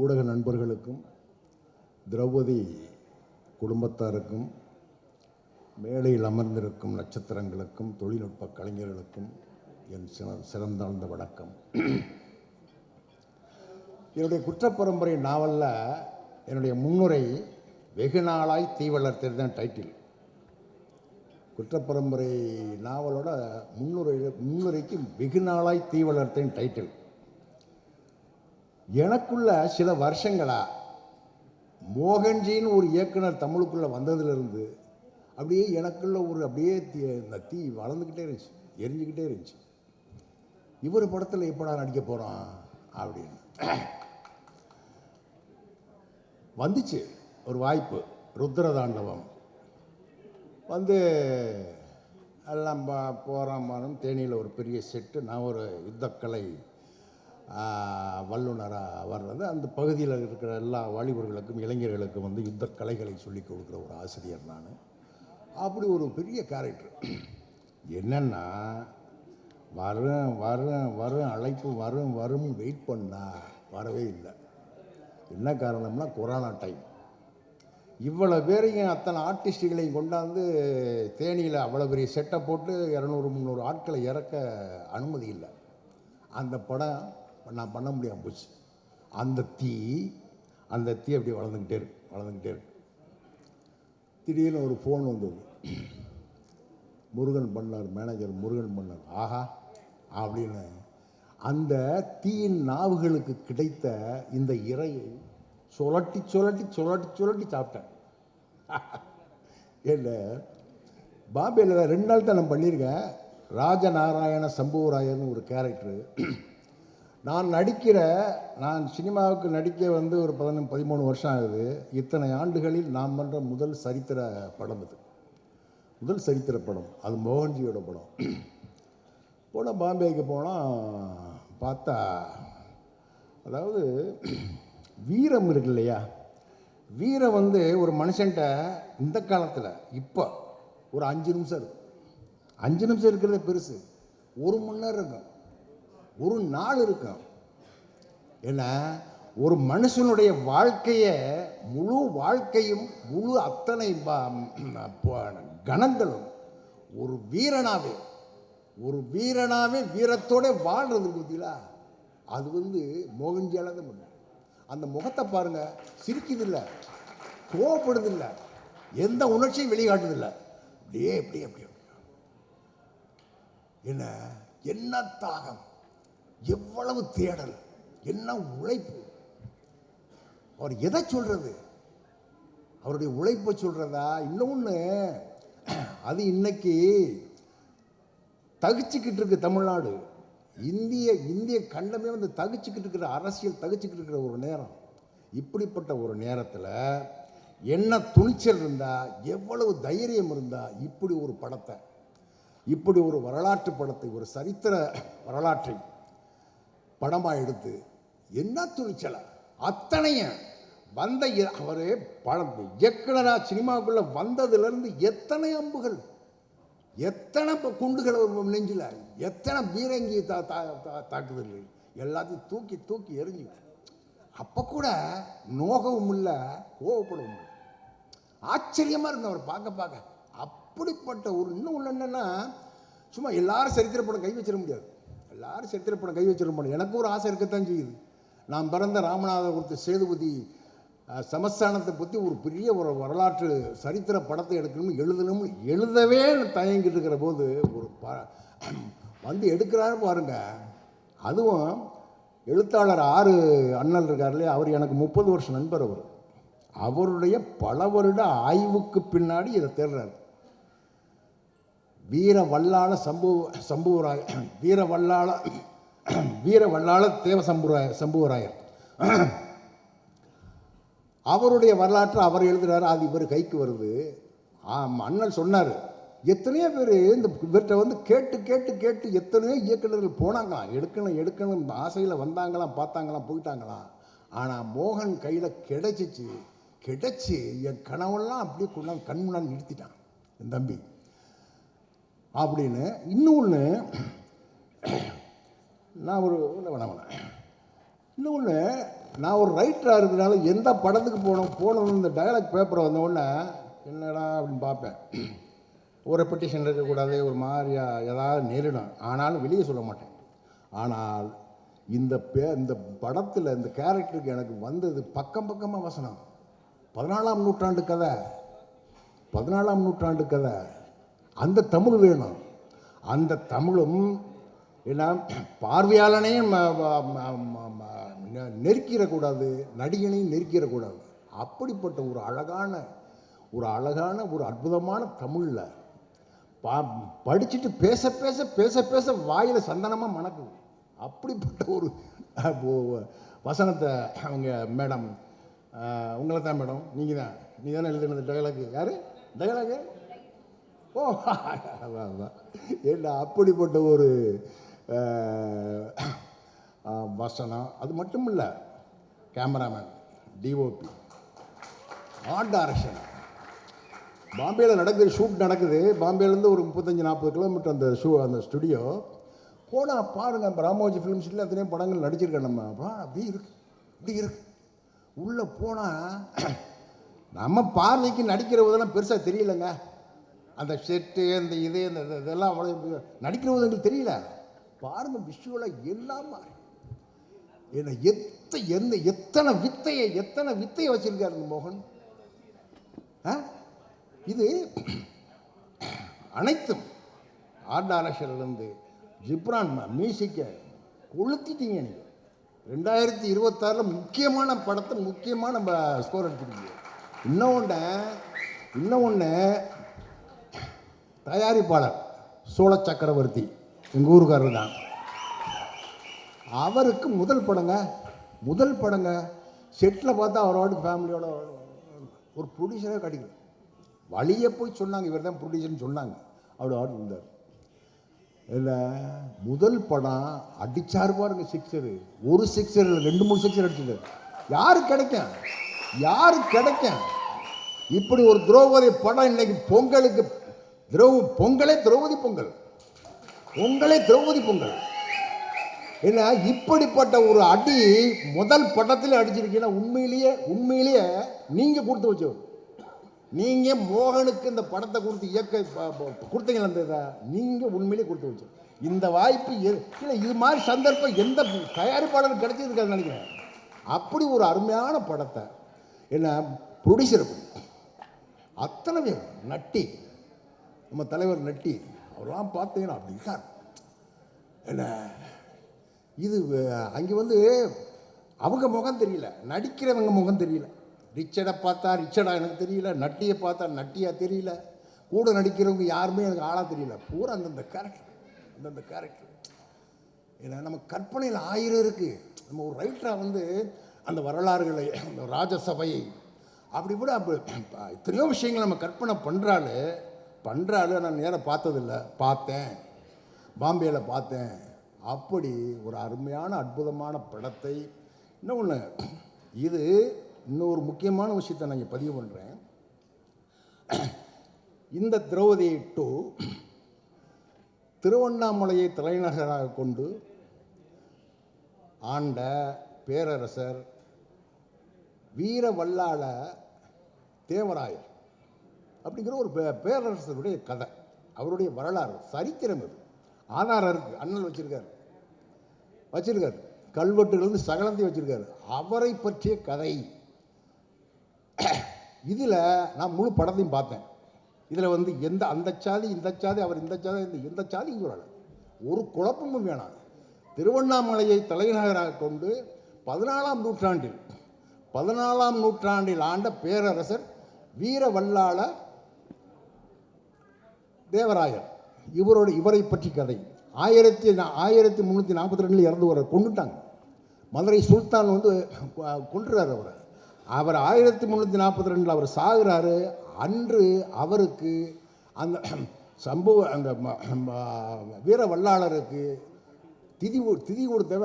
ஊடக நண்பர்களுக்கும் திரௌபதி குடும்பத்தாருக்கும் மேடையில் அமர்ந்திருக்கும் நட்சத்திரங்களுக்கும் தொழில்நுட்ப கலைஞர்களுக்கும் என் சிறந்தாழ்ந்த வணக்கம். என்னுடைய குற்றப்பரம்பரை நாவலில் என்னுடைய முன்னுரை வெகு நாளாய் தீ வளர்த்தது தான் டைட்டில். குற்றப்பரம்பரை நாவலோட முன்னுரைக்கு வெகு நாளாய் தீ வளர்த்தேன் டைட்டில். எனக்குள்ள சில வருஷங்களா மோகன்ஜின்னு ஒரு இயக்குனர் தமிழுக்குள்ளே வந்ததுலேருந்து அப்படியே எனக்குள்ள அப்படியே தீ வளர்ந்துக்கிட்டே இருந்துச்சு, எரிஞ்சுக்கிட்டே இருந்துச்சு. இவர் படத்தில் எப்படா நடிக்க போகிறோம் அப்படின்னு வந்துச்சு ஒரு வாய்ப்பு. ருத்ரதாண்டவம் வந்து எல்லாம் போகிறோம். தேனியில் ஒரு பெரிய செட்டு. நான் ஒரு யுத்தக்கலை வல்லுநராக வர்றது. அந்த பகுதியில் இருக்கிற எல்லா வாலிபர்களுக்கும் இளைஞர்களுக்கும் வந்து யுத்த கலைகளை சொல்லிக் கொடுக்குற ஒரு ஆசிரியர் நான். அப்படி ஒரு பெரிய கேரக்டர். என்னென்னா வரும் அழைப்பு வரும் வெயிட் பண்ணால் வரவே இல்லை. என்ன காரணம்னா கொரோனா டைம். இவ்வளோ பேரையும் அத்தனை ஆர்டிஸ்டுகளையும் கொண்டாந்து தேனியில் அவ்வளோ பெரிய செட்டை போட்டு 200-300 ஆட்களை இறக்க அனுமதி இல்லை. அந்த படம் நான் பண்ண முடியாமல் போச்சு. அந்த தீ அப்படி வளர்ந்துக்கிட்டே இருக்கு. திடீர்னு ஒரு ஃபோன் வந்தது. முருகன் பண்ணார், மேனேஜர் முருகன் பண்ணார். ஆஹா அப்படின்னு அந்த தீயின் நாவுகளுக்கு கிடைத்த இந்த இறையை சுழட்டி சாப்பிட்டேன். என்ன பாம்பேயில் 2 நாள் தான் நான் பண்ணியிருக்கேன். ராஜநாராயண சம்புவராயர்னு ஒரு கேரக்டரு. நான் சினிமாவுக்கு நடிக்க வந்து ஒரு 13 வருஷம் ஆகுது. இத்தனை ஆண்டுகளில் நான் பண்ணுற முதல் சரித்திர படம் இது. முதல் சரித்திர படம் அது மோகன்ஜியோட படம். போனால் பாம்பேக்கு போனால் பார்த்தா, அதாவது வீரம் இருக்கு இல்லையா, வீரம் வந்து ஒரு மனுஷன்ட்ட இந்த காலத்தில் இப்போ ஒரு 5 நிமிஷம் இருக்கும். 5 நிமிஷம் இருக்கிறதே பெருசு. 1 மணி நேரம் இருக்கும், ஒரு நாள் இருக்கும். ஏன்னா ஒரு மனுஷனுடைய முழு வாழ்க்கையும் முழு அத்தனை கணங்களும் ஒரு வீரனாவே வீரத்தோட வாழ்றது பார்த்தீங்களா, அது வந்து மோகன்ஜியால தான் முடியும். அந்த முகத்தை பாருங்க, சிரிக்குதில்லை, கோவப்படுதில்லை, எந்த உணர்ச்சியும் வெளிக்காட்டுதில்லை. அப்படியே என்ன தாகம், எவ்வளவு தேடல், என்ன உழைப்பு. அவர் எதை சொல்றது? அவருடைய உழைப்பை சொல்றதா? இன்னொன்று, அது இன்னைக்கு தகிச்சுக்கிட்டு இருக்கு தமிழ்நாடு. இந்திய கண்டமே வந்து தகிச்சுக்கிட்டு இருக்கிற, அரசியல் தகிச்சுக்கிட்டு இருக்கிற ஒரு நேரம். இப்படிப்பட்ட ஒரு நேரத்தில் என்ன துணிச்சல் இருந்தா, எவ்வளவு தைரியம் இருந்தா இப்படி ஒரு படத்தை, இப்படி ஒரு வரலாற்று படத்தை, ஒரு சரித்திர வரலாற்றை படமாக எடுத்து, என்ன துணிச்சல அத்தனையும் வந்த அவர் படம் இயக்குனராக சினிமாவுக்குள்ள வந்ததுலேருந்து எத்தனை அம்புகள், எத்தனை குண்டுகள் ஒரு நெஞ்சில், எத்தனை பீரங்கி தாக்குதல்கள், எல்லாத்தையும் தூக்கி எரிஞ்சு. அப்போ கூட நோகவும் இல்லை, கோவப்படவும் இல்லை. ஆச்சரியமாக இருந்தது அவர் பார்க்க. அப்படிப்பட்ட ஒரு இன்னும் என்னென்னா, சும்மா எல்லாரும் சரித்திரப்படம் கை வச்சிட முடியாது. எல்லாரும் சரித்திரப்படம் கை வச்சிட முடியாது. எனக்கு ஒரு ஆசை இருக்கத்தான் செய்யுது. நான் பிறந்த ராமநாதபுரத்து சேதுபதி சமஸ்தானத்தை பற்றி ஒரு பெரிய ஒரு வரலாற்று சரித்திர படத்தை எழுதணும்னு எழுதவே தயங்கிட்டு இருக்கிற போது ஒரு வந்து எடுக்கிறாரு பாருங்க. அதுவும் எழுத்தாளர் 6 அண்ணல் இருக்கார் இல்லையா, அவர் எனக்கு 30 வருஷம் நண்பர். அவருடைய பல வருட ஆய்வுக்கு பின்னாடி இதை தேடுறாரு. வீர வல்லாள தேவ சம்புவராயர் அவருடைய வரலாற்றை அவர் எழுதுறாரு. அது இவர் கைக்கு வருது. அண்ணல் சொன்னார், எத்தனையோ பேர் இந்த இவர்கிட்ட வந்து கேட்டு எத்தனையோ இயக்குநர்கள் போனாங்களாம், எடுக்கணும் ஆசையில் வந்தாங்களாம், பார்த்தாங்களாம், போயிட்டாங்களாம். ஆனால் மோகன் கையில் கிடைச்சி என் கனவெல்லாம் அப்படியே கொண்டாந்து கண் முன்னாடி நிறுத்திட்டான் என் தம்பி அப்படின்னு. இன்னொன்று நான் இன்னொன்று நான் ஒரு ரைட்டராக இருக்கிறனால எந்த படத்துக்கு போனோம் இந்த டயலாக் பேப்பர் வந்தோடனே என்னடா அப்படின்னு பார்ப்பேன். ஒரு ரெப்படிஷன் இருக்கக்கூடாது, ஒரு மாதிரியா ஏதாவது நேரிடும், ஆனாலும் வெளியே சொல்ல மாட்டேன். ஆனால் இந்த படத்தில் இந்த கேரக்டருக்கு எனக்கு வந்தது பக்கம் பக்கமாக வசனம். 14ஆம் நூற்றாண்டு கதை, 14ஆம் நூற்றாண்டு கதை. அந்த தமிழ் வேணும். அந்த தமிழும் என்ன பார்வையாளனையும் நெருக்கிடக்கூடாது, நடிகனையும் நெருக்கிடக்கூடாது. அப்படிப்பட்ட ஒரு அழகான ஒரு அற்புதமான தமிழில் படிச்சுட்டு பேச பேச பேச பேச வாயில் சந்தனமாக மணக்குது. அப்படிப்பட்ட ஒரு வசனத்தை அவங்க மேடம், உங்களை தான் மேடம், நீங்கள் தானே எழுதுனது டயலாகு. யார் டயலாகு? ஓ ஏன்னா அப்படிப்பட்ட ஒரு வசனம். அது மட்டும் இல்லை, கேமராமேன், டிஓபி, ஆர்ட் டைரக்ஷன். பாம்பேயில் ஷூட் நடக்குது. பாம்பேலேருந்து ஒரு 35-40 கிலோமீட்டர் அந்த ஸ்டுடியோ. போனால் பாருங்கள், ராமோஜி ஃபிலிம் சிட்டியில் அத்தனையும் படங்கள் நடிச்சிருக்கேன். நம்ம இப்படி இருக்கு உள்ளே போனால் நம்ம பார்வைக்கு நடிக்கிறவதெல்லாம் பெருசாக தெரியலைங்க. அந்த செட்டு, அந்த இதெல்லாம் அவ்வளோ நடிக்கிறவங்க எங்களுக்கு தெரியல. பாருங்கள், விஷுவலாக எல்லாம் என்ன எத்தனை வித்தையை வச்சிருக்காரு இந்த மோகன். இது அனைத்தும் ஆர்ட் டைரக்ஷன்லேருந்து ஜிப்ரான் மியூசிக்கை கொளுத்திட்டீங்க நீங்கள். 2026 முக்கியமான படத்தை முக்கியமாக நம்ம ஸ்கோர் எடுத்துருக்கீங்க. இன்னொன்று தயாரிப்பாளர் சோழ சக்கரவர்த்தி, எங்கள் ஊருக்காரர் தான். அவருக்கு முதல் படங்க செட்டில் பார்த்தா அவரோட ஃபேமிலியோட ஒரு ப்ரொடியூசராக கிடைக்கல. வழியே போய் சொன்னாங்க, இவர் தான் ப்ரொடியூசர்னு சொன்னாங்க. அவர் இருந்தார். இல்லை, முதல் படம் அடிச்சாரு பாருங்க, சிக்ஸரு. ஒரு சிக்ஸர் இல்லை, 2-3 சிக்ஸர் அடிச்சது. யாரு கிடைக்கும் இப்படி ஒரு திரௌபதி படம்? இன்னைக்கு பொங்கலுக்கு பொங்கலே திரௌபதி பொங்கல். என்ன இப்படிப்பட்ட ஒரு அடி முதல் படத்தில் அடிச்சிருக்கீங்கன்னா உண்மையிலேயே நீங்க கொடுத்து வச்சவர். நீங்க மோகனுக்கு இந்த படத்தை கொடுத்து கொடுத்தீங்களா? நீங்க உண்மையிலேயே கொடுத்து வச்சவர். இந்த வாய்ப்பு இல்லை, இது மாதிரி சந்தர்ப்பம் எந்த தயாரிப்பாளருக்கு கிடைச்சிருக்காதுன்னு நினைக்கிறேன். அப்படி ஒரு அருமையான படத்தை என்ன ப்ரொடியூசர் அத்தனை பேர் நட்டி, நம்ம தலைவர் நட்டி, அவரெல்லாம் பார்த்தீங்கன்னா அப்படி இருக்கார். என்ன இது அங்கே அவங்க முகம் தெரியல, நடிக்கிறவங்க முகம் தெரியல. ரிச்சர்டை பார்த்தா ரிச்சர்டா எனக்கு தெரியல, நட்டியை பார்த்தா நட்டியா தெரியல, கூட நடிக்கிறவங்க யாருமே எனக்கு ஆளாக தெரியல. பூரா அந்தந்த கேரக்டர். ஏன்னா நம்ம கற்பனையில் 1000 இருக்குது. நம்ம ஒரு ரைட்டராக அந்த வரலாறுகளை, அந்த ராஜசபையை அப்படி எத்தனையோ விஷயங்கள் நம்ம கற்பனை பண்ணுறாள். நான் நேரம் பார்த்ததில்லை, பாம்பேயில் பார்த்தேன். அப்படி ஒரு அருமையான அற்புதமான படத்தை. இன்னொன்று, இன்னொரு முக்கியமான விஷயத்தை நான் இங்கே பதிவு பண்ணுறேன். இந்த திரௌபதி 2 திருவண்ணாமலையை தலைநகராக கொண்டு ஆண்ட பேரரசர் வீரவல்லாள தேவராயர் அப்படிங்கிற ஒரு பேரரசருடைய கதை, அவருடைய வரலாறு, சரித்திரம். இது ஆதாரம் இருக்குது. அண்ணல் வச்சிருக்காரு, கல்வெட்டுலேருந்து சகலத்தையும் வச்சிருக்காரு. அவரை பற்றிய கதை. இதில் நான் முழு படத்தையும் பார்த்தேன். இதில் அந்த சாதி இந்த சாதி, அவர் இந்த சாதி, எந்த சாதி இங்கே வரல, ஒரு குழப்பமும் வேணாம். திருவண்ணாமலையை தலைநகராக கொண்டு 14ஆம் நூற்றாண்டில் ஆண்ட பேரரசர் வீரவல்லாள தேவராயர், இவரை பற்றி கதை. 1342 இறந்து கொண்டுட்டாங்க. மதுரை சுல்தான் கொன்றுறார் அவர் 1342 அவர் சாகுறாரு. அன்று அவருக்கு அந்த சம்பவ அந்த வீரவல்லாளருக்கு திதி கொடுத்தவ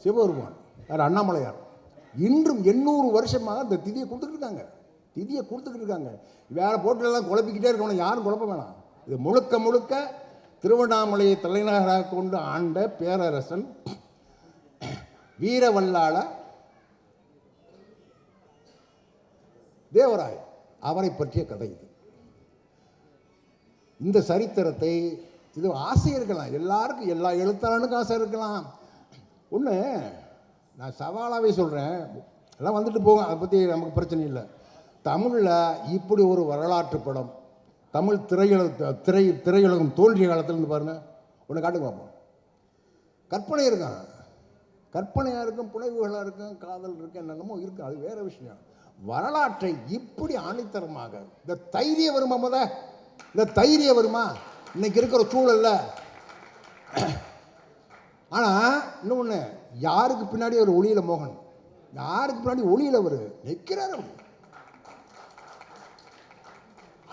சிவபெருமான், யார்? அண்ணாமலையார். இன்றும் 800 வருஷமாக அந்த திதியை கொடுத்துக்கிட்டு இருக்காங்க. வேற போட்டுலாம் குழப்பிக்கிட்டே இருக்கணும், யாரும் குழப்ப வேணாம். இது முழுக்க திருவண்ணாமலையை தலைநகராக கொண்டு ஆண்ட பேரரசன் வீரவல்லாள தேவராயன் அவரை பற்றிய கதை இது. இந்த சரித்திரத்தை இது ஆசை இருக்கலாம், எல்லாருக்கும் எல்லா எழுத்தாளனுக்கும் ஆசை இருக்கலாம். ஒன்று நான் சவாலாகவே சொல்கிறேன், எல்லாம் வந்துட்டு போங்க, அதை பற்றி நமக்கு பிரச்சனை இல்லை. தமிழில் இப்படி ஒரு வரலாற்று படம் தமிழ் திரையுலகம் தோன்றிய காலத்துலேருந்து பாருங்கள், ஒன்று காட்டுங்க பார்ப்போம். கற்பனை இருக்கும், கற்பனையாக இருக்கும், புனைவுகளாக இருக்கும், காதல் இருக்கும், என்னென்னமோ இருக்கும், அது வேறு விஷயம். வரலாற்றை இப்படி ஆணித்தரமாக இந்த தைரியம் வருமா? இந்த தைரியம் வருமா இன்னைக்கு இருக்கிற சூழல்ல? ஆனால் இன்னொன்று, யாருக்கு பின்னாடி ஒரு ஒளியில மோகன், யாருக்கு பின்னாடி ஒளியில் அவர் நிற்கிறார், அவர்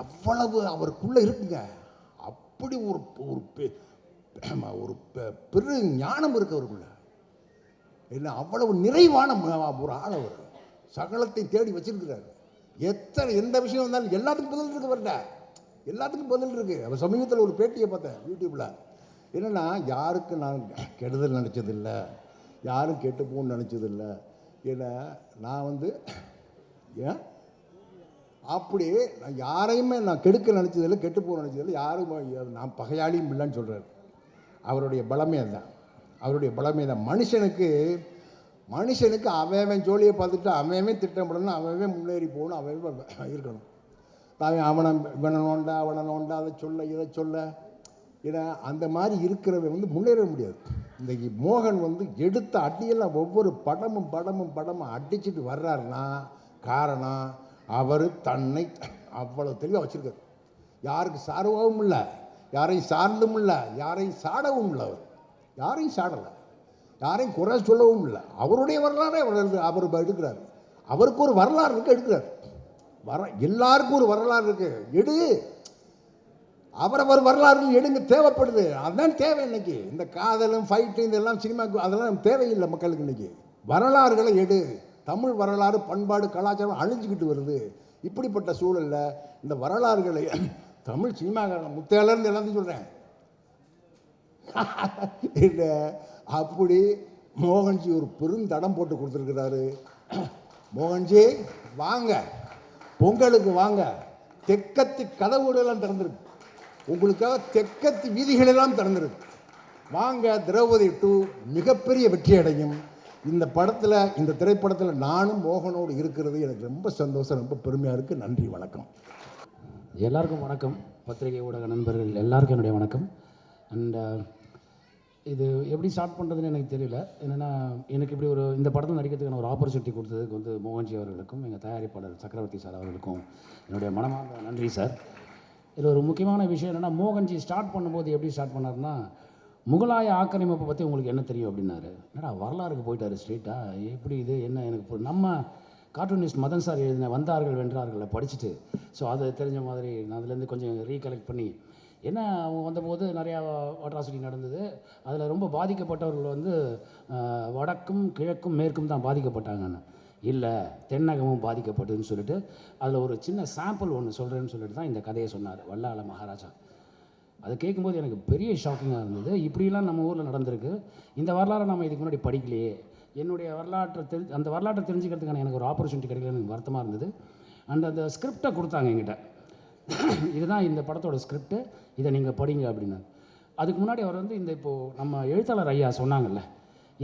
அவ்வளவு அவருக்குள்ள இருக்குங்க. அப்படி ஒரு ஒரு பெரு ஞானம் இருக்கு அவருக்குள்ள. என்ன அவ்வளவு நிறைவான ஒரு ஆள் அவர், சகலத்தை தேடி வச்சிருக்கிறார். எந்த விஷயம் வந்தாலும் எல்லாத்துக்கும் பதில் இருக்கு அவர்கிட்ட, எல்லாத்துக்கும் பதில் இருக்கு. அவர் சமீபத்தில் ஒரு பேட்டியை பார்த்தேன் யூடியூப்ல. என்னன்னா, யாருக்கு நான் கெடுதல் நினச்சதில்லை, யாரும் கெட்டு போகணும்னு நினச்சதில்லை. ஏன்னா நான் ஏன் அப்படி நான் யாரையுமே நான் கெடுக்க நினச்சதில்லை, கெட்டு போக நினச்சதில்லை, யாரும் நான் பகையாளியும் இல்லைன்னு சொல்கிறார். அவருடைய பலமே தான், அவருடைய பலமே தான். மனுஷனுக்கு அவன் ஜோலியை பார்த்துட்டு அவன் திட்டமிடணும், அவன் முன்னேறி போகணும், அவன் இருக்கணும். அவனை நோண்டா அதை சொல்ல இதை சொல்ல, ஏன்னா அந்த மாதிரி இருக்கிறவன் முன்னேற முடியாது. இன்றைக்கி மோகன் எடுத்த அடியெல்லாம் ஒவ்வொரு படமும் அடிச்சுட்டு வர்றாருன்னா காரணம் அவர் தன்னை அவ்வளோ தெளிவாக வச்சுருக்கார். யாருக்கு சார்வாகவும் இல்லை, யாரையும் சார்ந்தும் இல்லை, யாரையும் சாடவும் இல்லை. அவர் யாரையும் சாடலை, யாரையும் குறை சொல்லவும் இல்லை. அவருடைய வரலாறே அவர் எடுக்கிறார். அவருக்கு ஒரு வரலாறு இருக்குது, எடுக்கிறார். எல்லாருக்கும் ஒரு வரலாறு இருக்குது, எடு. அவரவர் வரலாறு எடுங்க, தேவைப்படுது. அதுதான் தேவை இன்னைக்கு. இந்த காதலும் ஃபைட்டு இதெல்லாம் சினிமாவுக்கு அதெல்லாம் தேவையில்லை மக்களுக்கு. இன்னைக்கு வரலாறுகளை எடு. தமிழ் வரலாறு, பண்பாடு, கலாச்சாரம் அழிஞ்சிக்கிட்டு வருது. இப்படிப்பட்ட சூழலில் இந்த வரலாறுகளை தமிழ் சினிமாக்காரன் முத்தையிலேருந்து எல்லாத்தையும் சொல்கிறேன் இல்லை, அப்படி மோகன்ஜி ஒரு பெருந்தடம் போட்டு கொடுத்துருக்கிறாரு. மோகன்ஜி வாங்க, பொங்கலுக்கு வாங்க, தெக்கத்து கதவுகளெல்லாம் திறந்துருக்கு, உங்களுக்காக தெக்கத்து வீதிகளெல்லாம் திறந்துருக்கு. வாங்க, திரௌபதி 2 மிகப்பெரிய வெற்றி அடையும். இந்த படத்தில், இந்த திரைப்படத்தில் நானும் மோகனோடு இருக்கிறது எனக்கு ரொம்ப சந்தோஷம், ரொம்ப பெருமையாக இருக்குது. நன்றி, வணக்கம். எல்லாருக்கும் வணக்கம். பத்திரிகை ஊடக நண்பர்கள் எல்லாருக்கும் என்னுடைய வணக்கம். அண்ட் இது எப்படி ஸ்டார்ட் பண்ணுறதுன்னு எனக்கு தெரியல. என்னென்னா, எனக்கு இப்படி இந்த படத்தில் நடிக்கிறதுக்கான ஒரு ஆப்பர்ச்சுனிட்டி கொடுத்ததுக்கு மோகன்ஜி அவர்களுக்கும் எங்கள் தயாரிப்பாளர் சக்கரவர்த்தி சார் அவர்களுக்கும் என்னுடைய மனமார்ந்த நன்றி சார். இதில் ஒரு முக்கியமான விஷயம் என்னென்னா, மோகன்ஜி ஸ்டார்ட் பண்ணும்போது எப்படி ஸ்டார்ட் பண்ணார்னா, முகலாய ஆக்கிரமிப்பை பற்றி உங்களுக்கு என்ன தெரியும் அப்படின்னாரு. என்னடா வரலாறுக்கு போயிட்டார் ஸ்ட்ரெயிட்டாக, எப்படி இது என்ன எனக்கு நம்ம கார்ட்டூனிஸ்ட் மதன் சார் எழுதின வந்தார்கள் வென்றார்களை படிச்சுட்டு, ஸோ அது தெரிஞ்ச மாதிரி நான் அதுலேருந்து கொஞ்சம் ரீகலெக்ட் பண்ணி, என்ன அவங்க வந்தபோது நிறையா அட்ராசிட்டி நடந்தது. அதில் ரொம்ப பாதிக்கப்பட்டவர்கள் வடக்கும் கிழக்கும் மேற்கும் தான் பாதிக்கப்பட்டாங்கன்னு, இல்லை தென்னகமும் பாதிக்கப்பட்டதுன்னு சொல்லிட்டு அதில் ஒரு சின்ன சாம்பிள் ஒன்று சொல்கிறேன்னு சொல்லிட்டு தான் இந்த கதையை சொன்னார் வல்லாள மகாராஜா. அதை கேட்கும்போது எனக்கு பெரிய ஷாக்கிங்காக இருந்தது. இப்படிலாம் நம்ம ஊரில் நடந்திருக்கு, இந்த வரலாறை நம்ம இதுக்கு முன்னாடி படிக்கலையே. என்னுடைய அந்த வரலாற்றை தெரிஞ்சுக்கிறதுக்கான எனக்கு ஒரு ஆப்பர்ச்சுனிட்டி கிடைக்கலன்னு எனக்கு வருத்தமாக இருந்தது. அண்ட் அந்த ஸ்கிரிப்டை கொடுத்தாங்க என்கிட்ட, இதுதான் இந்த படத்தோட ஸ்கிரிப்டு, இதை நீங்கள் படிங்க அப்படின்னு. அதுக்கு முன்னாடி அவர் இந்த இப்போது நம்ம எழுத்தாளர் ஐயா சொன்னாங்கல்ல,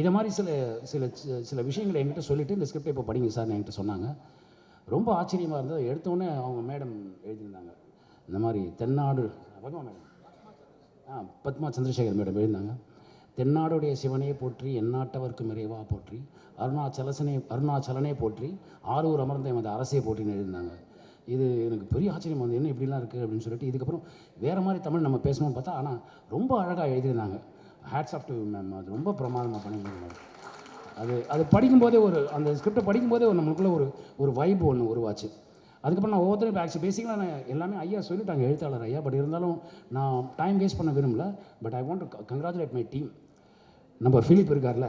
இதை மாதிரி சில விஷயங்களை என்கிட்ட சொல்லிவிட்டு இந்த ஸ்கிரிப்டை இப்போ படிங்க சார் என்கிட்ட சொன்னாங்க. ரொம்ப ஆச்சரியமாக இருந்தது. எடுத்தோடனே அவங்க மேடம் எழுதியிருந்தாங்க, இந்த மாதிரி தென்னாடு பத்மா மேடம் பத்மா சந்திரசேகர் மேடம் எழுதினாங்க. தென்னாடுடைய சிவனே போற்றி, எந்நாட்டவர்க்கும் இறைவா போற்றி, அருணாச்சலனே போற்றி, ஆரூர் அமர்ந்த எமது அரசே போற்றின்னு எழுதினாங்க. இது எனக்கு பெரிய ஆச்சரியம் வந்து, என்ன இப்படிலாம் இருக்குது அப்படின்னு சொல்லிட்டு, இதுக்கப்புறம் வேறு மாதிரி தமிழ் நம்ம பேசணும்னு பார்த்தா, ஆனால் ரொம்ப அழகாக எழுதியிருந்தாங்க. ஹேட்ஸ் ஆஃப் டு மேம், அது ரொம்ப பிரமாதமாக பண்ணியிருந்தாங்க. அது படிக்கும்போதே அந்த ஸ்கிரிப்டை படிக்கும்போதே நம்மளுக்குள்ளே ஒரு வைப் ஒன்று உருவாச்சு. அதுக்கப்புறம் நான் ஒவ்வொருத்தரும் இப்போ பேசிக்கலாம், நான் எல்லாமே ஐயா சொல்லிட்டாங்க, எழுத்தாளர் ஐயா. பட் இருந்தாலும் நான் டைம் வேஸ்ட் பண்ண விரும்பல. But I want to congratulate my team. நம்ம ஃபிலிப் இருக்கார்ல,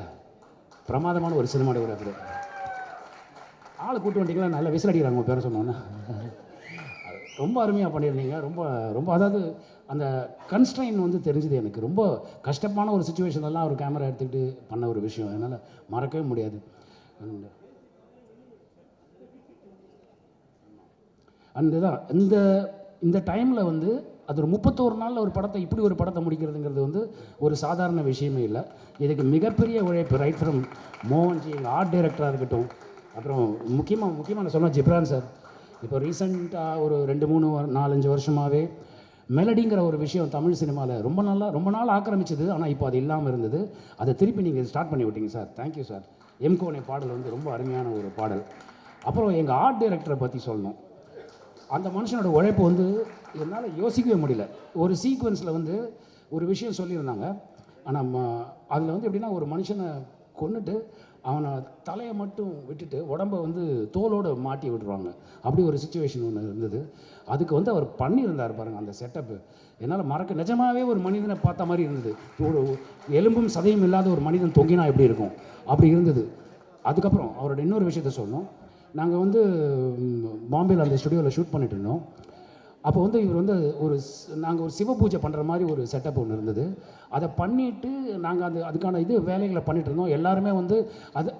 பிரமாதமான ஒரு சினிமாட்டோகிராஃபர். ஆளை கூட்டு வண்டிங்களா, நல்லா விசில் அடிக்கிறாங்க உங்கள் பேரை சொன்னோன்னா. ரொம்ப அருமையாக பண்ணியிருந்தீங்க. ரொம்ப ரொம்ப அதாவது அந்த கன்ஸ்ட்ரைன் தெரிஞ்சுது எனக்கு. ரொம்ப கஷ்டமான ஒரு சுச்சுவேஷன்லாம் ஒரு கேமரா எடுத்துக்கிட்டு பண்ண ஒரு விஷயம், என்னால் மறக்கவே முடியாது. அந்த தான் இந்த இந்த டைமில் வந்து அது ஒரு 31 நாளில் ஒரு படத்தை இப்படி ஒரு படத்தை முடிக்கிறதுங்கிறது வந்து ஒரு சாதாரண விஷயமே இல்லை. இதுக்கு மிகப்பெரிய உழைப்பு ரைட் ஃப்ரம் மோகன்ஜி, எங்கள் ஆர்ட் டைரக்டராக இருக்கட்டும், அப்புறம் முக்கியமாக நான் சொன்ன ஜிப்ரான் சார். இப்போ ரீசெண்டாக ஒரு 2-3 4-5 வருஷமாகவே மெலடிங்கிற ஒரு விஷயம் தமிழ் சினிமாவில் ரொம்ப நாள் ஆக்கிரமிச்சது. ஆனால் இப்போ அது இல்லாமல் இருந்தது. அதை திருப்பி நீங்கள் ஸ்டார்ட் பண்ணி விட்டீங்க சார். Thank you sir. எம்கோனே பாடல் வந்து ரொம்ப அருமையான ஒரு பாடல். அப்புறம் எங்கள் ஆர்ட் டைரக்டரை பற்றி சொல்லணும். அந்த மனுஷனோட உழைப்பு வந்து என்னால் யோசிக்கவே முடியல. ஒரு சீக்வன்ஸில் வந்து ஒரு விஷயம் சொல்லியிருந்தாங்க. ஆனால் அதில் வந்து எப்படின்னா, ஒரு மனுஷனை கொன்னுட்டு அவனை தலையை மட்டும் விட்டுட்டு உடம்பை வந்து தோலோடு மாட்டி விட்டுருவாங்க. அப்படி ஒரு சுச்சுவேஷன் ஒன்று இருந்தது. அதுக்கு வந்து அவர் பண்ணியிருந்தார் பாருங்கள் அந்த செட்டப்பு. என்னால் மறக்க, நிஜமாகவே ஒரு மனிதனை பார்த்த மாதிரி இருந்தது. ஒரு எலும்பும் சதையும் இல்லாத ஒரு மனிதன் தொங்கினா எப்படி இருக்கும், அப்படி இருந்தது. அதுக்கப்புறம் அவரோட இன்னொரு விஷயத்த சொல்லணும். நாங்கள் வந்து பாம்பேயில் அந்த ஸ்டுடியோவில் ஷூட் பண்ணிட்டு இருந்தோம். அப்போ வந்து இவர் வந்து நாங்கள் ஒரு சிவ பூஜை பண்ணுற மாதிரி ஒரு செட்டப் ஒன்று இருந்தது. அதை பண்ணிவிட்டு நாங்கள் அதுக்கான வேலைகளை பண்ணிகிட்டு இருந்தோம். எல்லாருமே வந்து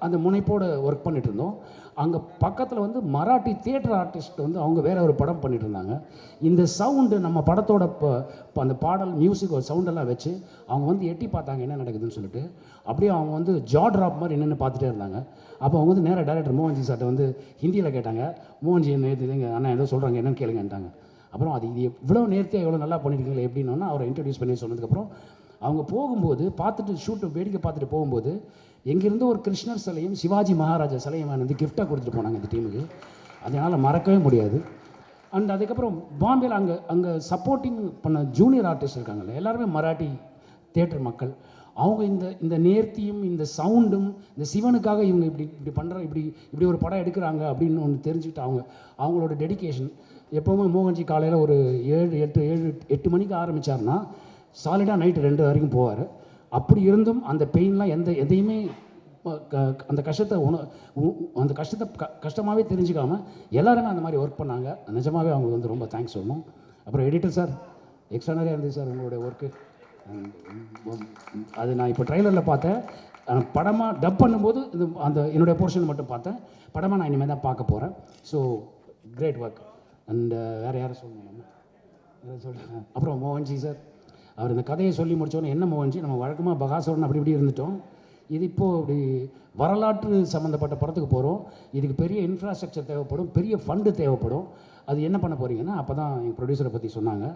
அந்த முனைப்போடு ஒர்க் பண்ணிகிட்டு இருந்தோம். அங்கே பக்கத்தில் வந்து மராட்டி தியேட்டர் ஆர்டிஸ்ட் வந்து அவங்க வேறு ஒரு படம் பண்ணிகிட்டு இருந்தாங்க. இந்த சவுண்டு நம்ம படத்தோட அந்த பாடல் மியூசிக் ஒரு சவுண்டெல்லாம் வச்சு அவங்க வந்து எட்டி பார்த்தாங்க என்ன நடக்குதுன்னு சொல்லிட்டு. அப்படியே அவங்க வந்து ஜா ட்ராப் மாதிரி என்னென்னு பார்த்துட்டே இருந்தாங்க. அப்போ அவங்க வந்து நேராக டைரக்டர் மோகன்ஜி சார்ட்ட வந்து ஹிந்தியில் கேட்டாங்க, மோகன்ஜி என்ன எதுங்க அண்ணா ஏதோ சொல்கிறாங்க என்னன்னு கேளுங்கன்ட்டாங்க. அப்புறம் இது இவ்வளோ நேர்த்தியாக எவ்வளோ நல்லா பண்ணியிருக்கீங்களே எப்படின்னா அவரை இன்ட்ரடியூஸ் பண்ணி சொன்னதுக்கப்புறம் அவங்க போகும்போது பார்த்துட்டு ஷூட்டு வேடிக்கை பார்த்துட்டு போகும்போது எங்கேருந்து ஒரு கிருஷ்ணர் சிலையும் சிவாஜி மகாராஜா சிலையும் வந்து கிஃப்டாக கொடுத்துட்டு போனாங்க இந்த டீமுக்கு. அதனால் மறக்கவே முடியாது. அண்ட் அதுக்கப்புறம் பாம்பேயில் அங்கே சப்போர்ட்டிங் பண்ண ஜூனியர் ஆர்டிஸ்ட் இருக்காங்கல்ல, எல்லாருமே மராட்டி தியேட்டர் மக்கள். அவங்க இந்த நேர்த்தியும் இந்த சவுண்டும் இந்த சிவனுக்காக இவங்க இப்படி ஒரு படம் எடுக்கிறாங்க அப்படின்னு ஒன்று தெரிஞ்சுக்கிட்டு அவங்களோட டெடிக்கேஷன். எப்போவுமே மோகன்ஜி காலையில் ஒரு 7-8 மணிக்கு ஆரம்பித்தார்னா சாலிடாக நைட்டு 2 வரைக்கும் போவார். அப்படி இருந்தும் அந்த பெயின்லாம் எதையுமே அந்த கஷ்டத்தை கஷ்டமாகவே தெரிஞ்சுக்காமல் எல்லாருமே அந்த மாதிரி ஒர்க் பண்ணாங்க. நிஜமாகவே அவங்களுக்கு வந்து ரொம்ப தேங்க்ஸ் சொல்லணும். அப்புறம் எடிட்டர் சார் எக்ஸ்ட்ரானரியாக இருந்தது சார் உங்களுடைய ஒர்க்கு. அது நான் இப்போ ட்ரைலரில் பார்த்தேன். படமாக டப் பண்ணும்போது அந்த என்னுடைய போர்ஷன் மட்டும் பார்த்தேன். படமாக நான் இனிமேல் தான் பார்க்க போகிறேன். So great work. அண்ட் வேறு யாரும் சொல்லணும் சொல்கிறேன். அப்புறம் மோகன்ஜி சார், அவர் இந்த கதையை சொல்லி முடித்தோன்னே என்ன மோகன்ஜி நம்ம வழக்கமாக பகாசுரன் அப்படி இப்படி இருந்துட்டோம், இது இப்போது இப்படி வரலாற்று சம்மந்தப்பட்ட படத்துக்கு போகிறோம், இதுக்கு பெரிய இன்ஃப்ராஸ்ட்ரக்சர் தேவைப்படும், பெரிய ஃபண்டு தேவைப்படும், அது என்ன பண்ண போகிறீங்கன்னா அப்போ தான் எங்கள் ப்ரொடியூசரை பற்றி சொன்னாங்க.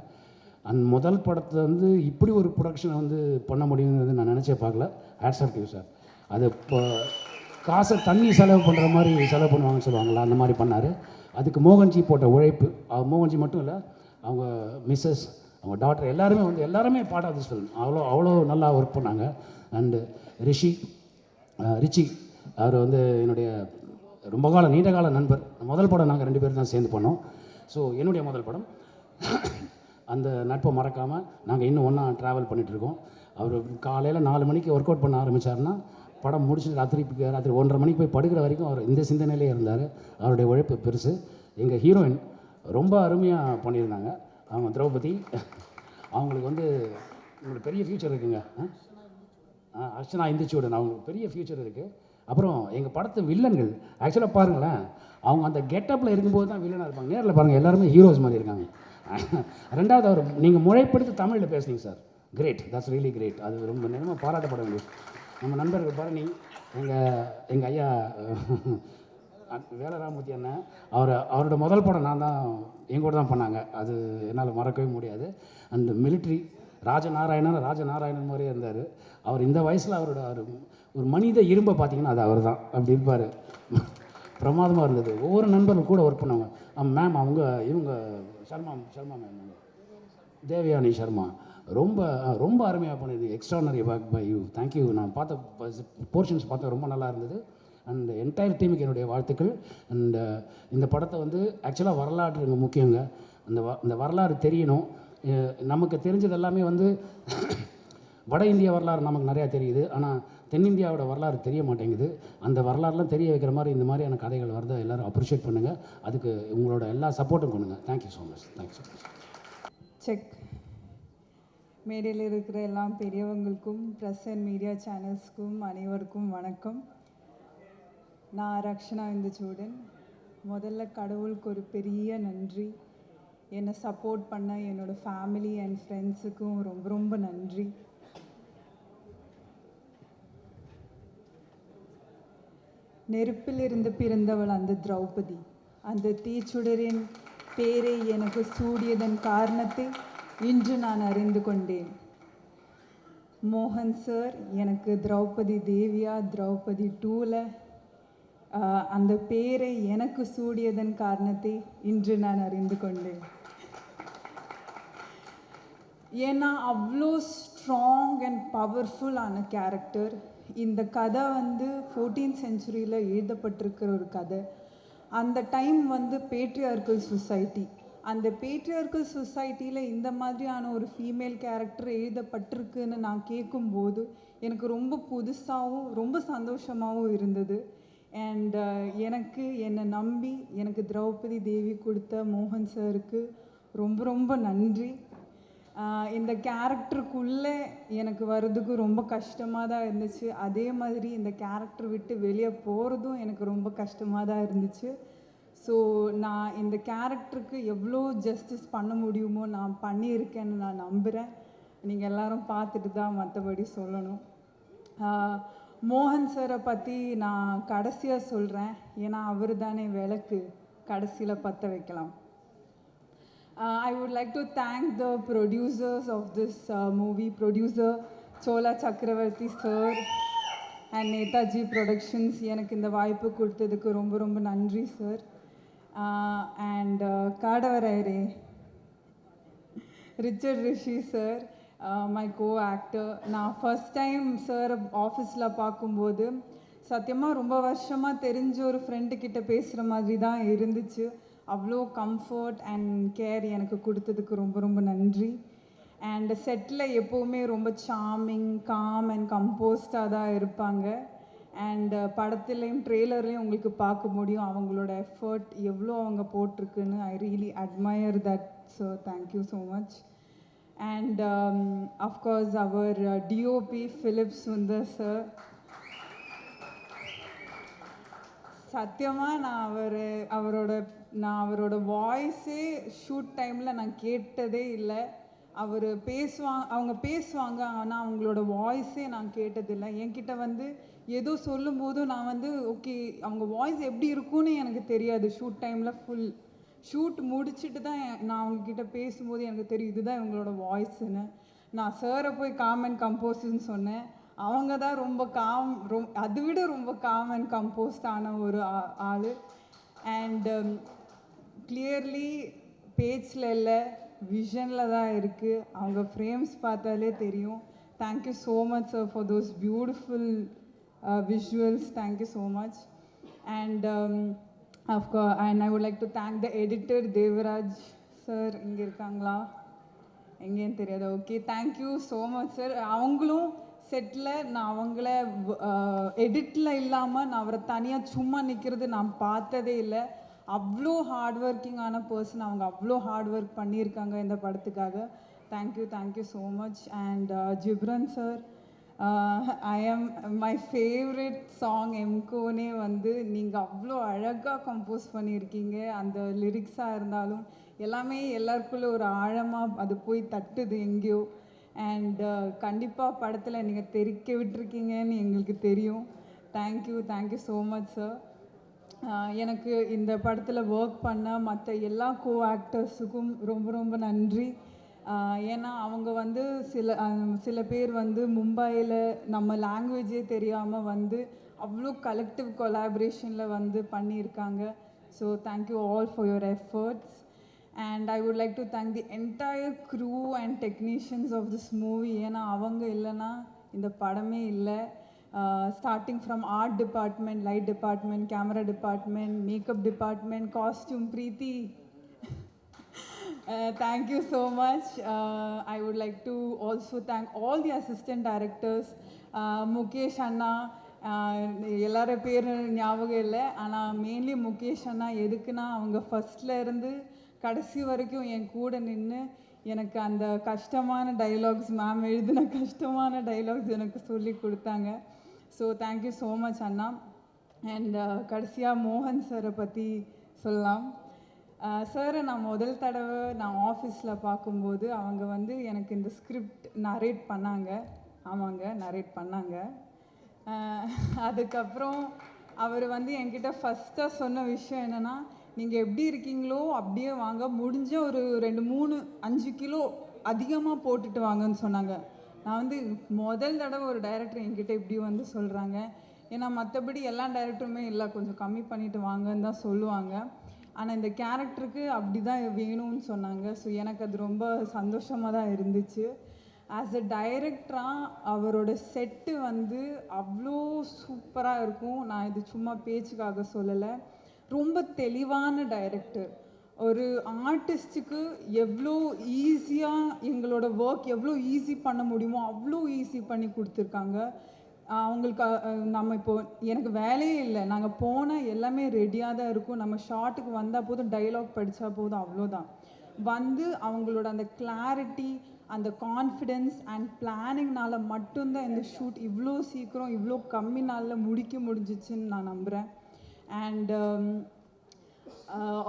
அண்ட் முதல் படத்தை வந்து இப்படி ஒரு ப்ரொடக்ஷனை வந்து பண்ண முடியுங்கிறது நான் நினச்சே பார்க்கல. Hats off you sir. அது இப்போ காசை தண்ணி செலவு பண்ணுற மாதிரி செலவு பண்ணுவாங்கன்னு சொல்லுவாங்களா, அந்த மாதிரி பண்ணார். அதுக்கு மோகன்ஜி போட்ட உழைப்பு, மோகன்ஜி மட்டும் இல்லை, அவங்க மிஸ்ஸஸ், அவங்க டாக்டர் எல்லாருமே பார்ட் ஆஃப் திஸ் ஃபிலிம். அவ்வளோ நல்லா ஒர்க் பண்ணாங்க. அண்டு ரிச்சி அவர் வந்து என்னுடைய ரொம்ப நீண்ட கால நண்பர். முதல் படம் நாங்கள் 2 பேரும் தான் சேர்ந்து பண்ணோம். ஸோ என்னுடைய முதல் படம். அந்த நட்பை மறக்காமல் நாங்கள் இன்னும் ஒன்றா ட்ராவல் பண்ணிகிட்ருக்கோம். அவர் காலையில் 4 மணிக்கு ஒர்க் அவுட் பண்ண ஆரம்பித்தார்னா படம் முடிச்சுட்டு ராத்திரி 1:30 மணிக்கு போய் படுக்கிற வரைக்கும் அவர் இந்த சிந்தனையிலே இருந்தார். அவருடைய உழைப்பு பெருசு. எங்கள் ஹீரோயின் ரொம்ப அருமையாக பண்ணியிருந்தாங்க. அவங்க திரௌபதி. அவங்களுக்கு வந்து உங்களுக்கு பெரிய ஃப்யூச்சர் இருக்குங்க. அர்ச்சனா இந்துச்சூடன் அவங்களுக்கு பெரிய ஃப்யூச்சர் இருக்குது. அப்புறம் எங்கள் படத்து வில்லன்கள் ஆக்சுவலாக பாருங்களேன், அவங்க அந்த கெட்டப்பில் இருக்கும்போது தான் வில்லனாக இருப்பாங்க. நேரில் பாருங்கள் எல்லாருமே ஹீரோஸ் மாதிரி இருக்காங்க. ரெண்டாவது அவர் நீங்கள் முறைப்படுத்தி தமிழில் பேசுனீங்க sir. Great, that's really great. அது ரொம்ப நேரமாக பாராட்டப்பட வேண்டியது. நம்ம நண்பர்கள் பரணி, எங்கள் ஐயா வேலராமூர்த்தி அண்ணன், அவரோட முதல் படம் நான் தான் எங்கூட தான் பண்ணாங்க. அது என்னால் மறக்கவே முடியாது. அண்ட் மிலிட்ரி ராஜநாராயணன் மாதிரியே இருந்தார். அவர் இந்த வயசில் அவரோட ஒரு மனித இரும்பை பார்த்தீங்கன்னா அது அவர் தான். அப்படி இருப்பார். பிரமாதமாக இருந்தது. ஒவ்வொரு நண்பரும் கூட ஒர்க் பண்ணவங்க. மேம் இவங்க சர்மா மேம், தேவயானி சர்மா ரொம்ப அருமையாக பண்ணியது. Extraordinary work by you. Thank you. நான் பார்த்த போர்ஷன்ஸ் பார்த்தா ரொம்ப நல்லா இருந்தது. அண்ட் என்டையர் டீமுக்கு என்னுடைய வாழ்த்துக்கள். அண்ட் இந்த படத்தை வந்து ஆக்சுவலாக வரலாறு முக்கியங்க. இந்த வரலாறு தெரியணும். நமக்கு தெரிஞ்சது எல்லாமே வந்து வட இந்திய வரலாறு நமக்கு நிறையா தெரியுது. ஆனால் தென்னிந்தியாவோட வரலாறு தெரிய மாட்டேங்குது. அந்த வரலாறுலாம் தெரிய வைக்கிற மாதிரி இந்த மாதிரியான கதைகள் வரதை எல்லோரும் அப்ரிஷியேட் பண்ணுங்கள். அதுக்கு உங்களோட எல்லா சப்போர்ட்டும் பண்ணுங்கள். Thank you so much. Thanks. Check. மேடையில் இருக்கிற எல்லா பெரியவங்களுக்கும் ப்ரெஸ் அண்ட் மீடியா சேனல்ஸ்க்கும் அனைவருக்கும் வணக்கம். நான் ரக்ஷனா இந்துச்சூடன். முதல்ல கடவுளுக்கு ஒரு பெரிய நன்றி. என்னை சப்போர்ட் பண்ண என்னோடய ஃபேமிலி அண்ட் ஃப்ரெண்ட்ஸுக்கும் ரொம்ப ரொம்ப நன்றி. நெருப்பிலிருந்து பிறந்தவள் அந்த திரௌபதி. அந்த தீச்சுடரின் பேரை எனக்கு சூடியதன் காரணத்தை இன்று நான் அறிந்து கொண்டேன். மோகன் சார் எனக்கு திரௌபதி தேவியா திரௌபதி 2ல் அந்த பேரை எனக்கு சூடியதன் காரணத்தை இன்று நான் அறிந்து கொண்டேன். ஏன்னா அவ்வளோ ஸ்ட்ராங் அண்ட் பவர்ஃபுல்லான கேரக்டர். இந்த கதை வந்து 14th centuryயில் எழுதப்பட்டிருக்கிற ஒரு கதை. அந்த டைம் வந்து பேட்ரியார்கல் சொசைட்டி. அந்த பேட்ரியார்கல் சொசைட்டியில் இந்த மாதிரியான ஒரு ஃபீமேல் கேரக்டர் எழுதப்பட்டிருக்குன்னு நான் கேட்கும்போது எனக்கு ரொம்ப புதுசாகவும் ரொம்ப சந்தோஷமாகவும் இருந்தது. அண்ட் எனக்கு என்னை நம்பி எனக்கு திரௌபதி தேவி கொடுத்த மோகன் சாருக்கு ரொம்ப ரொம்ப நன்றி. இந்த கேரக்டருக்குள்ளே எனக்கு வர்றதுக்கு ரொம்ப கஷ்டமாக தான் இருந்துச்சு. அதே மாதிரி இந்த கேரக்டர் விட்டு வெளியே போகிறதும் எனக்கு ரொம்ப கஷ்டமாக தான் இருந்துச்சு. ஸோ நான் இந்த கேரக்டருக்கு எவ்வளோ ஜஸ்டிஸ் பண்ண முடியுமோ நான் பண்ணியிருக்கேன்னு நான் நம்புகிறேன். நீங்கள் எல்லோரும் பார்த்துட்டு தான் மற்றபடி சொல்லணும். மோகன் சாரை பற்றி நான் கடைசியாக சொல்கிறேன். ஏன்னா அவர் தானே விளக்கு, கடைசியில் பற்ற வைக்கலாம். I would like to thank the producers of this movie, producer Chola Chakravarti sir and Netaji Productions. எனக்கு இந்த வாய்ப்பு கொடுத்ததுக்கு ரொம்ப ரொம்ப நன்றி சார். அண்ட் காடவரையரே Richard Rishi sir, my co actor. நான் ஃபர்ஸ்ட் டைம் சார் ஆஃபீஸில் பார்க்கும்போது சத்தியமாக ரொம்ப வருஷமாக தெரிஞ்ச ஒரு ஃப்ரெண்டுக்கிட்ட பேசுகிற மாதிரி தான் இருந்துச்சு. அவ்வளோ கம்ஃபர்ட் அண்ட் கேர் எனக்கு கொடுத்ததுக்கு ரொம்ப ரொம்ப நன்றி. அண்ட் செட்டில் எப்போவுமே ரொம்ப சார்மிங், காம் அண்ட் கம்போஸ்டாக தான் இருப்பாங்க. அண்ட் படத்துலேயும் ட்ரெய்லர்லேயும் உங்களுக்கு பார்க்க முடியும் அவங்களோட எஃபர்ட் எவ்வளோ அவங்க போட்டிருக்குன்னு. I really admire that. So thank you so much. And of course அவர் டிஓபி ஃபிலிப் சுந்தர் சார். சத்தியமாக நான் அவரோட வாய்ஸே ஷூட் டைமில் நான் கேட்டதே இல்லை. அவங்க பேசுவாங்க, ஆனால் அவங்களோட வாய்ஸே நான் கேட்டதில்லை. என்கிட்ட வந்து ஏதோ சொல்லும்போதும் நான் வந்து ஓகே அவங்க வாய்ஸ் எப்படி இருக்கும்னு எனக்கு தெரியாது. ஷூட் டைமில் ஃபுல் ஷூட் முடிச்சுட்டு தான் நான் அவங்கக்கிட்ட பேசும்போது எனக்கு தெரியும் இதுதான் இவங்களோட வாய்ஸ்ன்னு. நான் சாரை போய் காம் அண்ட் கம்போஸ்ன்னு சொன்னேன். அவங்க தான் ரொம்ப அதை விட ரொம்ப காம் அண்ட் கம்போஸ்டான ஒரு ஆள். அண்ட் கிளியர்லி பேச்சில் இல்லை, விஷனில் தான் இருக்குது. அவங்க ஃப்ரேம்ஸ் பார்த்தாலே தெரியும். Thank you so much sir for those beautiful visuals. Thank you so much. And and I would like to thank the editor Devaraj sir. இங்கே இருக்காங்களா? எங்கேன்னு தெரியாது. Okay, thank you so much sir. அவங்களும் செட்டில் நான் அவங்கள எடிட்டில் இல்லாமல் நான் அவரை தனியாக சும்மா நிற்கிறது நான் பார்த்ததே இல்லை. அவ்வளோ ஹார்ட் ஒர்க்கிங்கான பர்சன். அவங்க அவ்வளோ ஹார்ட் ஒர்க் பண்ணியிருக்காங்க இந்த படத்துக்காக. Thank you so much. And Ghibran sir, my favourite song எம்கோனே வந்து நீங்கள் அவ்வளோ அழகாக கம்போஸ் பண்ணியிருக்கீங்க. அந்த லிரிக்ஸாக இருந்தாலும் எல்லாமே எல்லாருக்குள்ளே ஒரு ஆழமாக அது போய் தட்டுது எங்கேயோ. அண்ட் கண்டிப்பாக படத்தில் நீங்கள் தெரிக்க விட்டுருக்கீங்கன்னு எங்களுக்கு தெரியும். Thank you so much sir. எனக்கு இந்த படத்தில் ஒர்க் பண்ண மற்ற எல்லா கோ ஆக்டர்ஸுக்கும் ரொம்ப ரொம்ப நன்றி. ஏன்னா அவங்க வந்து சில பேர் வந்து மும்பையில் நம்ம லாங்குவேஜே தெரியாமல் வந்து அவ்வளோ கலெக்டிவ் கொலாபரேஷனில் வந்து பண்ணியிருக்காங்க. So thank you all for your efforts. And I would like to thank the entire crew and technicians of this movie. ஏன்னா அவங்க இல்லைன்னா இந்த படமே இல்லை. Starting from art department, light department, camera department, makeup department, costume, Preeti. Thank you so much. I would like to also thank all the assistant directors. Mukesh Anna, எல்லார பேர் ஞாபகம் இல்லை. ஆனால் மெயின்லி முகேஷ் அண்ணா எதுக்குன்னா அவங்க ஃபஸ்ட்டில் இருந்து கடைசி வரைக்கும் என் கூட நின்று எனக்கு அந்த கஷ்டமான டைலாக்ஸ், மேம் எழுதின கஷ்டமான டைலாக்ஸ் எனக்கு சொல்லி கொடுத்தாங்க. So thank you so much Anna. And கடைசியாக மோகன் சாரை பற்றி சொல்லலாம். சாரை நான் முதல் தடவை நான் ஆஃபீஸில் பார்க்கும்போது அவங்க வந்து எனக்கு இந்த ஸ்கிரிப்ட் நரேட் பண்ணாங்க. ஆமாங்க, நரேட் பண்ணாங்க. அதுக்கப்புறம் அவர் வந்து என்கிட்ட ஃபஸ்ட்டாக சொன்ன விஷயம் என்னென்னா, நீங்கள் எப்படி இருக்கீங்களோ அப்படியே வாங்க, முடிஞ்ச ஒரு 2, 3, 5 கிலோ அதிகமாக போட்டுட்டு வாங்கன்னு சொன்னாங்க. நான் வந்து முதல் தடவை ஒரு டைரக்டர் என்கிட்ட இப்படி வந்து சொல்கிறாங்க. ஏன்னா மற்றபடி எல்லா டைரக்டருமே இல்லை, கொஞ்சம் கம்மி பண்ணிட்டு வாங்கன்னு தான் சொல்லுவாங்க. ஆனால் இந்த கேரக்டருக்கு அப்படி தான் வேணும்னு சொன்னாங்க. ஸோ எனக்கு அது ரொம்ப சந்தோஷமாக தான் இருந்துச்சு. ஆஸ் அ டைரக்டராக அவரோட செட்டு வந்து அவ்வளோ சூப்பராக இருக்கும். நான் இது சும்மா பேச்சுக்காக சொல்லலை, ரொம்ப தெளிவான டைரக்டர். ஒரு ஆர்டிஸ்ட்டுக்கு எவ்வளோ ஈஸியாக எங்களோட ஒர்க் எவ்வளோ ஈஸி பண்ண முடியுமோ அவ்வளோ ஈஸி பண்ணி கொடுத்துருக்காங்க. அவங்களுக்கு நம்ம இப்போது எனக்கு வேலையே இல்லை, நாங்கள் போனால் எல்லாமே ரெடியாக தான் இருக்கும். நம்ம ஷார்ட்டுக்கு வந்தால் போதும், டைலாக் படித்தா போதும், அவ்வளோதான். வந்து அவங்களோட அந்த கிளாரிட்டி, அந்த கான்ஃபிடென்ஸ் அண்ட் பிளானிங்னால மட்டும்தான் இந்த ஷூட் இவ்வளோ சீக்கிரம் இவ்வளோ கம்மி நாளில் முடிக்க முடிஞ்சிச்சுன்னு நான் நம்புகிறேன். And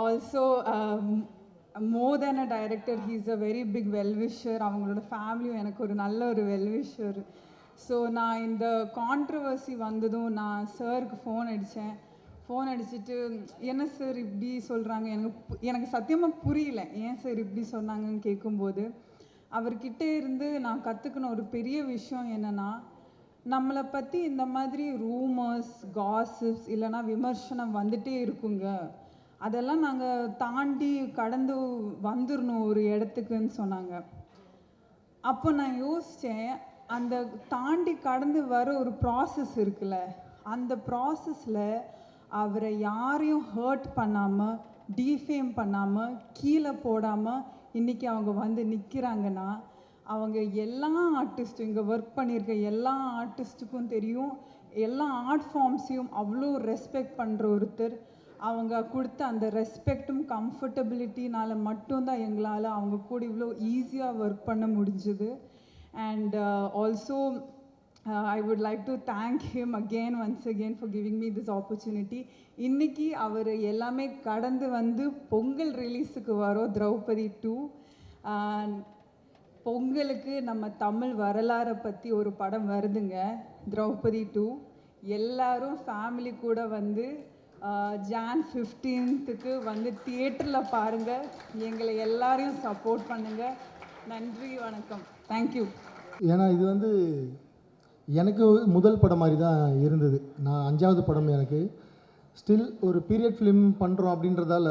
also more than a director, he is a very big wellwisher. அவங்களோட ஃபேமிலியும் எனக்கு ஒரு நல்ல ஒரு வெல்விஷர். ஸோ நான் இந்த கான்ட்ரவர்சி வந்ததும் நான் சாருக்கு ஃபோன் அடிச்சுட்டு, என்ன சார் இப்படி சொல்கிறாங்க, எனக்கு சத்தியமாக புரியல ஏன் சார் இப்படி சொன்னாங்கன்னு கேட்கும்போது, அவர்கிட்ட இருந்து நான் கற்றுக்கின ஒரு பெரிய விஷயம் என்னென்னா, நம்மளை பற்றி இந்த மாதிரி ரூமர்ஸ், காசிப்ஸ் இல்லைனா விமர்சனம் வந்துட்டே இருக்குங்க, அதெல்லாம் நாங்கள் தாண்டி கடந்து வந்துடணும் ஒரு இடத்துக்குன்னு சொன்னாங்க. அப்போ நான் யோசித்தேன், அந்த தாண்டி கடந்து வர ஒரு ப்ராசஸ் இருக்குல்ல, அந்த ப்ராசஸில் அவரை யாரையும் ஹர்ட் பண்ணாமல், டீஃபேம் பண்ணாமல், கீழே போடாமல் இன்றைக்கி அவங்க வந்து நிற்கிறாங்கன்னா, அவங்க எல்லா ஆர்டிஸ்ட்டும், இங்கே ஒர்க் பண்ணியிருக்க எல்லா ஆர்டிஸ்ட்டுக்கும் தெரியும், எல்லா ஆர்ட் ஃபார்ம்ஸையும் அவ்வளோ ரெஸ்பெக்ட் பண்ணுற ஒருத்தர். அவங்க கொடுத்த அந்த ரெஸ்பெக்டும் கம்ஃபர்டபிலிட்டினால் மட்டும்தான் எங்களால் அவங்க கூட இவ்வளோ ஈஸியாக ஒர்க் பண்ண முடிஞ்சுது. And also I would like to thank him once again for giving me this opportunity. இன்னைக்கு அவர் எல்லாமே கடந்து வந்து பொங்கல் ரிலீஸுக்கு வரோம், திரௌபதி 2. பொங்கலுக்கு நம்ம தமிழ் வரலாறை பற்றி ஒரு படம் வருதுங்க, திரௌபதி 2. எல்லாரும் ஃபேமிலி கூட வந்து Jan 15th வந்து தியேட்டரில் பாருங்கள். எங்களை எல்லாரையும் சப்போர்ட் பண்ணுங்கள். நன்றி, வணக்கம், தேங்க்யூ. ஏன்னா இது வந்து எனக்கு முதல் படம் மாதிரி தான் இருந்தது. நான் 5வது படம் எனக்கு. ஸ்டில் ஒரு பீரியட் ஃபிலிம் பண்ணுறோம் அப்படின்றதால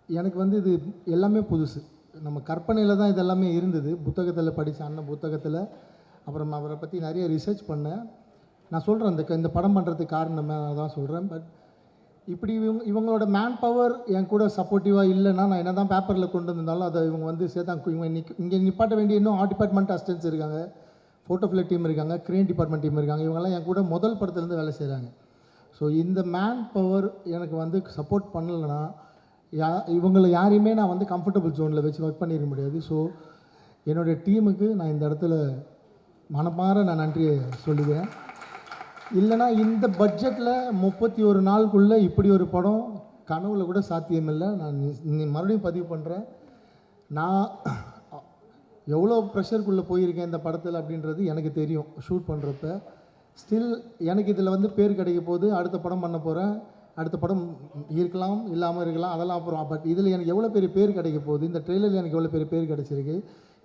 எனக்கு வந்து இது எல்லாமே புதுசு. நம்ம கற்பனையில் தான் இது எல்லாமே இருந்தது. புத்தகத்தில் படித்த அண்ணன் புத்தகத்தில், அப்புறம் அவரை பற்றி நிறைய ரிசர்ச் பண்ணேன். நான் சொல்கிறேன், இந்த படம் பண்ணுறதுக்கு காரணமே தான் சொல்கிறேன். பட் இப்படி இவங்களோட மேன் பவர் என் கூட சப்போர்ட்டிவாக இல்லைன்னா, நான் என்ன தான் பேப்பரில் கொண்டு வந்திருந்தாலும் அதை இவங்க வந்து சேர்த்தாங்க. இவங்க இங்கே நிப்பாட்ட வேண்டிய இன்னும் ஆர்ட் டிபார்ட்மெண்ட் அசிஸ்டன்ஸ் இருக்காங்க, ஃபோட்டோ ஃபிளட் டீம் இருக்காங்க, க்ரியேட் டிபார்ட்மெண்ட் டீம் இருக்காங்க. இவங்கெல்லாம் என் கூட முதல் படத்துலேருந்து வேலை செய்கிறாங்க. ஸோ இந்த மேன் பவர் எனக்கு வந்து சப்போர்ட் பண்ணலைன்னா இவங்களை யாரையுமே நான் வந்து கம்ஃபர்டபுள் ஜோனில் வச்சு ஒர்க் பண்ணிட முடியாது. ஸோ என்னுடைய டீமுக்கு நான் இந்த இடத்துல மனமாற நான் நன்றியை சொல்லிக்கிறேன். இல்லைனா இந்த பட்ஜெட்டில் 31 நாளுக்குள்ளே இப்படி ஒரு படம் கனவுல கூட சாத்தியமில்லை. நான் மறுபடியும் பதிவு பண்ணுறேன், நான் எவ்வளோ ப்ரெஷருக்குள்ளே போயிருக்கேன் இந்த படத்தில் அப்படின்றது எனக்கு தெரியும். ஷூட் பண்ணுறப்ப ஸ்டில் எனக்கு இதில் வந்து பேர் கிடைக்க போகுது. அடுத்த படம் பண்ண போகிறேன், அடுத்த படம் இருக்கலாம் இல்லாமல் இருக்கலாம், அதெல்லாம் அப்புறம். பட் இதில் எனக்கு எவ்வளோ பெரிய பேர் கிடைக்க போகுது, இந்த ட்ரெய்லரில் எனக்கு எவ்வளோ பெரிய பேர் கிடச்சிருக்கு,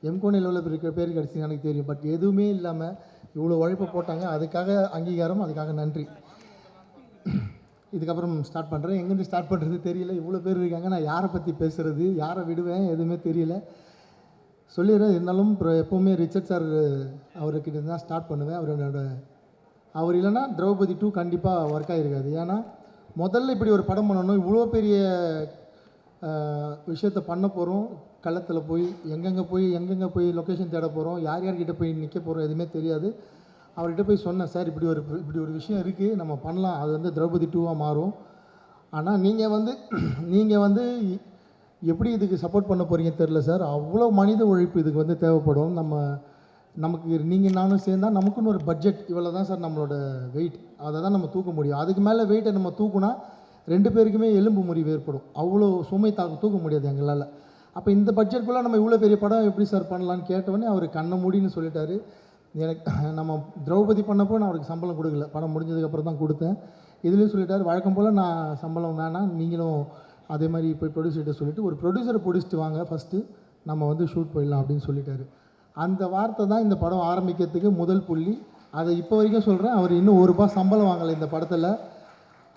எம்கோனில் எவ்வளோ பெரிய பேர் கிடச்சிருக்கு எனக்கு தெரியும். பட் எதுவுமே இல்லாமல் இவ்வளோ உழைப்பை போட்டாங்க, அதுக்காக அங்கீகாரம், அதுக்காக நன்றி. இதுக்கப்புறம் ஸ்டார்ட் பண்ணுறேன். எங்கேருந்து ஸ்டார்ட் பண்ணுறது தெரியல, இவ்வளோ பேர் இருக்காங்க, நான் யாரை பற்றி பேசுகிறது, யாரை விடுவேன், எதுவுமே தெரியல. சொல்லிடுறேன். இருந்தாலும் எப்போவுமே ரிச்சர்ட் சார் அவர்கிட்ட தான் ஸ்டார்ட் பண்ணுவேன். அவர் இல்லைன்னா திரௌபதி 2 கண்டிப்பாக ஒர்க் ஆகிருக்காது. ஏன்னா முதல்ல இப்படி ஒரு படம் பண்ணணும், இவ்வளோ பெரிய விஷயத்தை பண்ண போகிறோம், களத்தில் போய் எங்கெங்கே போய் லொக்கேஷன் தேட போகிறோம், யார்கிட்ட போய் நிற்க போகிறோம், எதுவுமே தெரியாது. அவர்கிட்ட போய் சொன்னேன், சார் இப்படி ஒரு விஷயம் இருக்குது, நம்ம பண்ணலாம், அது வந்து திரௌபதி 2 மாறும். ஆனால் நீங்கள் வந்து எப்படி இதுக்கு சப்போர்ட் பண்ண போகிறீங்க தெரில சார். அவ்வளோ மனித உழைப்பு இதுக்கு வந்து தேவைப்படும். நமக்கு நீங்கள் நானும் சேர்ந்தால் நமக்குன்னு ஒரு பட்ஜெட் இவ்வளோ தான் சார் நம்மளோட வெயிட், அதை தான் நம்ம தூக்க முடியும். அதுக்கு மேலே வெயிட்டை நம்ம தூக்குனா 2 பேருக்குமே எலும்பு முறிவு ஏற்படும். அவ்வளோ சுமை தூக்க முடியாது எங்களால். அப்போ இந்த பட்ஜெட்குள்ளே நம்ம இவ்வளோ பெரிய படம் எப்படி சார் பண்ணலான்னு கேட்டவொடனே அவர் கண்ணை மூடின்னு சொல்லிட்டாரு. எனக்கு நம்ம திரௌபதி பண்ணப்போ நான் அவருக்கு சம்பளம் கொடுக்கல, படம் முடிஞ்சதுக்கப்புறம் தான் கொடுத்தேன். இதுலேயும் சொல்லிட்டார், வழக்கம் போல் நான் சம்பளம் வேணாம், நீங்களும் அதே மாதிரி போய் ப்ரொடியூசர்கிட்ட சொல்லிவிட்டு ஒரு ப்ரொடியூசரை பிடிச்சிட்டு வாங்க ஃபஸ்ட்டு, நம்ம வந்து ஷூட் போயிடலாம் அப்படின்னு சொல்லிட்டாரு. அந்த வார்த்தை தான் இந்த படம் ஆரம்பிக்கிறதுக்கு முதல் புள்ளி. அதை இப்போ வரைக்கும் சொல்கிறேன், அவர் இன்னும் ₹1 சம்பளம் வாங்கலை இந்த படத்தில்.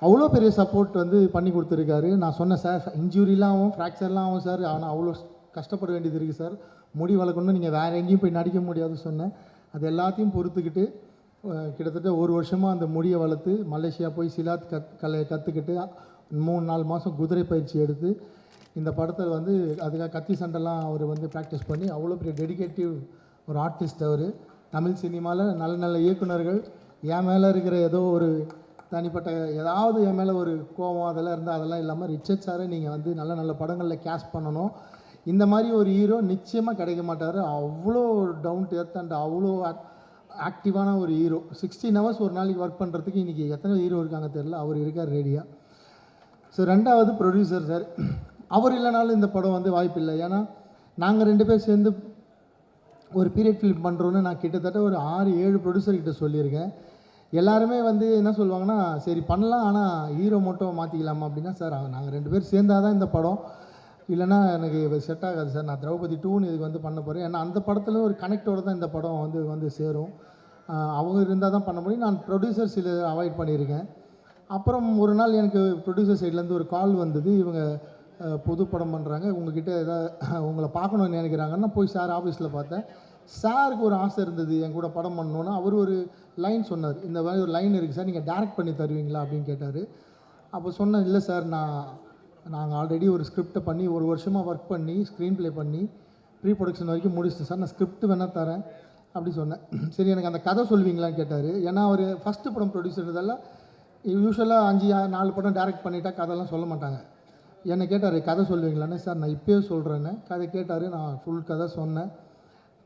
அவ்வளோ பெரிய சப்போர்ட் வந்து பண்ணி கொடுத்துருக்காரு. நான் சொன்னேன், சார் இன்ஜுரிலாம் ஆகும், ஃப்ராக்சர்லாம் ஆகும் சார், ஆனால் அவ்வளோ கஷ்டப்பட வேண்டியது இருக்குது சார், முடி வளர்க்கணும்னு நீங்கள் வேறு எங்கேயும் போய் நடிக்க முடியாதுன்னு சொன்னேன். அது எல்லாத்தையும் பொறுத்துக்கிட்டு கிட்டத்தட்ட 1 வருஷமாக அந்த முடியை வளர்த்து மலேசியா போய் சிலாத் கலையை கற்றுக்கிட்டு 3-4 மாதம் குதிரை பயிற்சி எடுத்து இந்த படத்தை வந்து அதுக்காக கத்தி சண்டைலாம் அவர் வந்து ப்ராக்டிஸ் பண்ணி அவ்வளோ பெரிய டெடிகேட்டிவ் ஒரு ஆர்டிஸ்ட் அவர். தமிழ் சினிமாவில் நல்ல நல்ல இயக்குனர்கள் என் மேலே இருக்கிற ஏதோ ஒரு தனிப்பட்ட ஏதாவது என் மேலே ஒரு கோபம் அதெல்லாம் இருந்தால் அதெல்லாம் இல்லாமல் ரிச்சர்ட் சாரை நீங்கள் வந்து நல்ல நல்ல படங்களில் கேஸ்ட் பண்ணணும். இந்த மாதிரி ஒரு ஹீரோ நிச்சயமாக கிடைக்க மாட்டார். அவ்வளோ டவுன் டு எர்த் அண்ட் அவ்வளோ ஆக்டிவான ஒரு ஹீரோ. 16 ஹவர்ஸ் ஒரு நாளைக்கு ஒர்க் பண்ணுறதுக்கு இன்றைக்கி எத்தனை ஹீரோ இருக்காங்க தெரில, அவர் இருக்கார் ரெடியாக. ஸோ 2வது ப்ரொடியூசர் சார், அவர் இல்லைனாலும் இந்த படம் வந்து வாய்ப்பு இல்லை. ஏன்னா நாங்கள் 2 பேர் சேர்ந்து ஒரு பீரியட் ஃபிலிம் பண்ணுறோன்னு நான் கிட்டத்தட்ட ஒரு 6-7 ப்ரொடியூசர்கிட்ட சொல்லியிருக்கேன். எல்லாருமே வந்து என்ன சொல்லுவாங்கன்னா, சரி பண்ணலாம், ஆனால் ஹீரோ மட்டும் மாற்றிக்கலாமா அப்படின்னா, சார் நாங்கள் 2 பேர் சேர்ந்தால் தான் இந்த படம், இல்லைனா எனக்கு செட் ஆகாது சார், நான் திரௌபதி 2ன்னு இதுக்கு வந்து பண்ண போகிறேன். ஏன்னா அந்த படத்தில் ஒரு கனெக்டோடு தான் இந்த படம் வந்து சேரும், அவங்க இருந்தால் தான் பண்ண முடியும். நான் ப்ரொடியூசர் சில அவாய்ட் பண்ணியிருக்கேன். அப்புறம் ஒரு நாள் எனக்கு ப்ரொடியூசர் சைட்லேருந்து ஒரு கால் வந்தது, இவங்க புது படம் பண்ணுறாங்க, உங்ககிட்ட ஏதாவது உங்களை பார்க்கணுன்னு நினைக்கிறாங்கன்னா போய் சார் ஆஃபீஸில் பார்த்தேன். சாருக்கு ஒரு ஆசை இருந்தது என் கூட படம் பண்ணணுன்னா, அவர் ஒரு லைன் சொன்னார், இந்த மாதிரி ஒரு லைன் இருக்குது சார், நீங்கள் டேரக்ட் பண்ணி தருவீங்களா அப்படின்னு கேட்டார். அப்போ சொன்னேன், இல்லை சார், நாங்கள் ஆல்ரெடி ஒரு ஸ்கிரிப்டை பண்ணி 1 வருஷமாக ஒர்க் பண்ணி ஸ்க்ரீன் ப்ளே பண்ணி ப்ரீ ப்ரொடக்ஷன் வரைக்கும் முடிச்சிட்டேன் சார், நான் ஸ்கிரிப்ட் வேணால் தரேன் அப்படி சொன்னேன். சரி எனக்கு அந்த கதை சொல்வீங்களான்னு கேட்டார். ஏன்னா அவர் ஃபஸ்ட்டு படம் ப்ரொடியூசர்ன்றதால யூஸ்வலாக 4 படம் டேரக்ட் பண்ணிட்டா கதைலாம் சொல்ல மாட்டாங்க. என்னை கேட்டார், கதை சொல்லுவீங்களான்னு. சார் நான் இப்போயே சொல்கிறேன்னு கதை கேட்டார். நான் ஃபுல் கதை சொன்னேன்.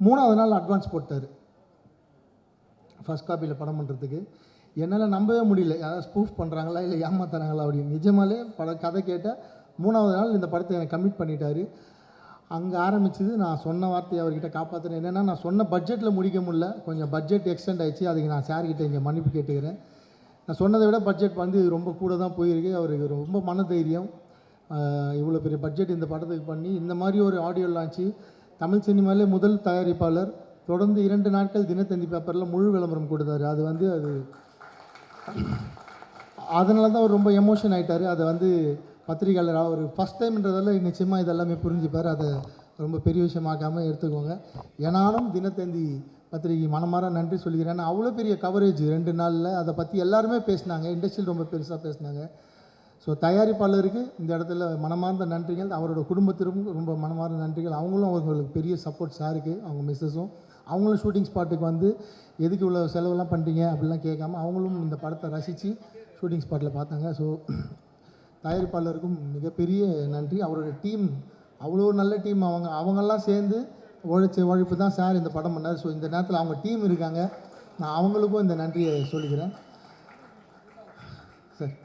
3வது நாள் அட்வான்ஸ் போட்டார் ஃபஸ்ட் காப்பியில் படம் பண்ணுறதுக்கு. என்னால் நம்பவே முடியல, யாராவது ஸ்பூஃப் பண்ணுறாங்களா இல்லை ஏமாத்துறாங்களா அப்படின்னு. நிஜமாலே கதை கேட்ட 3வது நாள் இந்த படத்தை எனக்கு கமிட் பண்ணிட்டார். அங்கே ஆரம்பிச்சது நான் சொன்ன வார்த்தையை அவர்கிட்ட காப்பாற்றுறேன். என்னென்னா, நான் சொன்ன பட்ஜெட்டில் முடிக்க முடியல, கொஞ்சம் பட்ஜெட் எக்ஸ்டெண்ட் ஆகிடுச்சு, அதுக்கு நான் சார்கிட்ட இங்கே மன்னிப்பு கேட்டுக்கிறேன். நான் சொன்னதை விட பட்ஜெட் வந்து ரொம்ப கூட தான் போயிருக்கு. அவருக்கு ரொம்ப மன தைரியம், இவ்வளோ பெரிய பட்ஜெட் இந்த படத்துக்கு பண்ணி இந்த மாதிரி ஒரு ஆடியோ லான்ச்சு. தமிழ் சினிமாவிலே முதல் தயாரிப்பாளர், தொடர்ந்து 2 நாட்கள் தினத்தந்தி பேப்பரில் முழு விளம்பரம் கொடுத்தாரு. அது வந்து அதனால தான் அவர் ரொம்ப எமோஷன் ஆகிட்டார். அதை வந்து பத்திரிகையாளராக ஒரு ஃபஸ்ட் டைம்ன்றதால நிச்சயமாக இதெல்லாமே புரிஞ்சுப்பார். அதை ரொம்ப பெரிய விஷயமாக்காமல் எடுத்துக்கோங்க. ஏனாலும் தினத்தந்தி பத்திரிகை மனமாற நன்றி சொல்லிக்கிறேன். ஏன்னா அவ்வளோ பெரிய கவரேஜ் 2 நாளில் அதை பற்றி எல்லாருமே பேசினாங்க, இண்டஸ்ட்ரியில் ரொம்ப பெருசாக பேசினாங்க. ஸோ தயாரிப்பாளருக்கு இந்த இடத்துல மனமார்ந்த நன்றிகள், அவரோட குடும்பத்திற்கும் ரொம்ப மனமார்ந்த நன்றிகள். அவங்களும் அவங்களுக்கு பெரிய சப்போர்ட் சாருக்கு, அவங்க மிஸ்ஸஸும் அவங்களும் ஷூட்டிங் ஸ்பாட்டுக்கு வந்து எதுக்கு இவ்வளோ செலவெல்லாம் பண்ணுறீங்க அப்படிலாம் கேட்காம அவங்களும் இந்த படத்தை ரசித்து ஷூட்டிங் ஸ்பாட்டில் பார்த்தாங்க. ஸோ தயாரிப்பாளருக்கும் மிகப்பெரிய நன்றி. அவரோட டீம் அவ்வளோ நல்ல டீம், அவங்கெல்லாம் சேர்ந்து உழைப்பு தான் சார் இந்த படம் பண்ணார். ஸோ இந்த நேரத்தில் அவங்க டீம் இருக்காங்க, நான் அவங்களுக்கும் இந்த நன்றியை சொல்லிக்கிறேன். சார்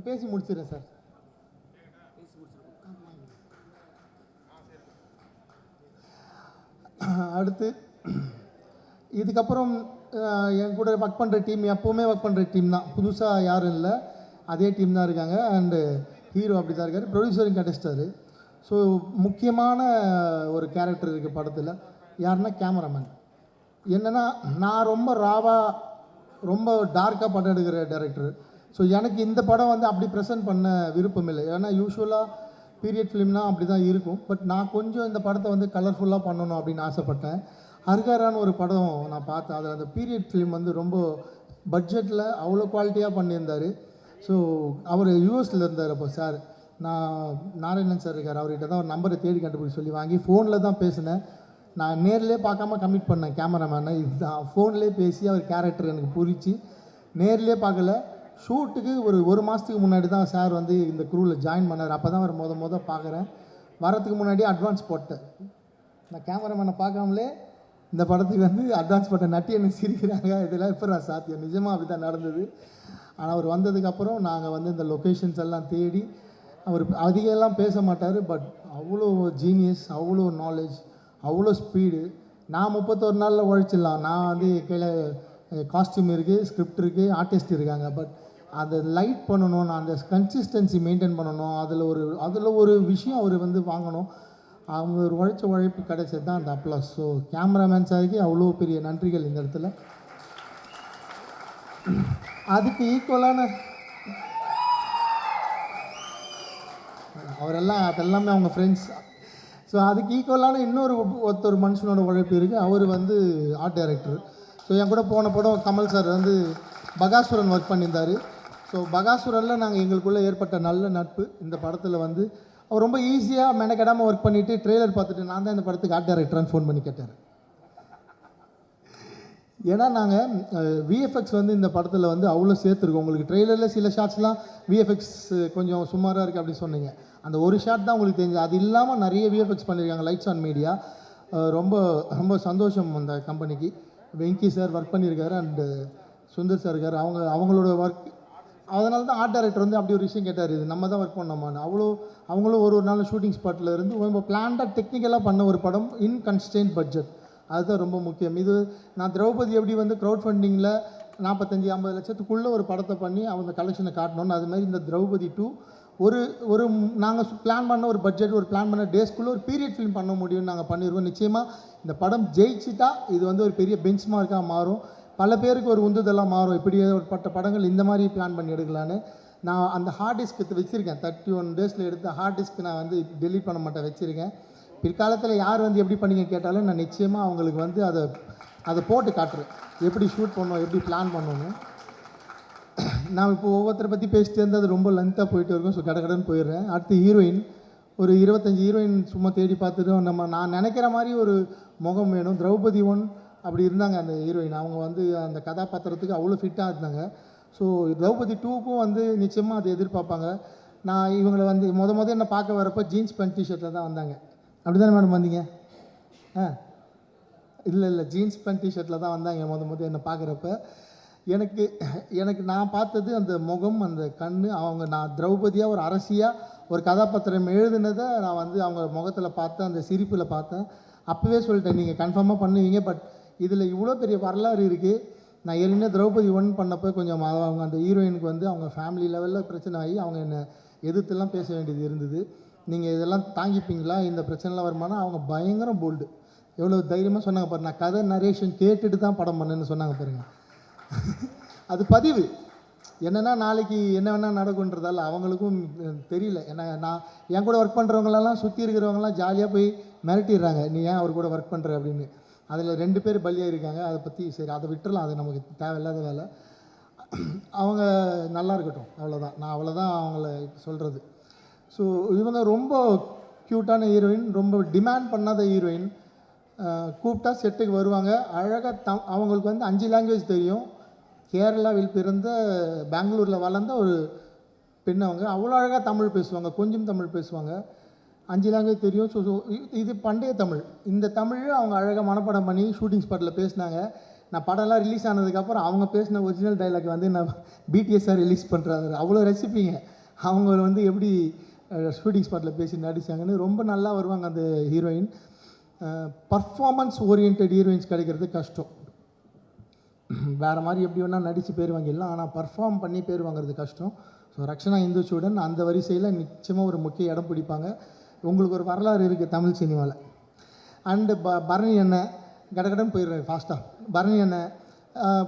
பேசி முடிச்சிடுறேன் சார். அடுத்து இதுக்கப்புறம் என் கூட ஒர்க் பண்ணுற டீம் எப்போவுமே ஒர்க் பண்ணுற டீம் தான், புதுசாக யாரும் இல்லை, அதே டீம் தான் இருக்காங்க. அண்டு ஹீரோ அப்படி தான் இருக்கார், ப்ரொடியூசரும் கிடைச்சிட்டாரு. ஸோ முக்கியமான ஒரு கேரக்டர் இருக்குது படத்தில், யாருன்னா கேமராமேன். என்னென்னா, நான் ரொம்ப ராவாக ரொம்ப டார்க்காக படம் எடுக்கிற டைரக்டர். ஸோ எனக்கு இந்த படம் வந்து அப்படி ப்ரெசென்ட் பண்ண விருப்பம் இல்லை. ஏன்னா யூஸ்வலாக பீரியட் ஃபிலிம்னால் அப்படி தான் இருக்கும். பட் நான் கொஞ்சம் இந்த படத்தை வந்து கலர்ஃபுல்லாக பண்ணணும் அப்படின்னு ஆசைப்பட்டேன். ஹர்காரான்னு ஒரு படம் நான் பார்த்தேன், அதில் அந்த பீரியட் ஃபிலிம் வந்து ரொம்ப பட்ஜெட்டில் அவ்வளோ குவாலிட்டியாக பண்ணியிருந்தார். ஸோ அவர் யூஎஸில் இருந்தார். அப்போ சார், நான் நாராயணன் சார் இருக்கார், அவர்கிட்ட தான் ஒரு நம்பரை தேடி கண்டுபிடிச்சி சொல்லி வாங்கி ஃபோனில் தான் பேசினேன். நான் நேர்லேயே பார்க்காம கமிட் பண்ணேன் கேமராமேனை. இதுதான் ஃபோன்லேயே பேசி அவர் கேரக்டர் எனக்கு புரிச்சு, நேர்லேயே பார்க்கல. ஷூட்டுக்கு ஒரு மாதத்துக்கு முன்னாடி தான் சார் வந்து இந்த குரூவில் ஜாயின் பண்ணார். அப்போ தான் அவர் முத பார்க்குறேன். வரத்துக்கு முன்னாடியே அட்வான்ஸ் போட்டேன். நான் கேமராமேனை பார்க்காமலே இந்த படத்துக்கு வந்து அட்வான்ஸ் போட்ட நட்டி என்ன சிரிக்கிறாங்க, இதெல்லாம் இப்போ நான் சாத்தியம், நிஜமாக அப்படி தான் நடந்தது. ஆனால் அவர் வந்ததுக்கப்புறம் நாங்கள் வந்து இந்த லொக்கேஷன்ஸ் எல்லாம் தேடி அவர் அதிகம் எல்லாம் பேச மாட்டார், பட் அவ்வளோ ஜீனியஸ், அவ்வளோ நாலேஜ், அவ்வளோ ஸ்பீடு. நான் 31 நாளில் உழைச்சிடலாம். நான் வந்து கீழே காஸ்டியூம் இருக்குது, ஸ்கிரிப்ட் இருக்குது, ஆர்டிஸ்ட் இருக்காங்க. பட் அதை லைட் பண்ணணும், நான் அந்த கன்சிஸ்டன்சி மெயின்டைன் பண்ணணும், அதில் ஒரு விஷயம் அவர் வந்து வாங்கணும். அவங்க ஒரு உழைப்பு கிடைச்சது தான் அந்த அப்ளாஸ். ஸோ கேமராமேன் சாருக்கு அவ்வளோ பெரிய நன்றிகள் இந்த இடத்துல. அதுக்கு ஈக்குவலான அவரெல்லாம் அதெல்லாமே அவங்க ஃப்ரெண்ட்ஸ். ஸோ அதுக்கு ஈக்குவலான ஒருத்தர் மனுஷனோட உழைப்பு இருக்குது. அவர் வந்து ஆர்ட் டைரக்டர். ஸோ என் கூட போன படம் கமல் சார் வந்து பகாசுரன் ஒர்க் பண்ணியிருந்தார். ஸோ பகாசுரனில் நாங்கள் எங்களுக்குள்ளே ஏற்பட்ட நல்ல நட்பு. இந்த படத்தில் வந்து அவர் ரொம்ப ஈஸியாக மெனக்கெடாமல் ஒர்க் பண்ணிவிட்டு ட்ரெய்லர் பார்த்துட்டு நான் தான் இந்த படத்துக்கு ஆர்ட் டைரக்டரான்னு ஃபோன் பண்ணி கேட்டார். ஏன்னா நாங்கள் விஎஃப்எக்ஸ் வந்து இந்த படத்தில் வந்து அவ்வளோ சேர்த்துருக்கோம். உங்களுக்கு ட்ரெய்லரில் சில ஷாட்ஸ்லாம் விஎஃப்எக்ஸ் கொஞ்சம் சுமாராக இருக்குது அப்படின்னு சொன்னீங்க. அந்த ஒரு ஷாட் தான் உங்களுக்கு தெரிஞ்சு. அது இல்லாமல் நிறைய விஎஃப்எக்ஸ் பண்ணியிருக்காங்க லைட்ஸ் ஆன் மீடியா. ரொம்ப ரொம்ப சந்தோஷம் அந்த கம்பெனிக்கு. வெங்கி சார் ஒர்க் பண்ணியிருக்காரு அண்டு சுந்தர் சார் இருக்கார். அவங்களோட ஒர்க், அதனால தான் ஆர்ட் டைரக்டர் வந்து அப்படி ஒரு விஷயம் கேட்டார், இது நம்ம தான் ஒர்க் பண்ணோமான்னு. அவங்களும் ஒரு நாள் ஷூட்டிங் ஸ்பாட்டில் இருந்து ரொம்ப பிளான்டாக டெக்னிக்கலாக பண்ண ஒரு படம் இன் கன்ஸ்டன்ட் பட்ஜெட். அதுதான் ரொம்ப முக்கியம். இது நான் திரௌபதி எப்படி வந்து க்ரௌட் ஃபண்டிங்கில் 45-50 லட்சத்துக்குள்ளே ஒரு படத்தை பண்ணி அவங்க கலெக்ஷனை காட்டணும்னு, அதுமாதிரி இந்த திரௌபதி 2 ஒரு நாங்கள் பிளான் பண்ண ஒரு பட்ஜெட், ஒரு பிளான் பண்ண டேஸ்க்குள்ளே ஒரு பீரியட் ஃபிலிம் பண்ண முடியும்னு நாங்கள் பண்ணியிருக்கோம். நிச்சயமாக இந்த படம் ஜெயிச்சிட்டா இது வந்து ஒரு பெரிய பெஞ்ச் மார்க்காக மாறும். பல பேருக்கு ஒரு உந்துதலாக மாறும். இப்படி ஒரு படங்கள் இந்த மாதிரி பிளான் பண்ணி எடுக்கலான்னு. நான் அந்த ஹார்ட் டிஸ்க் வச்சுருக்கேன். 31 டேஸில் எடுத்த ஹார்ட் டிஸ்க் நான் வந்து டெலீட் பண்ண மாட்டேன், வச்சுருக்கேன். பிற்காலத்தில் யார் வந்து எப்படி பண்ணீங்க கேட்டாலும் நான் நிச்சயமாக அவங்களுக்கு வந்து அதை போட்டு காட்டுறேன், எப்படி ஷூட் பண்ணணும், எப்படி பிளான் பண்ணணும். நான் இப்போ ஒவ்வொருத்தரை பற்றி பேசிட்டு இருந்தால் அது ரொம்ப லென்த்தாக போயிட்டு இருக்கும். ஸோ கடன்னு போயிடுறேன். அடுத்து ஹீரோயின், ஒரு 25 ஹீரோயின் சும்மா தேடி பார்த்துட்டு நான் நினைக்கிற மாதிரி ஒரு முகம் வேணும். திரௌபதி 1 அப்படி இருந்தாங்க அந்த ஹீரோயின். அவங்க வந்து அந்த கதாபாத்திரத்துக்கு அவ்வளோ ஃபிட்டாக இருந்தாங்க. ஸோ திரௌபதி 2க்கும் வந்து நிச்சயமாக அதை எதிர்பார்ப்பாங்க. நான் இவங்களை வந்து என்னை பார்க்க வரப்போ ஜீன்ஸ் பேண்ட் டிஷர்ட்டில் தான் வந்தாங்க. அப்படி தானே மேடம் வந்தீங்க? இல்லை ஜீன்ஸ் பேண்ட் டிஷர்ட்டில் தான் வந்தாங்க என்னை பார்க்குறப்ப. எனக்கு நான் பார்த்தது அந்த முகம், அந்த கண். நான் திரௌபதியாக ஒரு அரசியாக ஒரு கதாபாத்திரம் எழுதுனதை நான் வந்து அவங்க முகத்தில் பார்த்தேன், அந்த சிரிப்பில் பார்த்தேன். அப்போவே சொல்லிட்டேன், நீங்கள் கன்ஃபார்மாக பண்ணுவீங்க. பட் இதில் இவ்வளோ பெரிய வரலாறு இருக்குது. நான் ஏற்கனவே திரௌபதி 1 பண்ணப்போ கொஞ்சம் அவங்க அந்த ஹீரோயினுக்கு வந்து அவங்க ஃபேமிலி லெவலில் பிரச்சனை ஆகி அவங்க என்னை எதிர்த்துலாம் பேச வேண்டியது இருந்தது. நீங்கள் இதெல்லாம் தாங்கிப்பீங்களா, இந்த பிரச்சனைலாம் வருமானா? அவங்க பயங்கரம் போல்டு, எவ்வளோ தைரியமாக சொன்னாங்க பாரு. நான் கதை நரேஷன் கேட்டுட்டு தான் படம் பண்ணேன்னு சொன்னாங்க பாருங்க. அது பதிவு என்னென்னா நாளைக்கு என்ன வேணால் நடக்குன்றதால அவங்களுக்கும் தெரியல. ஏன்னா நான் என் கூட ஒர்க் பண்ணுறவங்களெல்லாம் சுற்றி இருக்கிறவங்களாம் ஜாலியாக போய் மிரட்டிடுறாங்க, நீ ஏன் அவர் கூட ஒர்க் பண்ணுற அப்படின்னு. அதில் 2 பேர் பலியாக இருக்காங்க. அதை பற்றி சரி, அதை விட்டுறலாம், அது நமக்கு தேவையில்லாத வேலை. அவங்க நல்லா இருக்கட்டும், அவ்வளோதான். நான் அவ்வளோதான் அவங்கள சொல்கிறது. ஸோ இவங்க ரொம்ப க்யூட்டான ஹீரோயின், ரொம்ப டிமாண்ட் பண்ணாத ஹீரோயின். கூப்பிட்டா செட்டுக்கு வருவாங்க. அழகாக அவங்களுக்கு வந்து 5 லாங்குவேஜ் தெரியும். கேரளாவில் பிறந்த பெங்களூரில் வளர்ந்த ஒரு பெண். அவங்க அவ்வளோ அழகாக தமிழ் பேசுவாங்க, கொஞ்சம் தமிழ் பேசுவாங்க. 5 லாங்குவேஜ் தெரியும். ஸோ இது பண்டைய தமிழ். இந்த தமிழ் அவங்க அழகாக மனப்பாடம் பண்ணி ஷூட்டிங் ஸ்பாட்டில் பேசினாங்க. நான் படம்லாம் ரிலீஸ் ஆனதுக்கப்புறம் அவங்க பேசின ஒரிஜினல் டைலாக் வந்து நான் பிடிஎஸ்ஸாக ரிலீஸ் பண்ணுறாங்க. அவ்வளோ ரசிப்பீங்க அவங்க வந்து எப்படி ஷூட்டிங் ஸ்பாட்டில் பேசி நடித்தாங்கன்னு. ரொம்ப நல்லா வருவாங்க அந்த ஹீரோயின். பர்ஃபார்மன்ஸ் ஓரியன்ட் ஹீரோயின்ஸ் கிடைக்கிறது கஷ்டம். வேறு மாதிரி எப்படி வேணால் நடித்து பேர் வாங்கிடலாம், ஆனால் பர்ஃபார்ம் பண்ணி பேர் வாங்குறது கஷ்டம். ஸோ ரக்ஷனா இந்துச்சூடன் அந்த வரிசையில் நிச்சயமாக ஒரு முக்கிய இடம் பிடிப்பாங்க. உங்களுக்கு ஒரு வரலாறு இருக்குது தமிழ் சினிமாவில். அண்டு பரணி அண்ணன், கடகடன் போயிடுறேன் ஃபாஸ்ட்டாக. பரணி அண்ணன்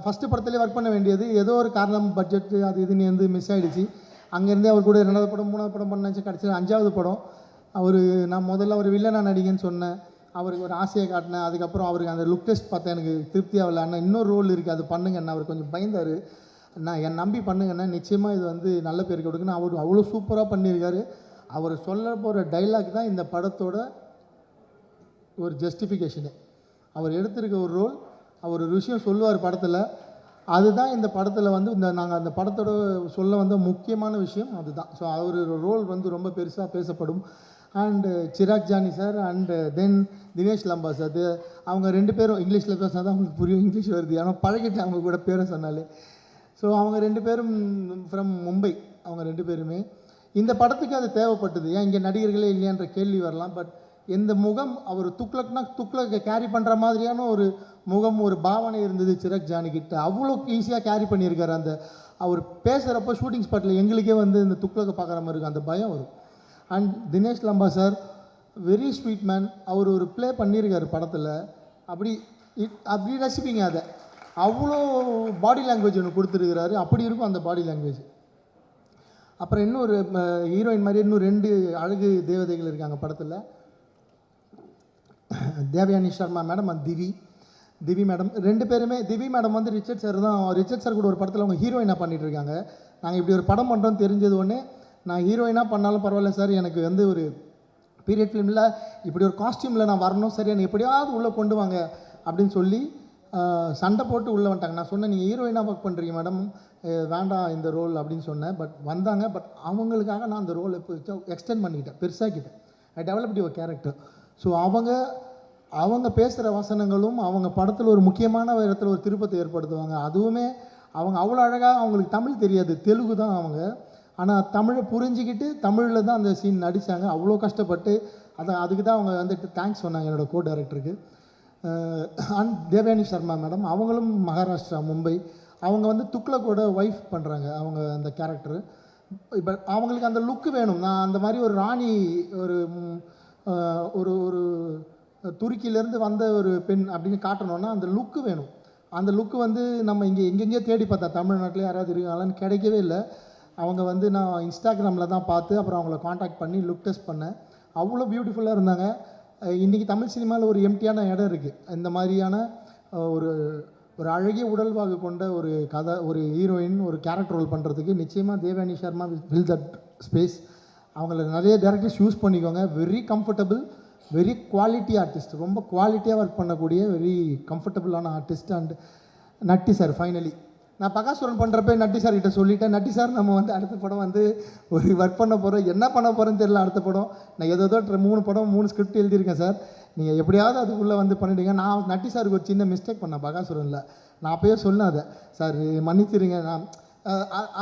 ஃபஸ்ட்டு படத்துலேயே ஒர்க் பண்ண வேண்டியது, ஏதோ ஒரு காரணம் பட்ஜெட்டு அது இதுன்னு வந்து மிஸ் ஆகிடுச்சு. அங்கேருந்தே அவர் கூட 2வது படம் 3வது படம் பண்ணாச்சு. கடைசியில் 5வது படம் நான் முதல்ல ஒரு வில்லனா நடிகன்னு சொன்னேன். அவருக்கு ஒரு ஆசையை காட்டினேன். அதுக்கப்புறம் அவருக்கு அந்த லுக் டெஸ்ட் பார்த்தேன், எனக்கு திருப்தியாக இல்லை. அண்ணா இன்னொரு ரோல் இருக்குது, அது பண்ணுங்கண்ணா. அவர் கொஞ்சம் பயந்தார். நான் என் நம்பி பண்ணுங்கண்ணா, நிச்சயமாக இது வந்து நல்ல பேர் கொடுக்குன்னு. அவர் அவ்வளோ சூப்பராக பண்ணியிருக்காரு. அவர் சொல்ல போகிற டைலாக் தான் இந்த படத்தோட ஒரு ஜஸ்டிஃபிகேஷனு. அவர் எடுத்திருக்க ஒரு ரோல், அவர் ஒரு விஷயம் சொல்லுவார் படத்தில், அதுதான் இந்த படத்தில் வந்து நாங்கள் அந்த படத்தோட சொல்ல வந்த முக்கியமான விஷயம் அதுதான். ஸோ அவர் ரோல் வந்து ரொம்ப பெருசாக பேசப்படும். And Chirag Jani sir and then Dinesh Lamba sir, அவங்க 2 பேரும் இங்கிலீஷில் பேசினா தான் அவங்களுக்கு புரியும். இங்கிலீஷ் வருது, ஆனால் பழகிட்டு அவங்க கூட பேரை சொன்னாலே. ஸோ அவங்க 2 பேரும் ஃப்ரம் மும்பை, அவங்க 2 பேருமே. இந்த படத்துக்கு அது தேவைப்பட்டது. ஏன் இங்கே நடிகர்களே இல்லையான்ற கேள்வி வரலாம். பட் இந்த முகம் அவர் துக்ளக்கை கேரி பண்ணுற மாதிரியான ஒரு முகம், ஒரு பாவனை இருந்தது சிராக் ஜானிக்கிட்ட. அவ்வளோ ஈஸியாக கேரி பண்ணியிருக்காரு. அந்த அவர் பேசுகிறப்போ ஷூட்டிங் ஸ்பாட்டில் எங்களுக்கே வந்து இந்த துக்ளக்கை பார்க்குற மாதிரி இருக்கும், அந்த பயம் வரும். And Dinesh Lamba sir very sweet man. அவர் ஒரு ப்ளே பண்ணியிருக்காரு படத்தில், அப்படி ரசிப்பீங்க அதை. அவ்வளோ பாடி லாங்குவேஜ் ஒன்று கொடுத்துருக்கிறாரு, அப்படி இருக்கும் அந்த பாடி லாங்குவேஜ். அப்புறம் இன்னொரு ஹீரோயின் மாதிரி இன்னும் 2 அழகு தேவதைகள் இருக்காங்க படத்தில். Devayani Sharma madam and Divi madam 2 பேருமே. திவி மேடம் வந்து ரிச்சர்ட் சார் கூட ஒரு படத்தில் அவங்க ஹீரோயினாக பண்ணிகிட்டு இருக்காங்க. நாங்கள் இப்படி ஒரு படம் பண்ணுறோன்னு தெரிஞ்சது உடனே, நான் ஹீரோயினாக பண்ணாலும் பரவாயில்ல சார், எனக்கு வந்து ஒரு பீரியட் ஃபிலிமில் இப்படி ஒரு காஸ்டியூமில் நான் வரணும், சரி என்னை எப்படியாவது உள்ளே கொண்டு வாங்க அப்படின்னு சொல்லி சண்டை போட்டு உள்ளே வந்துட்டாங்க. நான் சொன்னேன், நீங்கள் ஹீரோயினாக ஒர்க் பண்ணுறீங்க மேடம், வேண்டாம் இந்த ரோல் அப்படின்னு சொன்னேன். பட் வந்தாங்க. பட் அவங்களுக்காக நான் அந்த ரோலை எக்ஸ்டெண்ட் பண்ணிக்கிட்டேன், பெருசாக்கிட்டேன். ஐ டெவலப்ட் யுவர் கேரக்டர். ஸோ அவங்க பேசுகிற வசனங்களும் அவங்க படத்தில் ஒரு முக்கியமான இடத்துல ஒரு திருப்பத்தை ஏற்படுத்துவாங்க. அதுவுமே அவங்க அவ்வளோ அழகாக, அவங்களுக்கு தமிழ் தெரியாது, தெலுங்கு தான் அவங்க. ஆனால் தமிழை புரிஞ்சிக்கிட்டு தமிழில் தான் அந்த சீன் நடித்தாங்க. அவ்வளோ கஷ்டப்பட்டு அதுக்கு தான் அவங்க வந்துட்டு தேங்க்ஸ் சொன்னாங்க என்னோடய கோ டைரக்டருக்கு. அண்ட் தேவயானி சர்மா மேடம், அவங்களும் மகாராஷ்டிரா, மும்பை. அவங்க வந்து துக்ளக்கோட ஒய்ஃப் பண்ணுறாங்க அவங்க அந்த கேரக்டரு. இப்போ அவங்களுக்கு அந்த லுக்கு வேணும். நான் அந்த மாதிரி ஒரு ராணி, ஒரு ஒரு துருக்கியிலேருந்து வந்த ஒரு பெண் அப்படின்னு காட்டணுன்னா அந்த லுக்கு வேணும். அந்த லுக்கு வந்து நம்ம எங்கெங்கேயோ தேடி பார்த்தா தமிழ்நாட்டில் யாராவது இருக்காங்களான்னு கிடைக்கவே இல்லை. அவங்க வந்து நான் இன்ஸ்டாகிராமில் தான் பார்த்து அப்புறம் அவங்கள காண்டாக்ட் பண்ணி லுக் டெஸ்ட் பண்ணேன். அவ்வளோ பியூட்டிஃபுல்லாக இருந்தாங்க. இன்றைக்கி தமிழ் சினிமாவில் ஒரு எம்டியான இடம் இருக்குது. இந்த மாதிரியான ஒரு ஒரு அழகிய உடல்வாகு கொண்ட ஒரு ஒரு ஹீரோயின் ஒரு கேரக்டர் ரோல் பண்ணுறதுக்கு நிச்சயமாக Devayani Sharma will that space. அவங்கள நிறைய டேரக்டர்ஸ் யூஸ் பண்ணிக்கோங்க. Very comfortable, very quality artist, ரொம்ப குவாலிட்டியாக ஒர்க் பண்ணக்கூடிய வெரி கம்ஃபர்டபுளான artist. And Natty sir finally நான் பகாசுரன் பண்ணுறப்ப நட்டி சார் கிட்ட சொல்லிட்டேன், நட்டி சார் நம்ம வந்து அடுத்த படம் வந்து ஒரு ஒர்க் பண்ண போகிறோம், என்ன பண்ண போகிறேன்னு தெரியல. அடுத்த படம் நான் ஏதோ 3 ஸ்கிரிப்ட் எழுதியிருக்கேன் சார், நீங்கள் எப்படியாவது அதுக்குள்ளே வந்து பண்ணிவிடுங்க. நான் நட்டி சாருக்கு ஒரு சின்ன மிஸ்டேக் பண்ணேன் பகாசுரனில். நான் அப்போயே சொன்னேன் அதை, சார் மன்னிச்சிருங்க. நான்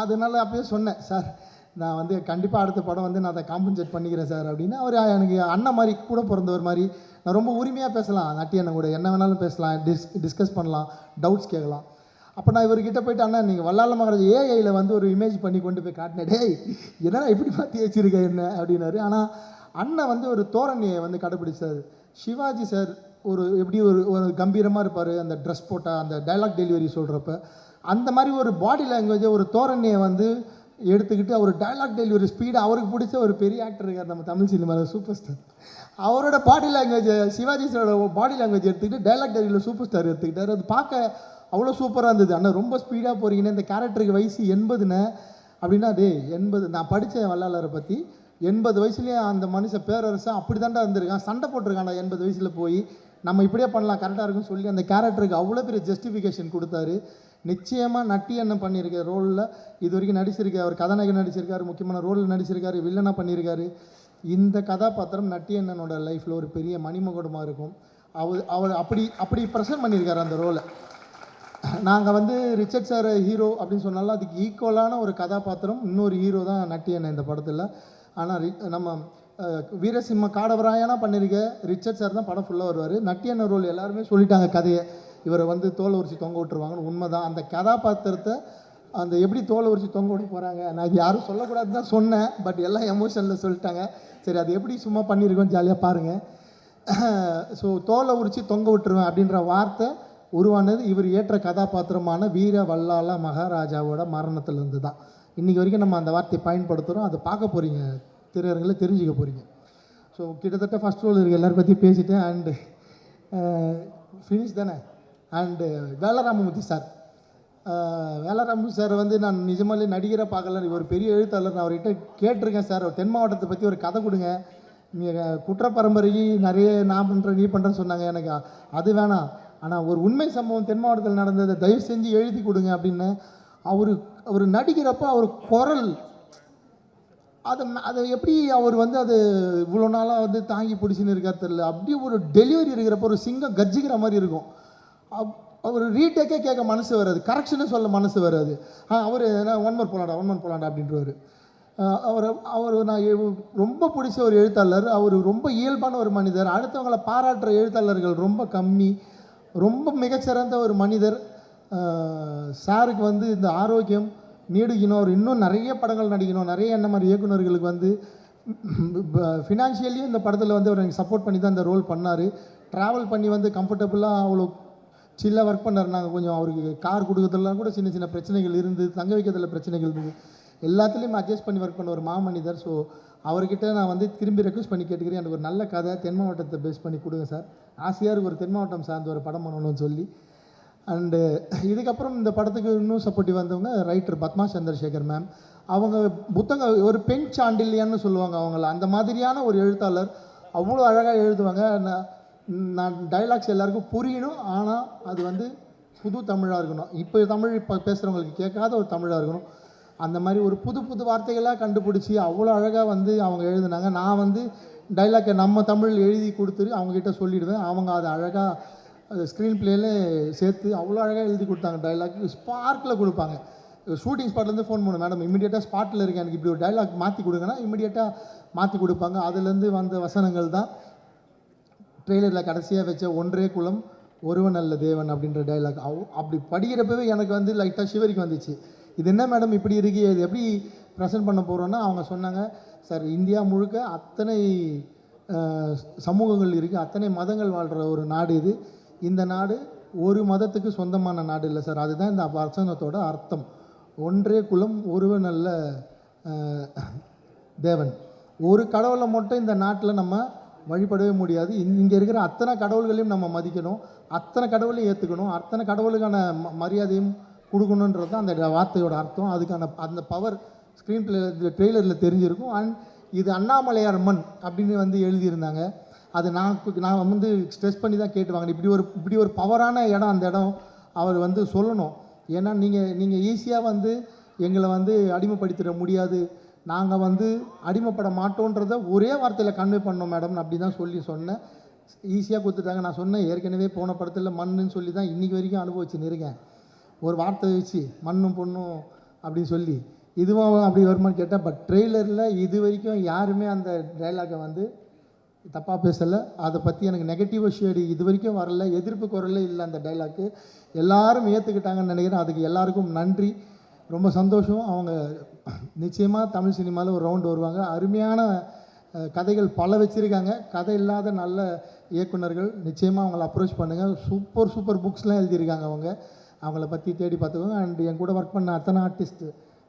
அதனால் அப்போயே சொன்னேன், சார் நான் வந்து கண்டிப்பாக அடுத்த படம் வந்து நான் அதை காம்பன்சேட் பண்ணிக்கிறேன் சார் அப்படின்னு. அவர் எனக்கு அண்ணன் மாதிரி, கூட பிறந்தவர் மாதிரி. நான் ரொம்ப உரிமையாக பேசலாம், நட்டி அண்ணன் கூட என்ன வேணாலும் பேசலாம், டிஸ்கஸ் பண்ணலாம், டவுட்ஸ் கேட்கலாம். அப்போ நான் இவர்கிட்ட போய்ட்டு, அண்ணா நீங்கள் வல்லால மகாராஜ் ஏஐயில் வந்து ஒரு இமேஜ் பண்ணி கொண்டு போய் காட்டினேன், டேய் என்னடா இப்படி மாற்றி வச்சுருக்கேன் என்ன அப்படின்னாரு. ஆனால் அண்ணன் வந்து ஒரு தோரணையை வந்து கடைப்பிடிச்சார். சிவாஜி சார் எப்படி ஒரு கம்பீரமாக இருப்பார், அந்த ட்ரெஸ் போட்டால் அந்த டைலாக் டெலிவரி சொல்கிறப்ப அந்த மாதிரி ஒரு பாடி லாங்குவேஜை, ஒரு தோரணையை வந்து எடுத்துக்கிட்டு அவர் டைலாக் டெலிவரி ஸ்பீடு, அவருக்கு பிடிச்ச ஒரு பெரிய ஆக்டர் இருக்கார் நம்ம தமிழ் சினிமாவில், சூப்பர் ஸ்டார். அவரோட பாடி லாங்குவேஜை, சிவாஜி சாரோட பாடி லாங்குவேஜ் எடுத்துக்கிட்டு டைலாக் டெலிவரியில் சூப்பர் ஸ்டார் எடுத்துக்கிட்டார். அது பார்க்க அவ்வளோ சூப்பராக இருந்தது. அண்ணா ரொம்ப ஸ்பீடாக போகிறீங்கன்னு, இந்த கேரக்டருக்கு வயசு 80ன்னு அப்படின்னா, 80 நான் படித்தேன் வல்லாளரை பற்றி. 80 வயசுலேயே அந்த மனுஷன் பேரரசன் அப்படி தாண்டா இருந்திருக்கான், சண்டை போட்டிருக்காண்டா 80 வயசில் போய், நம்ம இப்படியே பண்ணலாம் கரெக்டாக இருக்குன்னு சொல்லி அந்த கேரக்டருக்கு அவ்வளோ பெரிய ஜஸ்டிஃபிகேஷன் கொடுத்தாரு. நிச்சயமாக நட்டி அண்ணன் பண்ணியிருக்க ரோலில் இது வரைக்கும் நடிச்சிருக்காரு. அவர் கதாநாயகன் நடிச்சிருக்காரு, முக்கியமான ரோலில் நடிச்சிருக்காரு, வில்லனாக பண்ணியிருக்காரு. இந்த கதாபாத்திரம் நட்டி அண்ணனோட லைஃப்பில் ஒரு பெரிய மணிமகுடமாக இருக்கும். அவர் அப்படி ப்ரெசென்ட் பண்ணியிருக்காரு அந்த ரோலை. நாங்கள் வந்து ரிச்சர்ட் சார் ஹீரோ அப்படின்னு சொன்னாலும் அதுக்கு ஈக்குவலான ஒரு கதாபாத்திரம் இன்னொரு ஹீரோ தான் நட்டி அண்ணன் இந்த படத்தில். ஆனால் நம்ம வீரசிம்ம காடவராயனா பண்ணியிருக்க ரிச்சர்ட் சார் தான் படம் ஃபுல்லாக வருவார். நட்டி அண்ணன் ரோல் எல்லாருமே சொல்லிட்டாங்க கதையை, இவரை வந்து தோலை உரிச்சு தொங்க விட்டுருவாங்கன்னு. உண்மை தான். அந்த கதாபாத்திரத்தை அந்த எப்படி தோலை உரிச்சு தொங்க விட போகிறாங்க, நான் யாரும் சொல்லக்கூடாதுன்னு தான் சொன்னேன். பட் எல்லாம் எமோஷனில் சொல்லிட்டாங்க. சரி, அது எப்படி சும்மா பண்ணியிருக்கோம், ஜாலியாக பாருங்கள். ஸோ தோலை உரிச்சு தொங்க விட்டுருவேன் அப்படின்ற வார்த்தை உருவானது இவர் ஏற்ற கதாபாத்திரமான வீர வல்லால மகாராஜாவோட மரணத்திலேருந்து தான். இன்றைக்கி வரைக்கும் நம்ம அந்த வார்த்தையை பயன்படுத்துகிறோம். அதை பார்க்க போகிறீங்க, திரையரங்களை தெரிஞ்சுக்க போகிறீங்க. ஸோ கிட்டத்தட்ட ஃபஸ்ட் ரோல் இருக்க எல்லோரும் பற்றி பேசிட்டேன். அண்டு ஃபினிஷ் தானே. And Vela Ramamoorthy sir, Vela Ramamoorthy sir வந்து நான் நிஜமாலே நடிகரை பார்க்கல, இவர் பெரிய எழுத்தாளர். நான் அவர்கிட்ட கேட்டிருக்கேன், சார் தென் மாவட்டத்தை பற்றி ஒரு கதை கொடுங்க, நீங்கள் குற்ற பரம்பரைக்கு நிறைய நான் பண்ணுறேன் நீ பண்ணுறேன்னு சொன்னாங்க. எனக்கு அது வேணாம், ஆனால் ஒரு உண்மை சம்பவம் தென் மாவட்டத்தில் நடந்ததை தயவு செஞ்சு எழுதி கொடுங்க அப்படின்னு. அவர் நடிக்கிறப்ப அவர் குரல் அதை எப்படி அவர் வந்து அது இவ்வளோ நாளாக வந்து தாங்கி பிடிச்சின்னு இருக்கார் தெரியல. அப்படியே ஒரு டெலிவரி இருக்கிறப்ப ஒரு சிங்கம் கர்ஜிக்கிற மாதிரி இருக்கும். அவர் ரீடேக்கே கேட்க மனசு வராது, கரெக்ஷனே சொல்ல மனசு வராது. அவர் ஒன் மோர் போலாண்டா அப்படின்றவர். அவர் நான் ரொம்ப பிடிச்ச ஒரு எழுத்தாளர். அவர் ரொம்ப இயல்பான ஒரு மனிதர். அடுத்தவங்களை பாராட்டுற எழுத்தாளர்கள் ரொம்ப கம்மி. ரொம்ப மிகச்சிறந்த ஒரு மனிதர். சாருக்கு வந்து இந்த ஆரோக்கியம் நீடிக்கணும், அவர் இன்னும் நிறைய படங்கள் நடிக்கணும். நிறைய என்ன மாதிரி இயக்குநர்களுக்கு வந்து ஃபினான்ஷியலியும் இந்த படத்தில் வந்து அவர் எனக்கு சப்போர்ட் பண்ணி தான் இந்த ரோல் பண்ணார். ட்ராவல் பண்ணி வந்து கம்ஃபர்டபுளாக அவ்வளோ சில்லாக ஒர்க் பண்ணார். நாங்கள் கொஞ்சம் அவருக்கு கார் கொடுக்கறதுலாம் கூட சின்ன சின்ன பிரச்சனைகள் இருந்தது, தங்க வைக்கிறதுல பிரச்சனைகள் இருந்தது. எல்லாத்துலேயும் அட்ஜஸ்ட் பண்ணி ஒர்க் பண்ண ஒரு மாமனிதர். ஸோ அவர்கிட்ட நான் வந்து திரும்பி ரெக்வஸ்ட் பண்ணி கேட்டுக்கிறேன், எனக்கு ஒரு நல்ல கதை தென் மாவட்டத்தை பேஸ் பண்ணி கொடுங்க சார். ஆசையாக இருக்கு ஒரு தென் மாவட்டம் சார்ந்த ஒரு படம் பண்ணணும்னு சொல்லி. அண்டு இதுக்கப்புறம் இந்த படத்துக்கு இன்னும் சப்போர்ட்டிவ் வந்தவங்க ரைட்டர் பத்மா சந்திரசேகர் மேம். அவங்க புத்தகம் ஒரு பெண் சாண்டில்யான்னு சொல்லுவாங்க அவங்கள, அந்த மாதிரியான ஒரு எழுத்தாளர். அவ்வளோ அழகாக எழுதுவாங்க. நான் டைலாக்ஸ் எல்லாருக்கும் புரியணும், ஆனால் அது வந்து புது தமிழாக இருக்கணும். இப்போ தமிழ் இப்போ பேசுகிறவங்களுக்கு கேட்காத ஒரு தமிழாக இருக்கணும். அந்த மாதிரி ஒரு புது புது வார்த்தைகளாக கண்டுபிடிச்சி அவ்வளோ அழகாக வந்து அவங்க எழுதுனாங்க. நான் வந்து டைலாக்கை நம்ம தமிழ் எழுதி கொடுத்துட்டு அவங்ககிட்ட சொல்லிவிடுவேன். அவங்க அதை அழகாக ஸ்க்ரீன் பிளேயில் சேர்த்து அவ்வளோ அழகாக எழுதி கொடுத்தாங்க. டைலாக் ஸ்பார்க்கில் கொடுப்பாங்க. ஷூட்டிங் ஸ்பாட்லேருந்து ஃபோன் பண்ணும், மேடம் இமீடியட்டாக ஸ்பாட்டில் இருக்கேன், எனக்கு இப்படி ஒரு டைலாக் மாற்றி கொடுங்கன்னா இமீடியட்டாக மாற்றி கொடுப்பாங்க. அதுலேருந்து வந்த வசனங்கள் தான் ட்ரெய்லரில் கடைசியாக வச்ச ஒன்றே குலம் ஒருவன் அல்ல தேவன் அப்படின்ற டைலாக். அப்படி படிக்கிறப்பவே எனக்கு வந்து லைட்டாக ஷிவரிக்கு வந்துச்சு. இது என்ன மேடம் இப்படி இருக்கு, இது எப்படி ப்ரெசென்ட் பண்ண போகிறோன்னா அவங்க சொன்னாங்க, சார் இந்தியா முழுக்க அத்தனை சமூகங்கள் இருக்குது, அத்தனை மதங்கள் வாழ்கிற ஒரு நாடு இது. இந்த நாடு ஒரு மதத்துக்கு சொந்தமான நாடு இல்லை சார். அதுதான் இந்த வசனத்தோட அர்த்தம். ஒன்றே குலம் ஒருவன் அல்ல தேவன். ஒரு கடவுளை மட்டும் இந்த நாட்டில் நம்ம வழிபடவே முடியாது. இங்கே இருக்கிற அத்தனை கடவுள்களையும் நம்ம மதிக்கணும், அத்தனை கடவுளையும் ஏற்றுக்கணும், அத்தனை கடவுளுக்கான மரியாதையும் கொடுக்கணுன்றது தான் அந்த வார்த்தையோட அர்த்தம். அதுக்கான அந்த பவர் ஸ்க்ரீன் பிளே ட்ரெய்லரில் தெரிஞ்சிருக்கும். அண்ட் இது அண்ணாமலையார் மண் அப்படின்னு வந்து எழுதியிருந்தாங்க. அது நான் வந்து ஸ்ட்ரெஸ் பண்ணி தான் கேட்டுவாங்க, இப்படி ஒரு பவரான இடம் அந்த இடம் அவர் வந்து சொல்லணும். ஏன்னா நீங்கள் ஈஸியாக வந்து எங்களை வந்து அடிமைப்படுத்திட முடியாது, நாங்கள் வந்து அடிமைப்பட மாட்டோன்றதை ஒரே வார்த்தையில் கன்வே பண்ணோம் மேடம் அப்படி தான் சொன்னேன். ஈஸியாக கொடுத்துட்டாங்க. நான் சொன்னேன் ஏற்கனவே போன படத்தில் மண்ணுன்னு சொல்லி தான் இன்றைக்கி வரைக்கும் அனுபவிச்சுன்னு இருக்கேன். ஒரு வார்த்தை வச்சு மண்ணும் பொண்ணும் அப்படின்னு சொல்லி இதுவும் அப்படி வருமானு கேட்டேன். பட் ட்ரெய்லரில் இது வரைக்கும் யாருமே அந்த டைலாகை வந்து தப்பாக பேசலை. அதை பற்றி எனக்கு நெகட்டிவ் ஷேடு இது வரைக்கும் வரல, எதிர்ப்பு குரலே இல்லை. அந்த டைலாக்கு எல்லாரும் ஏற்றுக்கிட்டாங்கன்னு நினைக்கிறேன். அதுக்கு எல்லாருக்கும் நன்றி, ரொம்ப சந்தோஷம். அவங்க நிச்சயமாக தமிழ் சினிமாவில் ஒரு ரவுண்டு வருவாங்க. அருமையான கதைகள் பல வச்சுருக்காங்க. கதை இல்லாத நல்ல இயக்குனர்கள் நிச்சயமாக அவங்கள அப்ரோச் பண்ணுங்கள். சூப்பர் புக்ஸ்லாம் எழுதியிருக்காங்க. அவங்கள பற்றி தேடி பார்த்துக்கோங்க. அண்ட் என் கூட ஒர்க் பண்ண அத்தனை ஆர்டிஸ்ட்டு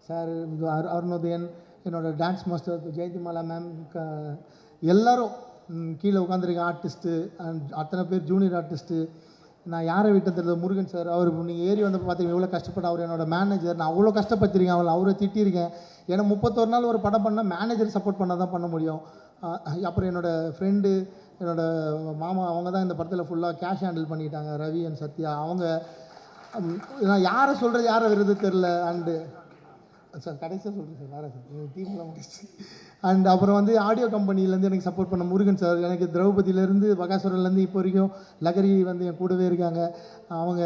சார், அருணோதயன், என்னோடய டான்ஸ் மாஸ்டர் ஜெயந்திமாலா மேம், எல்லோரும் கீழே உட்காந்துருக்க ஆர்டிஸ்ட்டு அண்ட் அத்தனை பேர் ஜூனியர் ஆர்டிஸ்ட்டு. நான் யாரை விட்டு தெரிஞ்ச முருகன் சார், அவர் நீங்கள் ஏறி வந்தப்போ பார்த்தீங்க எவ்வளோ கஷ்டப்பட்ட, அவர் என்னோடய மேனேஜர். நான் அவ்வளோ கஷ்டப்பட்டிருக்கேன், அவரை திட்டியிருக்கேன். ஏன்னா 31 நாள் ஒரு படம் பண்ணால் மேனேஜர் சப்போர்ட் பண்ணால் தான் பண்ண முடியும். அப்புறம் என்னோடய ஃப்ரெண்டு, என்னோடய மாமா, அவங்க தான் இந்த படத்தில் ஃபுல்லாக கேஷ் ஹேண்டில் பண்ணிட்டாங்க, ரவி அண்ட் சத்யா. அவங்க நான் யாரை சொல்கிறது யாரை வருது தெரில. அண்டு சார் கடைசியாக சொல்கிறேன் சார், வேறு சார் டீம்லாம் முடிச்சு. அண்ட் அப்புறம் வந்து ஆடியோ கம்பெனிலேருந்து எனக்கு சப்போர்ட் பண்ண முருகன் சார், எனக்கு திரௌபதியிலேருந்து பகாசுரன்லேருந்து இப்போ வரைக்கும் லகரி வந்து என் கூடவே இருக்காங்க அவங்க.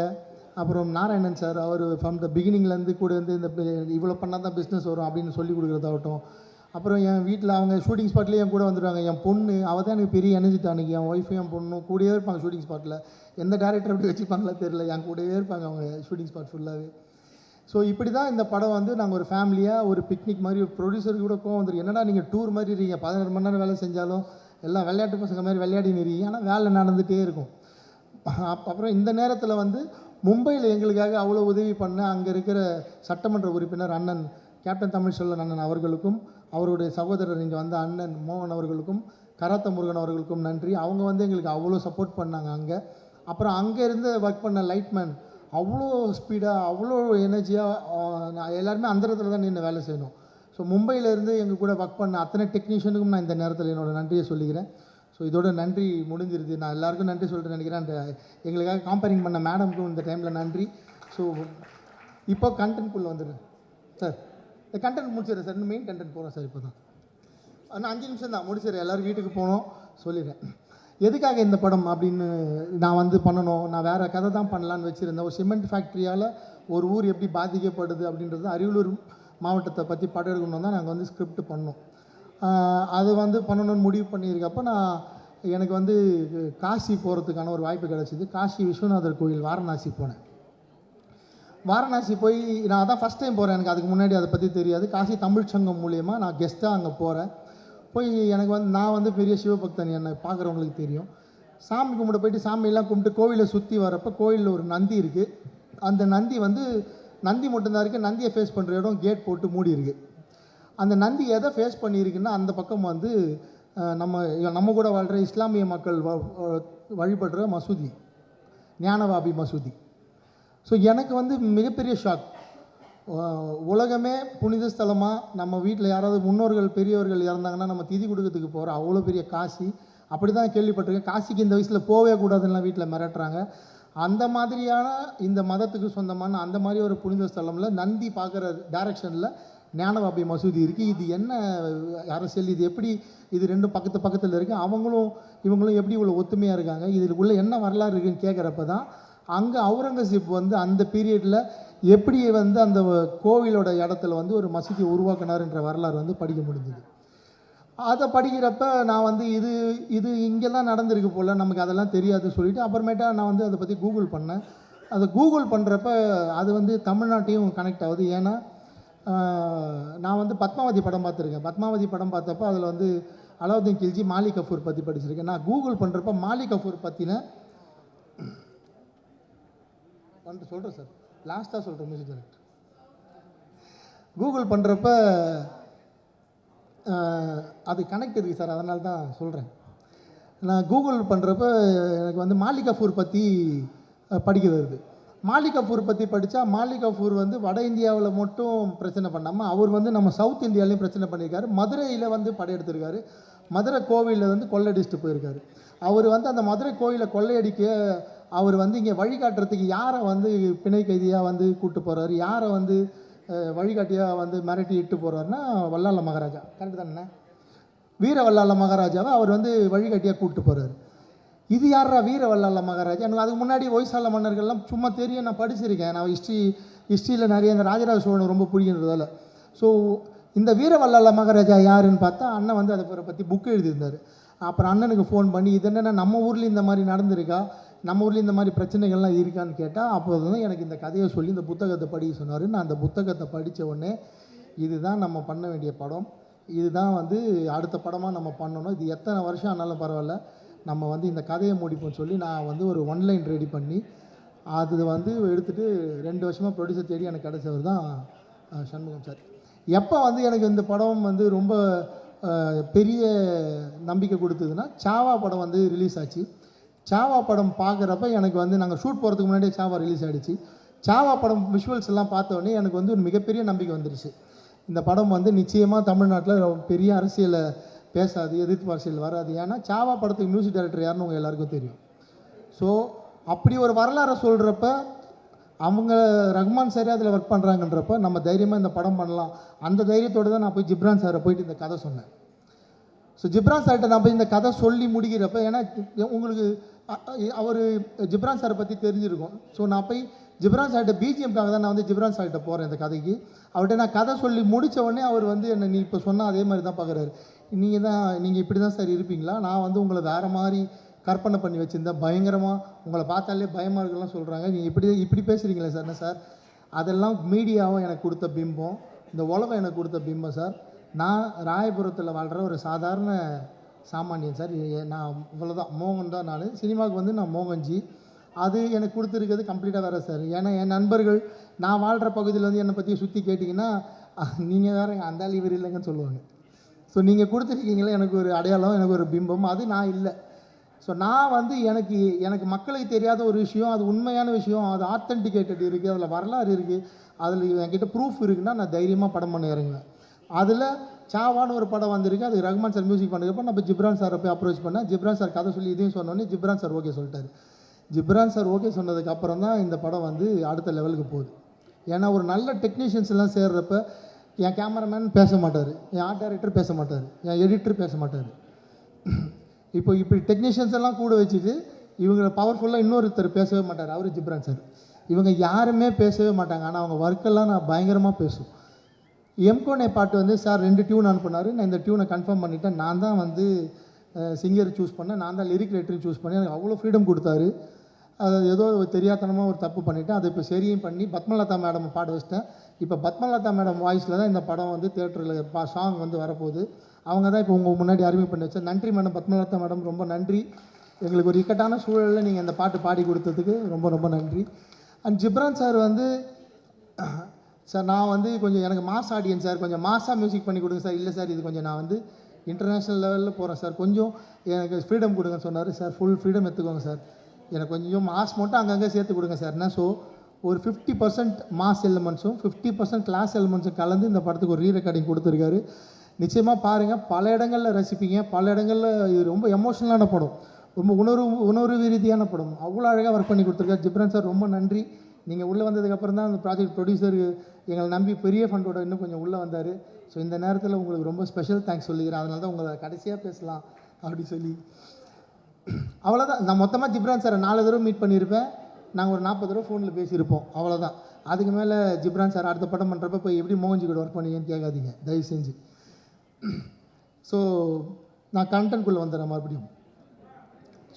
அப்புறம் நாராயணன் சார், அவர் ஃப்ரம் த பிகினிங்லேருந்து கூட வந்து இந்த இவ்வளோ பண்ணால் தான் பிஸ்னஸ் வரும் அப்படின்னு சொல்லி கொடுக்குறதாகட்டும். அப்புறம் என் வீட்டில் அவங்க ஷூட்டிங் ஸ்பாட்லேயே என் கூட வந்துடுவாங்க. என் பொண்ணு அவள் தான் எனக்கு பெரிய எனர்ஜி டானிக். என் ஒய்ஃபும் என் பொண்ணும் கூடவே இருப்பாங்க ஷூட்டிங் ஸ்பாட்டில். எந்த டேரக்டர் அப்படி வச்சுப்பாங்களா தெரியல, என் கூடவே இருப்பாங்க அவங்க ஷூட்டிங் ஸ்பாட் ஃபுல்லாகவே. ஸோ இப்படி தான் இந்த படம் வந்து நாங்கள் ஒரு ஃபேமிலியாக ஒரு பிக்னிக் மாதிரி, ஒரு ப்ரொடியூசருக்கு கூட கோவம் வந்துருக்கு, என்னடா நீங்கள் டூர் மாதிரி இருக்கீங்க, 16 மணி நேரம் வேலை செஞ்சாலும் எல்லாம் விளையாட்டு பசங்க மாதிரி விளையாடி நிறீங்க, ஆனால் வேலை நடந்துகிட்டே இருக்கும். அப்புறம் இந்த நேரத்தில் வந்து மும்பையில் எங்களுக்காக அவ்வளோ உதவி பண்ண அங்கே இருக்கிற சட்டமன்ற உறுப்பினர் அண்ணன் கேப்டன் தமிழ்ச்செல்வன் அண்ணன் அவர்களுக்கும், அவருடைய சகோதரர் இங்கே வந்த அண்ணன் மோகன் அவர்களுக்கும், கராத்த முருகன் அவர்களுக்கும் நன்றி. அவங்க வந்து எங்களுக்கு அவ்வளோ சப்போர்ட் பண்ணாங்க அங்கே. அப்புறம் அங்கே இருந்து ஒர்க் பண்ண லைட்மேன் அவ்வளோ ஸ்பீடாக அவ்வளோ எனர்ஜியாக எல்லாருமே அந்த இடத்துல தான் நின்று வேலை செய்யணும். ஸோ மும்பையிலேருந்து எங்கள் கூட ஒர்க் பண்ண அத்தனை டெக்னீஷியனுக்கும் நான் இந்த நேரத்தில் என்னோடய நன்றியை சொல்லிக்கிறேன். ஸோ இதோட நன்றி முடிஞ்சிருது. நான் எல்லாருக்கும் நன்றி சொல்லிட்டு நினைக்கிறேன். அந்த எங்களுக்காக காம்பேரிங் பண்ண மேடம்க்கும் இந்த டைமில் நன்றி. ஸோ இப்போ கண்டென்ட்குள்ளே வந்துடுறேன் சார். இந்த கண்டென்ட் முடிச்சிடுறேன் சார், இன்னும் மெயின் கண்டென்ட் போகிறேன் சார். இப்போ தான் இன்னும் 5 நிமிஷம் தான் முடிச்சிடுறேன், எல்லோரும் வீட்டுக்கு போகணும் சொல்லிடுறேன். எதுக்காக இந்த படம் அப்படின்னு நான் வந்து பண்ணணும், நான் வேறு கதை தான் பண்ணலான்னு வச்சுருந்தேன். ஒரு சிமெண்ட் ஃபேக்ட்ரியால் ஒரு ஊர் எப்படி பாதிக்கப்படுது அப்படின்றது அரியலூர் மாவட்டத்தை பற்றி படம் எடுக்கணும் தான் நாங்கள் வந்து ஸ்கிரிப்ட் பண்ணோம். அது வந்து பண்ணணும்னு முடிவு பண்ணியிருக்கப்போ எனக்கு வந்து காசி போகிறதுக்கான ஒரு வாய்ப்பு கிடச்சிது. காசி விஸ்வநாதர் கோயில் வாரணாசி போனேன். வாரணாசி போய் நான் அதான் ஃபஸ்ட் டைம் போகிறேன். எனக்கு அதுக்கு முன்னாடி அதை பற்றி தெரியாது. காசி தமிழ் சங்கம் மூலியமாக நான் கெஸ்ட்டாக அங்கே போகிறேன். போய் எனக்கு வந்து நான் வந்து பெரிய சிவபக்தன், என்னை பார்க்குறவங்களுக்கு தெரியும். சாமி கும்பிட போயிட்டு சாமியெல்லாம் கும்பிட்டு கோவிலை சுற்றி வரப்போ கோவிலில் ஒரு நந்தி இருக்குது. அந்த நந்தி வந்து நந்தி மட்டும்தான் இருக்குது. நந்தியை ஃபேஸ் பண்ணுற இடம் கேட் போட்டு மூடி இருக்குது. அந்த நந்தி எதை ஃபேஸ் பண்ணியிருக்குன்னா அந்த பக்கம் வந்து நம்ம கூட வாழ்கிற இஸ்லாமிய மக்கள் வழிபடுற மசூதி, ஞானவாபி மசூதி. ஸோ எனக்கு வந்து மிகப்பெரிய ஷாக். உலகமே புனித ஸ்தலமாக நம்ம வீட்டில் யாராவது முன்னோர்கள் பெரியவர்கள் இறந்தாங்கன்னா நம்ம திதி கொடுக்கறதுக்கு போகிற அவ்வளோ பெரிய காசி, அப்படி தான் கேள்விப்பட்டிருக்கேன். காசிக்கு இந்த வயசில் போகவே கூடாதுன்னா வீட்டில் மிரட்டுறாங்க. அந்த மாதிரியான இந்த மதத்துக்கு சொந்தமான அந்த மாதிரி ஒரு புனித ஸ்தலமில் நந்தி பார்க்குற டைரக்ஷனில் ஞானவாபி மசூதி இருக்குது. இது என்ன அரசியல், இது எப்படி, இது ரெண்டும் பக்கத்தில் இருக்குது, இவங்களும் எப்படி இவ்வளோ ஒத்துமையாக இருக்காங்க, இதுக்குள்ளே என்ன வரலாறு இருக்குதுன்னு கேட்குறப்ப தான் அங்கே அவுரங்கசீப் வந்து அந்த பீரியடில் எப்படி வந்து அந்த கோவிலோட இடத்துல வந்து ஒரு மசூதி உருவாக்கினார்ன்ற வரலாறு வந்து படிக்க முடிஞ்சுது. அதை படிக்கிறப்ப நான் வந்து இது இங்கே தான் நடந்திருக்கு போல், நமக்கு அதெல்லாம் தெரியாதுன்னு சொல்லிவிட்டு அப்புறமேட்டா நான் வந்து அதை பற்றி கூகுள் பண்ணேன். அதை கூகுள் பண்ணுறப்ப அது வந்து தமிழ்நாட்டையும் கனெக்ட் ஆகுது. ஏன்னா நான் வந்து பத்மாவதி படம் பார்த்துருக்கேன். பத்மாவதி படம் பார்த்தப்போ அதில் வந்து அலாவுதீன் கில்ஜி மாலிக் கஃபூர் பற்றி படிச்சிருக்கேன். நான் கூகுள் பண்ணுறப்ப மாலிக் கஃபூர் பற்றின வந்து சொல்கிறேன் சார், லாஸ்ட்டாக சொல்கிறேன் மியூசிக் டைரக்டர். கூகுள் பண்ணுறப்ப அது கனெக்ட் இருக்குது சார், அதனால தான் சொல்கிறேன். நான் கூகுள் பண்ணுறப்ப எனக்கு வந்து மாலிக் கஃபூர் பற்றி படிக்க வருது. மாலிக் கஃபூர் பற்றி படித்தா மாலிக் கஃபூர் வந்து வட இந்தியாவில் மட்டும் பிரச்சனை பண்ணாமல் அவர் வந்து நம்ம சவுத் இந்தியாவிலையும் பிரச்சனை பண்ணியிருக்காரு. மதுரையில் வந்து படையெடுத்திருக்காரு. மதுரை கோவிலில் வந்து கொள்ளையடிச்சிட்டு போயிருக்காரு. அவர் வந்து அந்த மதுரை கோவிலை கொள்ளையடிக்க அவர் வந்து இங்கே வழிகாட்டுறதுக்கு யாரை வந்து பிணை கைதியாக வந்து கூப்பிட்டு போகிறாரு, யாரை வந்து வழிகாட்டியாக வந்து மிரட்டி இட்டு போகிறாருன்னா வல்லால மகாராஜா, கரெக்டு தானே, வீர வல்லால மகாராஜாவை அவர் வந்து வழிகாட்டியாக கூப்பிட்டு போகிறாரு. இது யாரா வீர வல்லால மகாராஜா? எனக்கு அதுக்கு முன்னாடி ஒய்சால மன்னர்கள்லாம் சும்மா தெரியும், நான் படிச்சிருக்கேன். நான் ஹிஸ்ட்ரியில் நிறைய இந்த ராஜராஜ சோழன் ரொம்ப பிடிக்கிறதால. ஸோ இந்த வீர வல்லால மகாராஜா யாருன்னு பார்த்தா அண்ணன் வந்து அதை பற்றி புக்கு எழுதியிருந்தார். அப்புறம் அண்ணனுக்கு ஃபோன் பண்ணி இது என்னென்னா நம்ம ஊரில் இந்த மாதிரி நடந்திருக்கா, நம்ம ஊரில் இந்த மாதிரி பிரச்சனைகள்லாம் இருக்கான்னு கேட்டால் அப்போ தான் எனக்கு இந்த கதையை சொல்லி இந்த புத்தகத்தை படிக்க சொன்னார். நான் அந்த புத்தகத்தை படித்த உடனே இதுதான் நம்ம பண்ண வேண்டிய படம், இதுதான் வந்து அடுத்த படமாக நம்ம பண்ணணும், இது எத்தனை வருஷம் ஆனாலும் பரவாயில்ல, நம்ம வந்து இந்த கதையை முடிப்போம்னு சொல்லி நான் வந்து ஒரு ஒன்லைன் ரெடி பண்ணி அது வந்து எடுத்துகிட்டு 2 வருஷமாக ப்ரொடியூசர் தேடி எனக்கு கிடைச்சவர் தான் சண்முகம் சார். எப்போ வந்து எனக்கு இந்த படம் வந்து ரொம்ப பெரிய நம்பிக்கை கொடுத்ததுன்னா சாவா படம் வந்து ரிலீஸ் ஆச்சு. சாவா படம் பார்க்குறப்ப எனக்கு வந்து நாங்கள் ஷூட் போகிறதுக்கு முன்னாடியே சாவா ரிலீஸ் ஆகிடுச்சு. சாவா படம் விஷுவல்ஸ் எல்லாம் பார்த்தோன்னே எனக்கு வந்து ஒரு மிகப்பெரிய நம்பிக்கை வந்துருச்சு. இந்த படம் வந்து நிச்சயமாக தமிழ்நாட்டில் பெரிய அரசியலை பேசாது, எதிர்ப்பு அரசியல் வராது. ஏன்னா சாவா படத்துக்கு மியூசிக் டைரக்டர் யாருன்னு உங்கள் எல்லாருக்கும் தெரியும். ஸோ அப்படி ஒரு வரலாறை சொல்கிறப்ப அவங்க ரஹ்மான் சாரே அதில் ஒர்க் பண்ணுறாங்கன்றப்ப நம்ம தைரியமாக இந்த படம் பண்ணலாம். அந்த தைரியத்தோடு தான் நான் போய் ஜிப்ரான் சாரை போயிட்டு இந்த கதை சொன்னேன். ஸோ ஜிப்ரான் சார்கிட்ட நான் போய் இந்த கதை சொல்லி முடிக்கிறப்ப, ஏன்னா உங்களுக்கு அவர் ஜிப்ரான் சாரை பற்றி தெரிஞ்சிருக்கும். ஸோ நான் போய் ஜிப்ரான் சார்கிட்ட பிஜிஎம்காக தான் நான் வந்து ஜிப்ரான் சார்கிட்ட போகிறேன் இந்த கதைக்கு. அவர்கிட்ட நான் கதை சொல்லி முடித்த உடனே அவர் வந்து என்னை நீ இப்போ சொன்னால் அதே மாதிரி தான் பார்க்குறாரு. நீங்கள் இப்படி தான் சார் இருப்பீங்களா, நான் வந்து உங்களை வேறு மாதிரி கற்பனை பண்ணி வச்சுருந்தேன், பயங்கரமாக உங்களை பார்த்தாலே பயமாக இருக்குலாம் சொல்கிறாங்க, நீங்கள் இப்படி பேசுகிறீங்களே சார். என்ன சார், அதெல்லாம் மீடியாவும் எனக்கு கொடுத்த பிம்பம், இந்த உலகம் எனக்கு கொடுத்த பிம்பம் சார். நான் ராயபுரத்தில் வாழ்கிற ஒரு சாதாரண சாமானியன் சார். நான் இவ்வளோதான், மோகன் தான். நான் சினிமாவுக்கு வந்து நான் மோகன்ஜி. அது எனக்கு கொடுத்துருக்கிறது கம்ப்ளீட்டாக வேறு சார். ஏன்னா என் நண்பர்கள் நான் வாழ்கிற பகுதியில் வந்து என்னை பற்றி சுற்றி கேட்டிங்கன்னா நீங்கள் வேறு அந்த ஆள் இவர் இல்லைங்கன்னு சொல்லுவாங்க. ஸோ நீங்கள் கொடுத்துருக்கீங்களே எனக்கு ஒரு அடையாளம், எனக்கு ஒரு பிம்பம், அது நான் இல்லை. ஸோ நான் வந்து எனக்கு மக்களுக்கு தெரியாத ஒரு விஷயம், அது உண்மையான விஷயம், அது ஆத்தென்டிகேட்டட் இருக்குது, அதில் வரலாறு இருக்குது, அதில் என்கிட்ட ப்ரூஃப் இருக்குன்னா நான் தைரியமாக படம் பண்ண இறங்குவேன். அதில் சாவான்னு ஒரு படம் வந்திருக்கு, அது ரஹ்மான் சார் மியூசிக் பண்ணுறப்ப நம்ம ஜிப்ரான் சாரை போய் அப்ரோச் பண்ணேன். ஜிப்ரான் சார் கதை சொல்லி இதையும் சொன்னோன்னே ஜிப்ரான் சார் ஓகே சொல்லிட்டார். ஜிப்ரான் சார் ஓகே சொன்னதுக்கப்புறம் தான் இந்த படம் வந்து அடுத்த லெவலுக்கு போகுது. ஏன்னா ஒரு நல்ல டெக்னீஷியன்ஸ் எல்லாம் சேர்றப்ப என் கேமராமேன் பேச மாட்டார், என் ஆர்ட் டைரக்டர் பேச மாட்டார், என் எடிட்டர் பேச மாட்டார். இப்போ இப்படி டெக்னீஷியன்ஸ் எல்லாம் கூட வச்சுட்டு இவங்களை பவர்ஃபுல்லாக இன்னொருத்தர் பேசவே மாட்டார், அவர் ஜிப்ரான் சார். இவங்க யாருமே பேசவே மாட்டாங்க, ஆனால் அவங்க ஒர்க்கெல்லாம் நான் பயங்கரமாக பேசும். எம்கோனே பாட்டு வந்து சார் 2 டியூன் அனுப்புனார், நான் இந்த டியூனை கன்ஃபார்ம் பண்ணிவிட்டேன். நான் தான் வந்து சிங்கர் சூஸ் பண்ணேன், நான் தான் லிரிக் ரைட்டரையும் சூஸ் பண்ணேன். எனக்கு அவ்வளோ ஃப்ரீடம் கொடுத்தாரு. அது ஏதோ தெரியாதனமாக ஒரு தப்பு பண்ணிவிட்டேன், அதை இப்போ சரியும் பண்ணி பத்மலதா மேடம் பாட வச்சிட்டேன். இப்போ பத்மலதா மேடம் வாய்ஸில் தான் இந்த படம் வந்து தேட்டரில் சாங் வந்து வரப்போகுது. அவங்க தான் இப்போ உங்கள் முன்னாடி அறிமுகம் பண்ணி வச்சேன். நன்றி மேடம், பத்மலதா மேடம், ரொம்ப நன்றி. எங்களுக்கு ஒரு இக்கட்டான சூழலில் நீங்கள் இந்த பாட்டு பாடி கொடுத்ததுக்கு ரொம்ப ரொம்ப நன்றி. அண்ட் ஜிப்ரான் சார் வந்து சார் நான் வந்து கொஞ்சம் எனக்கு மாஸ் ஆடியன்ஸ் சார், கொஞ்சம் மாஸாக மியூசிக் பண்ணி கொடுங்க சார். இல்லை சார், இது கொஞ்சம் நான் வந்து இன்டர்நேஷ்னல் லெவலில் போகிறேன் சார், கொஞ்சம் எனக்கு ஃப்ரீடம் கொடுங்கன்னு சொன்னார். சார் ஃபுல் ஃப்ரீடம் எடுத்துக்கோங்க சார், எனக்கு கொஞ்சம் மாஸ் மட்டும் அங்கங்கே சேர்த்து கொடுங்க சார்னா. ஸோ ஒரு 50% மாஸ் எலிமெண்ட்ஸும் 50% கிளாஸ் எலிமெண்ட்ஸும் கலந்து இந்த படத்துக்கு ஒரு ரீ ரெக்கார்டிங் கொடுத்துருக்காரு. நிச்சயமாக பாருங்கள், பல இடங்களில் ரசிப்பீங்க. பல இடங்களில் இது ரொம்ப எமோஷ்னலான படம், ரொம்ப உணர்வு ரீதியான படம். அவ்வளோ அழகாக ஒர்க் பண்ணி கொடுத்துருக்காரு ஜிப்ரான் சார், ரொம்ப நன்றி. நீங்கள் உள்ளே வந்ததுக்கப்புறம் தான் அந்த ப்ராஜெக்ட் ப்ரொடியூசர் எங்களை நம்பி பெரிய ஃபண்டோட இன்னும் கொஞ்சம் உள்ளே வந்தார். ஸோ இந்த நேரத்தில் உங்களுக்கு ரொம்ப ஸ்பெஷல் தேங்க்ஸ் சொல்லிக்கிறேன். அதனால தான் உங்களை கடைசியாக பேசலாம் அப்படி சொல்லி. அவ்வளோதான். நான் மொத்தமாக ஜிப்ரான் சாரை 4 தடவை மீட் பண்ணியிருப்பேன், நாங்கள் ஒரு 40 தடவை ஃபோனில் பேசியிருப்போம், அவ்வளோதான். அதுக்கு மேலே ஜிப்ரான் சார் அடுத்த படம் பண்ணுறப்ப போய் எப்படி மோகன்ஜி கூட ஒர்க் பண்ணுவீங்கன்னு கேட்காதீங்க தயவு செஞ்சு. ஸோ நான் கண்டென்ட்குள்ளே வந்துடுறேன் மறுபடியும்.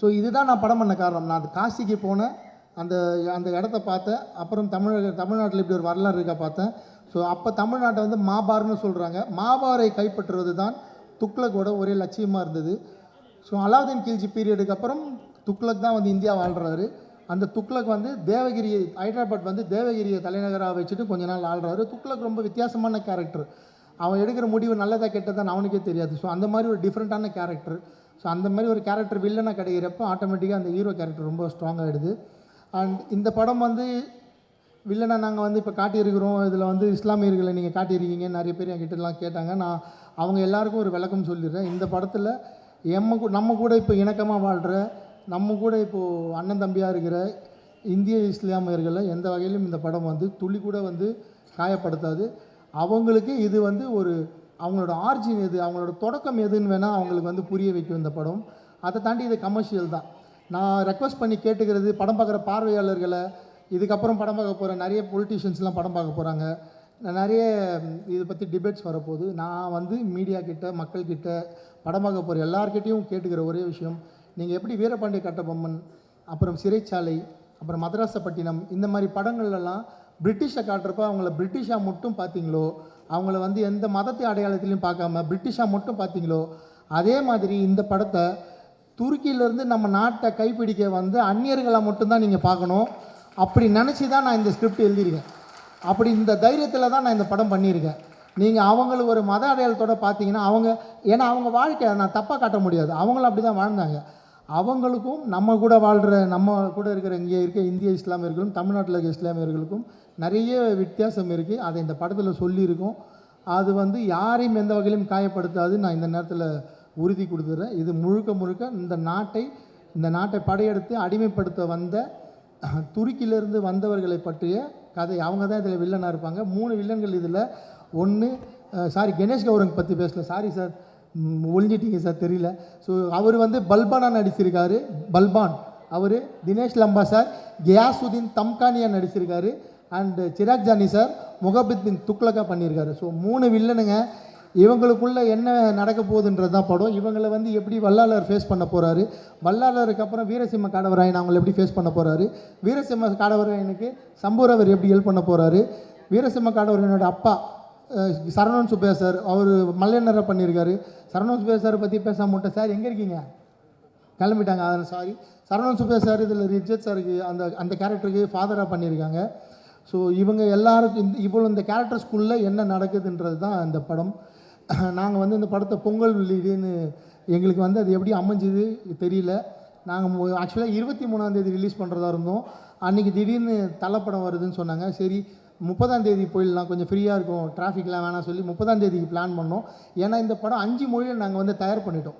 ஸோ இதுதான் நான் படம் பண்ண காரணம். நான் அது காசிக்கு போனேன், அந்த அந்த இடத்த பார்த்தேன். அப்புறம் தமிழ்நாட்டில் இப்படி ஒரு வரலாறு இருக்கா பார்த்தேன். ஸோ அப்போ தமிழ்நாட்டை வந்து மாபார்னு சொல்கிறாங்க. மாபாரை கைப்பற்றுவது தான் துக்ளக்கோட ஒரே லட்சியமாக இருந்தது. ஸோ அலாவுதீன் கில்ஜி பீரியடுக்கு அப்புறம் துக்ளக் தான் வந்து இந்தியா வாழ்கிறாரு. அந்த துக்ளக் வந்து தேவகிரியை, ஹைதராபாத் வந்து தேவகிரியை தலைநகராக வச்சுட்டு கொஞ்ச நாள் ஆள்றாரு. துக்ளக் ரொம்ப வித்தியாசமான கேரக்டர். அவன் எடுக்கிற முடிவு நல்லதாக கெட்டதான் அவனுக்கே தெரியாது. ஸோ அந்த மாதிரி ஒரு டிஃப்ரெண்ட்டான கேரக்டர். ஸோ அந்த மாதிரி ஒரு கேரக்டர் வில்லனாக கிடைக்கிறப்ப ஆட்டோமேட்டிக்காக அந்த ஹீரோ கேரக்டர் ரொம்ப ஸ்ட்ராங் ஆகிடுது. அண்ட் இந்த படம் வந்து வில்லனை நாங்கள் வந்து இப்போ காட்டியிருக்கிறோம், இதில் வந்து இஸ்லாமியர்களை நீங்கள் காட்டியிருக்கீங்க, நிறைய பேர் என்கிட்டலாம் கேட்டாங்க. நான் அவங்க எல்லாருக்கும் ஒரு விளக்கம் சொல்லிடுறேன். இந்த படத்தில் நம்ம கூட இப்போ இணக்கமாக வாழ்கிற, நம்ம கூட இப்போது அண்ணன் தம்பியாக இருக்கிற இந்திய இஸ்லாமியர்களை எந்த வகையிலும் இந்த படம் வந்து துளி கூட வந்து காயப்படுத்தாது. அவங்களுக்கு இது வந்து ஒரு அவங்களோட ஆர்ஜின் எது, அவங்களோட தொடக்கம் எதுன்னு வேணால் அவங்களுக்கு வந்து புரிய வைக்கும் இந்த படம். அதை தாண்டி இது கமர்ஷியல் தான். நான் ரெக்வஸ்ட் பண்ணி கேட்டுக்கிறது, படம் பார்க்குற பார்வையாளர்களை, இதுக்கப்புறம் படம் பார்க்க போகிற நிறைய பொலிட்டீஷியன்ஸ்லாம் படம் பார்க்க போகிறாங்க, நிறைய இதை பற்றி டிபேட்ஸ் வரப்போகுது. நான் வந்து மீடியா கிட்ட, மக்கள்கிட்ட, படம் பார்க்க போகிற எல்லார்கிட்டையும் கேட்டுக்கிற ஒரே விஷயம், நீங்கள் எப்படி வீரபாண்டிய கட்டபொம்மன், அப்புறம் சிறைச்சாலை, அப்புறம் மதராசப்பட்டினம், இந்த மாதிரி படங்கள்லாம் பிரிட்டிஷை காட்டுறப்ப அவங்கள பிரிட்டிஷாக மட்டும் பார்த்தீங்களோ, அவங்கள வந்து எந்த மதத்தை அடையாளத்திலையும் பார்க்காம பிரிட்டிஷாக மட்டும் பார்த்தீங்களோ, அதே மாதிரி இந்த படத்தை துருக்கியிலேருந்து நம்ம நாட்டை கைப்பிடிக்க வந்து அந்நியர்களை மட்டும்தான் நீங்கள் பார்க்கணும். அப்படி நினச்சி தான் நான் இந்த ஸ்கிரிப்ட் எழுதியிருக்கேன். அப்படி இந்த தைரியத்தில் தான் நான் இந்த படம் பண்ணியிருக்கேன். நீங்கள் அவங்களுக்கு ஒரு மத அடையாளத்தோடு பார்த்தீங்கன்னா ஏன்னா அவங்க வாழ்க்கை நான் தப்பாக காட்ட முடியாது, அவங்களும் அப்படி தான் வாழ்ந்தாங்க. அவங்களுக்கும் நம்ம கூட வாழ்கிற, நம்ம கூட இருக்கிற இங்கே இருக்க இந்திய இஸ்லாமியர்களும் தமிழ்நாட்டில் இருக்க இஸ்லாமியர்களுக்கும் நிறைய வித்தியாசம் இருக்குது. அதை இந்த படத்தில் சொல்லியிருக்கோம். அது வந்து யாரையும் எந்த வகையிலும் காயப்படுத்தாது. நான் இந்த நேரத்தில் உறுதி கொடுத்துட்றேன். இது முழுக்க இந்த நாட்டை படையெடுத்து அடிமைப்படுத்த வந்த துருக்கியிலேருந்து வந்தவர்களை பற்றிய கதை. அவங்க தான் இதில் வில்லனாக இருப்பாங்க. 3 வில்லன்கள் இதில். ஒன்று கணேஷ் கௌரங் பற்றி பேசல, சாரி சார், ஒழிஞ்சிட்டிங்க சார், தெரியல. ஸோ அவர் வந்து பல்பானா நடிச்சிருக்காரு, பல்பான். அவர் தினேஷ் லம்பா சார் கியாசுதீன் தம்கானியா நடிச்சிருக்காரு. அண்டு சிராக் ஜானி சார் முகபித் பின் துக்ளக்கா பண்ணியிருக்காரு. ஸோ 3 வில்லனுங்க. இவங்களுக்குள்ளே என்ன நடக்க போகுதுன்றது தான் படம். இவங்களை வந்து எப்படி வல்லாளர் ஃபேஸ் பண்ண போகிறாரு, வல்லாளருக்கு அப்புறம் வீரசிம்ம காடவராயன் அவங்களை எப்படி ஃபேஸ் பண்ண போகிறாரு, வீரசிம்ம காடவராயனுக்கு சம்பூரவர் எப்படி ஹெல்ப் பண்ண போகிறாரு, வீரசிம்ம காடவராயனோட அப்பா சரவணன் சுப்பையா சார், அவர் மல்லையனரை பண்ணியிருக்காரு. சரவணன் சுப்பையா சாரை பற்றி பேசாம விட்டேன் சார், எங்கே இருக்கீங்க, கிளம்பிட்டாங்க, அதில் சாரி. சரவணன் சுப்பையா சார் இதில் ரிஜத் சாருக்கு அந்த கேரக்டருக்கு ஃபாதராக பண்ணியிருக்காங்க. ஸோ இவங்க எல்லாருக்கும் இந்த கேரக்டர்ஸ்குள்ளே என்ன நடக்குதுன்றது தான் இந்த படம். நாங்கள் வந்து இந்த படத்தை பொங்கல் வெளியிடுன்னு எங்களுக்கு வந்து அது எப்படி அமைஞ்சுது தெரியல. நாங்கள் ஆக்சுவலாக 23ஆம் தேதி ரிலீஸ் பண்ணுறதா இருந்தோம். அன்றைக்கி திடீர்னு தலைப்படம் வருதுன்னு சொன்னாங்க. சரி 30ஆம் தேதி போயிடலாம், கொஞ்சம் ஃப்ரீயாக இருக்கும், டிராஃபிக்லாம் வேணாம் சொல்லி 30ஆம் தேதிக்கு பிளான் பண்ணோம். ஏன்னா இந்த படம் 5 மொழியில் நாங்கள் வந்து தயார் பண்ணிட்டோம்.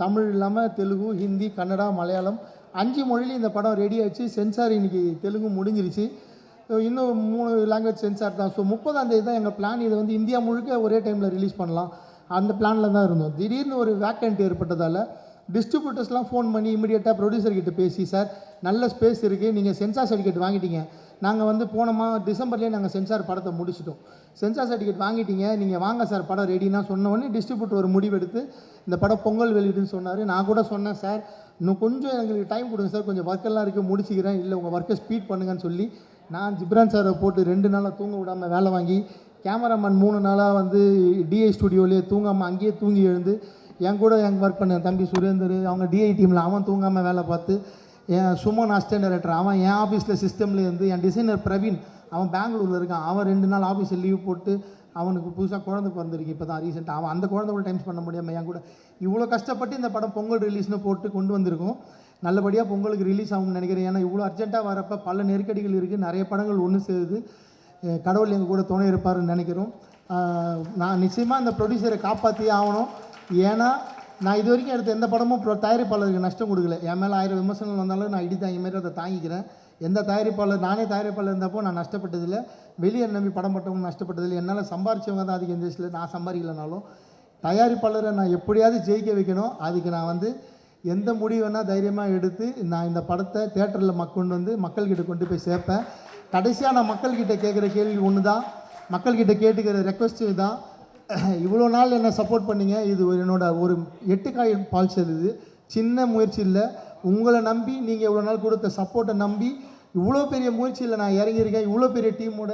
தமிழ் இல்லாமல் தெலுங்கு, ஹிந்தி, கன்னடா, மலையாளம் 5 மொழியிலும் இந்த படம் ரெடி ஆகிடுச்சு. சென்சார் இன்றைக்கி தெலுங்கு முடிஞ்சிருச்சு, இன்னும் 3 லாங்குவேஜ் சென்சார் தான். ஸோ 30ஆம் தேதி தான் எங்கள் பிளான். இதை வந்து இந்தியா முழுக்க ஒரே டைமில் ரிலீஸ் பண்ணலாம், அந்த பிளானில் தான் இருந்தோம். திடீர்னு ஒரு வேக்கண்ட் ஏற்பட்டதால் டிஸ்ட்ரிபியூட்டர்ஸ்லாம் ஃபோன் பண்ணி இமீடியட்டாக ப்ரொடியூசர்கிட்ட பேசி, சார் நல்ல ஸ்பேஸ் இருக்குது, நீங்கள் சென்சார் சர்டிஃபிகேட் வாங்கிட்டீங்க, நாங்கள் வந்து போனோமா டிசம்பர்லேயே நாங்கள் சென்சார் படத்தை முடிச்சிட்டோம், சென்சார் சர்டிஃபிகேட் வாங்கிட்டீங்க, நீங்கள் வாங்க சார் படம் ரெடினா சொன்னோடனே டிஸ்ட்ரிபியூட்டர் ஒரு முடிவெடுத்து இந்த படம் பொங்கல் வெளியிடுன்னு சொன்னார். நான் கூட சொன்னேன், சார் இன்னும் கொஞ்சம் எங்களுக்கு டைம் கொடுங்க சார், கொஞ்சம் ஒர்க்கெல்லாம் இருக்குது முடிச்சிக்கிறேன், இல்லை உங்கள் ஒர்க்கை ஸ்பீட் பண்ணுங்கன்னு சொல்லி நான் ஜிப்ரான் சாரை போட்டு 2 நாளாக தூங்க விடாமல் வேலை வாங்கி, கேமராமேன் 3 நாளாக வந்து டிஐ ஸ்டுடியோலேயே தூங்காமல் அங்கேயே தூங்கி எழுந்து, என் கூட ஒர்க் பண்ண தம்பி சுரேந்தர் அவங்க டிஐ டீமில் அவன் தூங்காமல் வேலை பார்த்து, என் சுமன் அசிஸ்டன்ட் டைரக்டர் அவன் என் ஆஃபீஸில் சிஸ்டம்லேயே இருந்து, என் டிசைனர் பிரவீன் அவன் பெங்களூரில் இருக்கான், அவன் 2 நாள் ஆஃபீஸில் லீவ் போட்டு, அவனுக்கு புதுசாக குழந்தை பிறந்திருக்கு இப்போ தான் ரீசெண்டாக, அவன் அந்த குழந்தை கூட டைம் பண்ண முடியாமல் என் கூட இவ்வளோ கஷ்டப்பட்டு இந்த படம் பொங்கல் ரிலீஸ்னு போட்டு கொண்டு வந்திருக்கோம். நல்லபடியாக பொங்கலுக்கு ரிலீஸ் ஆகும்னு நினைக்கிறேன். ஏன்னா இவ்வளோ அர்ஜென்ட்டாக வரப்போ பல நெருக்கடிகள் இருக்குது, நிறைய படங்கள் ஒன்று சேருது. கடவுள் எங்கள் கூட துணை இருப்பாருன்னு நினைக்கிறோம். நான் நிச்சயமாக இந்த ப்ரொடியூசரை காப்பாற்றியே ஆகணும். ஏன்னா நான் இது வரைக்கும் எடுத்த எந்த படமும் தயாரிப்பாளருக்கு நஷ்டம் கொடுக்கல. என் மேலே 1000 விமர்சனங்கள் வந்தாலும் நான் தாங்கி மாரி அதை தாங்கிக்கிறேன். எந்த தயாரிப்பாளர், நானே தயாரிப்பாளர் இருந்தப்போ நான் நஷ்டப்பட்டதில்லை, வெளியே நம்பி படம் பட்டவங்க நஷ்டப்பட்டதில்லை. என்னால் சம்பாரிச்சவங்க தான் அதிகம் இண்டஸ்ட்ரியில், நான் சம்பாதிக்கலனாலும் தயாரிப்பாளரை நான் எப்படியாவது ஜெயிக்க வைக்கணும். அதுக்கு நான் வந்து எந்த முடிவு வேணால் தைரியமாக எடுத்து நான் இந்த படத்தை தேட்டரில் கொண்டு வந்து மக்கள்கிட்ட கொண்டு போய் சேர்ப்பேன். கடைசியாக நான் மக்கள்கிட்ட கேட்குற கேள்வி ஒன்று தான், மக்கள்கிட்ட கேட்டுக்கிற ரெக்வஸ்ட்டு தான், இவ்வளோ நாள் என்னை சப்போர்ட் பண்ணிங்க, இது என்னோட ஒரு 8 காய் பால் செல்லுது, சின்ன முயற்சி இல்லை. உங்களை நம்பி நீங்கள் இவ்வளோ நாள் கொடுத்த சப்போர்ட்டை நம்பி இவ்வளோ பெரிய முயற்சியில் நான் இறங்கியிருக்கேன். இவ்வளோ பெரிய டீமோட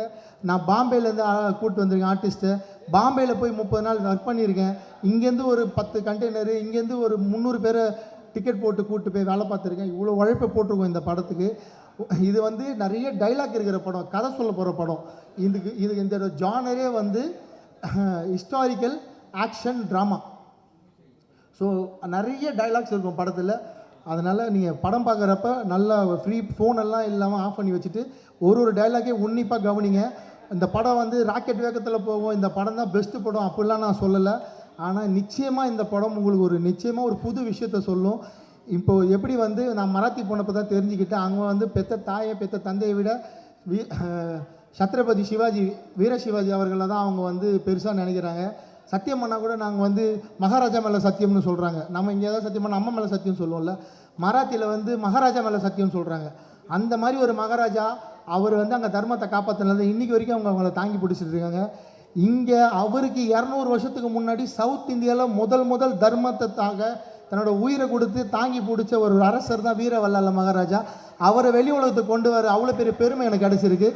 நான் பாம்பேலேருந்து கூப்பிட்டு வந்திருக்கேன் ஆர்டிஸ்ட்டை. பாம்பேயில் போய் 30 நாள் ஒர்க் பண்ணியிருக்கேன். இங்கேருந்து ஒரு 10 கண்டெய்னரு, இங்கேருந்து ஒரு 300 பேரை டிக்கெட் போட்டு கூப்பிட்டு போய் வேலை பார்த்துருக்கேன். இவ்வளோ உழைப்பை போட்டிருக்கோம் இந்த படத்துக்கு. இது வந்து நிறைய டைலாக் இருக்கிற படம், கதை சொல்ல போகிற படம். இது இந்த ஜானரே வந்து ஹிஸ்டாரிக்கல் ஆக்ஷன் ட்ராமா. ஸோ நிறைய டைலாக்ஸ் இருக்கும் படத்தில். அதனால் நீங்கள் படம் பார்க்குறப்ப நல்லா ஃப்ரீ ஃபோனெல்லாம் இல்லாமல் ஆஃப் பண்ணி வச்சுட்டு ஒரு டைலாக்கே உன்னிப்பாக கவனிங்க. இந்த படம் வந்து ராக்கெட் வேகத்தில் போகும், இந்த படம் தான் பெஸ்ட்டு படம் அப்படிலாம் நான் சொல்லலை. ஆனால் நிச்சயமாக இந்த படம் உங்களுக்கு நிச்சயமாக ஒரு புது விஷயத்த சொல்லும். இப்போது எப்படி வந்து நான் மராத்தி போனப்போ தான் தெரிஞ்சுக்கிட்டேன், அங்கே வந்து பெத்த தாயை பெத்த தந்தையை விட சத்ரபதி சிவாஜி, வீர சிவாஜி அவர்களை தான் அவங்க வந்து பெருசாக நினைக்கிறாங்க. சத்தியம் பண்ணால் கூட நாங்கள் வந்து மகாராஜா மேலே சத்தியம்னு சொல்கிறாங்க. நம்ம இங்கே ஏதாவது சத்தியம் பண்ணால் அம்மா மேலே சத்தியம் சொல்லுவோம்ல, மராத்தியில் வந்து மகாராஜா மேலே சத்தியம்னு சொல்கிறாங்க. அந்த மாதிரி ஒரு மகாராஜா அவர் வந்து அங்கே தர்மத்தை காப்பாற்றினது இன்றைக்கி வரைக்கும் அவங்கள தாங்கி பிடிச்சிட்டு இருக்காங்க. இங்கே அவருக்கு 200 வருஷத்துக்கு முன்னாடி சவுத் இந்தியாவில் முதல் தர்மத்துக்காக தன்னோட உயிரை கொடுத்து தாங்கி பிடிச்ச ஒரு அரசர் தான் வீர வல்லால மகாராஜா. அவரை வெளி உலகத்துக்கு கொண்டு வர அவ்வளோ பெரிய பெருமை எனக்கு கிடச்சிருக்கு.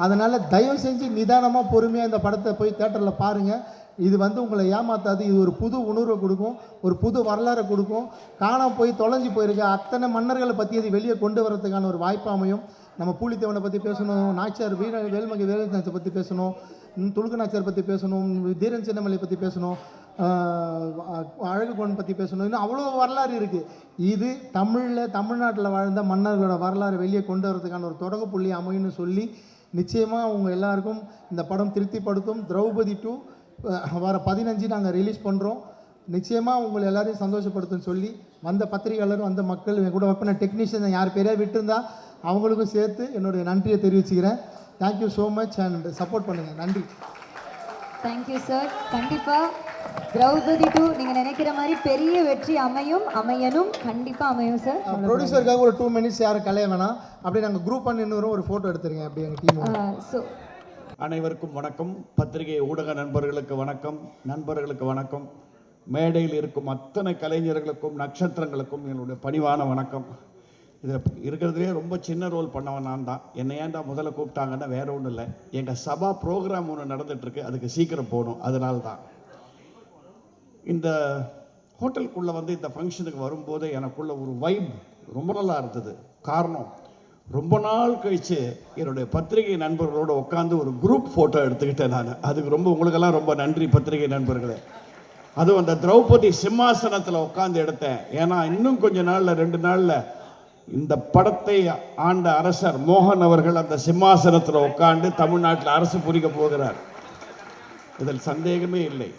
அதனால் தயவு செஞ்சு நிதானமாக பொறுமையாக இந்த படத்தை போய் தேட்டரில் பாருங்கள். இது வந்து உங்களை ஏமாத்தாது, இது ஒரு புது உணர்வை கொடுக்கும், ஒரு புது வரலாறை கொடுக்கும். காணாமல் போய் தொலைஞ்சி போயிருக்க அத்தனை மன்னர்களை பற்றி அது வெளியே கொண்டு வரதுக்கான ஒரு வாய்ப்பு அமையும். நம்ம பூலித்தேவனை பற்றி பேசணும், நாச்சியார் வேல்மகி வேலுநாச்சியை பற்றி பேசணும், துலுக்கு நாச்சியார் பற்றி பேசணும், தீரன் சின்னமலை பற்றி பேசணும், அழகுகோன் பற்றி பேசணும், இன்னும் அவ்வளோ வரலாறு இருக்குது. இது தமிழ்நாட்டில் வாழ்ந்த மன்னர்களோட வரலாறு வெளியே கொண்டு வரதுக்கான ஒரு தொடக்க புள்ளி அமையும்னு சொல்லி நிச்சயமாக அவங்க எல்லாருக்கும் இந்த படம் திருப்திப்படுத்தும். திரௌபதி 2 வர 15 நாங்கள் ரிலீஸ் பண்ணுறோம். நிச்சயமாக உங்களை எல்லாரையும் சந்தோஷப்படுத்துன்னு சொல்லி வந்த பத்திரிகையாளர், வந்த மக்கள், என் கூட ஒர்க் பண்ண டெக்னீஷியன் யார் பேரையாக விட்டுருந்தா அவங்களுக்கும் சேர்த்து என்னுடைய நன்றியை தெரிவிச்சுக்கிறேன். Thank you so much and support பண்ணுங்கள். நன்றி. Thank you sir. கண்டிப்பாக திரௌபதி 2 நீங்கள் நினைக்கிற மாதிரி பெரிய வெற்றி அமையணும், கண்டிப்பாக அமையும் சார். ப்ரொடியூசருக்காக ஒரு 2 மினிட்ஸ் யாரும் கலைய வேணாம், அப்படியே நாங்கள் குரூப் பண்ணி இன்னொரு ஒரு ஃபோட்டோ எடுத்துருங்க அப்படி எங்கள் டீம். ஸோ அனைவருக்கும் வணக்கம். பத்திரிகை ஊடக நண்பர்களுக்கு வணக்கம், நண்பர்களுக்கு வணக்கம். மேடையில் இருக்கும் அத்தனை கலைஞர்களுக்கும் நட்சத்திரங்களுக்கும் என்னுடைய பணிவான வணக்கம். இதில் இருக்கிறதுலே ரொம்ப சின்ன ரோல் பண்ணவன் நான் தான். என்னை ஏன்டா முதல்ல கூப்பிட்டாங்கன்னா வேற ஒன்றும் இல்லை, எங்கள் சபா ப்ரோக்ராம் ஒன்று நடந்துகிட்ருக்கு, அதுக்கு சீக்கிரம் போகணும், அதனால தான். இந்த ஹோட்டலுக்குள்ளே வந்து இந்த ஃபங்க்ஷனுக்கு வரும்போது எனக்குள்ள ஒரு வைப் ரொம்ப நல்லா இருந்தது. காரணம், ரொம்ப நாள் கழித்து என்னுடைய பத்திரிகை நண்பர்களோடு உட்காந்து ஒரு குரூப் ஃபோட்டோ எடுத்துக்கிட்டேன் நான். அதுக்கு உங்களுக்கெல்லாம் ரொம்ப நன்றி பத்திரிகை நண்பர்களே. அதுவும் அந்த திரௌபதி சிம்மாசனத்தில் உட்காந்து எடுத்தேன். ஏன்னா இன்னும் கொஞ்ச நாளில் 2 நாளில் இந்த படத்தை ஆண்ட அரசர் மோகன் அவர்கள் அந்த சிம்மாசனத்தில் உட்காந்து தமிழ்நாட்டில் அரசு புரிக்க போகிறார், இதில் சந்தேகமே இல்லை.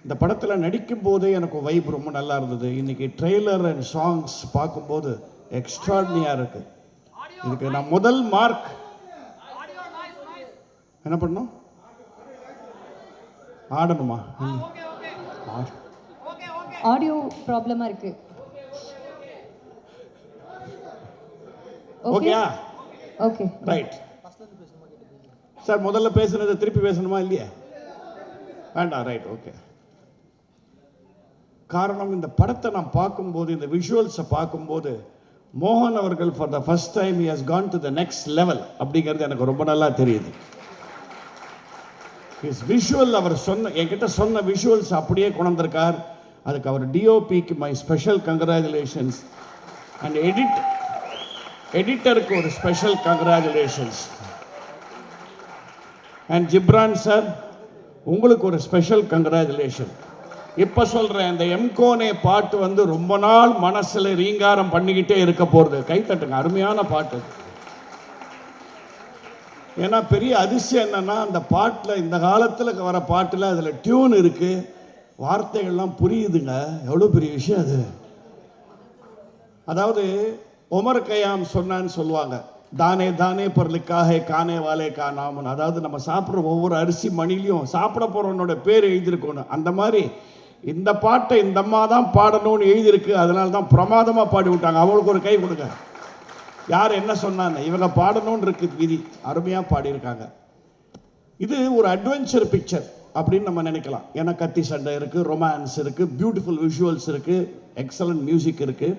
இந்த படத்தில் நடிக்கும் போதே எனக்கு வைப் ரொம்ப நல்லா இருந்தது. இன்னைக்கு ட்ரெய்லர் அண்ட் சாங்ஸ் பார்க்கும்போது எக்ஸ்ட்ராடினியாக இருக்குது. இதுக்கு நான் முதல் மார்க் என்ன பண்ணணும், ஆடியோ ப்ராப்ளமாக இருக்குது. ஓகேயா? Okay right sir. முதல்ல பேசுனதை திருப்பி பேசணுமா இல்லையா? வேண்டாம். Right, okay. காரணம், இந்த படத்தை நான் பார்க்கும்போது, இந்த விஷுவல்ஸை பார்க்கும்போது, மோகன் அவர்கள் for the first time he has gone to the next level அப்படிங்கிறது எனக்கு ரொம்ப நல்லா தெரியுது. ஹிஸ் விஷுவல், அவர் என்கிட்ட சொன்ன விஷுவல்ஸ் அப்படியே கொண்டிருக்கார். அதுக்கு அவர் டிஓபிக்கு மை ஸ்பெஷல் கங்க்ராச்சுலேஷன்ஸ் அண்ட் எடிட்டருக்கு ஒரு special congratulations. And Ghibran sir, உங்களுக்கு ஒரு ஸ்பெஷல் கங்க்ராச்சுலேஷன். இப்போ சொல்கிறேன், இந்த எம்கோனே பாட்டு வந்து ரொம்ப நாள் மனசில் ரீங்காரம் பண்ணிக்கிட்டே இருக்க போகிறது. கைத்தட்டுங்க, அருமையான பாட்டு. ஏன்னா பெரிய அதிசயம் என்னன்னா, அந்த பாட்டில், இந்த காலத்தில் வர பாட்டில் அதில் டியூன் இருக்குது, வார்த்தைகள்லாம் புரியுதுங்க. எவ்வளோ பெரிய விஷயம் அது. அதாவது உமர் கயாம் சொன்னான்னு சொல்லுவாங்க, தானே தானே பொருளுக்காக கானே வாலே கா நாமன். அதாவது நம்ம சாப்பிட்ற ஒவ்வொரு அரிசி மணிலையும் சாப்பிட போகிறவனோட பேர் எழுதியிருக்கணும். அந்த மாதிரி இந்த பாட்டை இந்த அம்மா தான் பாடணும்னு எழுதியிருக்கு. அதனால தான் பிரமாதமாக பாடி விட்டாங்க. அவங்களுக்கு ஒரு கை கொடுங்க. யார் என்ன சொன்னாங்க, இவங்க பாடணும்னு இருக்குது விதி. அருமையாக பாடியிருக்காங்க. இது ஒரு அட்வென்ச்சர் பிக்சர் அப்படின்னு நம்ம நினைக்கலாம். ஏன்னா கத்தி சண்டை இருக்குது, ரொமான்ஸ் இருக்குது, பியூட்டிஃபுல் விஷுவல்ஸ் இருக்குது, எக்ஸலண்ட் மியூசிக் இருக்குது.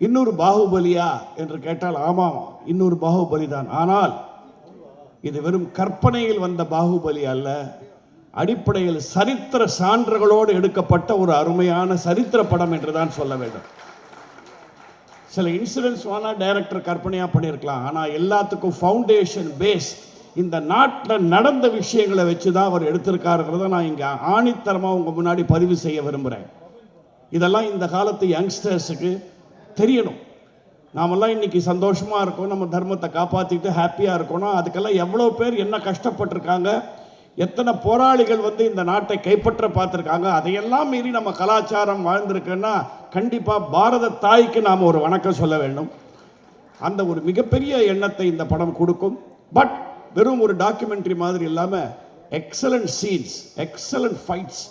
இன்னொரு பாகுபலியா என்று கேட்டால் ஆமாம், இன்னொரு பாகுபலி தான். ஆனால் இது வெறும் கற்பனையில் வந்த பாகுபலி அல்ல, அடிப்படையில் சரித்திர சான்றுகளோடு எடுக்கப்பட்ட ஒரு அருமையான சரித்திர படம் என்று தான் சொல்ல வேண்டும். சில இன்சிடென்ட்ஸ் வேணால் டைரக்டர் கற்பனையாக பண்ணியிருக்கலாம், ஆனால் எல்லாத்துக்கும் ஃபவுண்டேஷன் பேஸ் இந்த நாட்டில் நடந்த விஷயங்களை வச்சு தான் அவர் எடுத்திருக்காருங்கிறத நான் இங்கே ஆணித்தரமாக உங்கள் முன்னாடி பதிவு செய்ய விரும்புகிறேன். இதெல்லாம் இந்த காலத்து யங்ஸ்டர்ஸுக்கு தெரியணும். நாமெல்லாம் இன்றைக்கி சந்தோஷமாக இருக்கோம், நம்ம தர்மத்தை காப்பாற்றிட்டு ஹாப்பியாக இருக்கணும். அதுக்கெல்லாம் எவ்வளோ பேர் என்ன கஷ்டப்பட்டிருக்காங்க, எத்தனை போராளிகள் வந்து இந்த நாட்டை கைப்பற்ற பார்த்துருக்காங்க. அதையெல்லாம் மீறி நம்ம கலாச்சாரம் வாழ்ந்திருக்குன்னா கண்டிப்பாக பாரத தாய்க்கு நாம் ஒரு வணக்கம் சொல்ல வேண்டும். அந்த ஒரு மிகப்பெரிய எண்ணத்தை இந்த படம் கொடுக்கும். பட் வெறும் ஒரு டாக்குமெண்ட்ரி மாதிரி இல்லாமல் excellent scenes, excellent fights,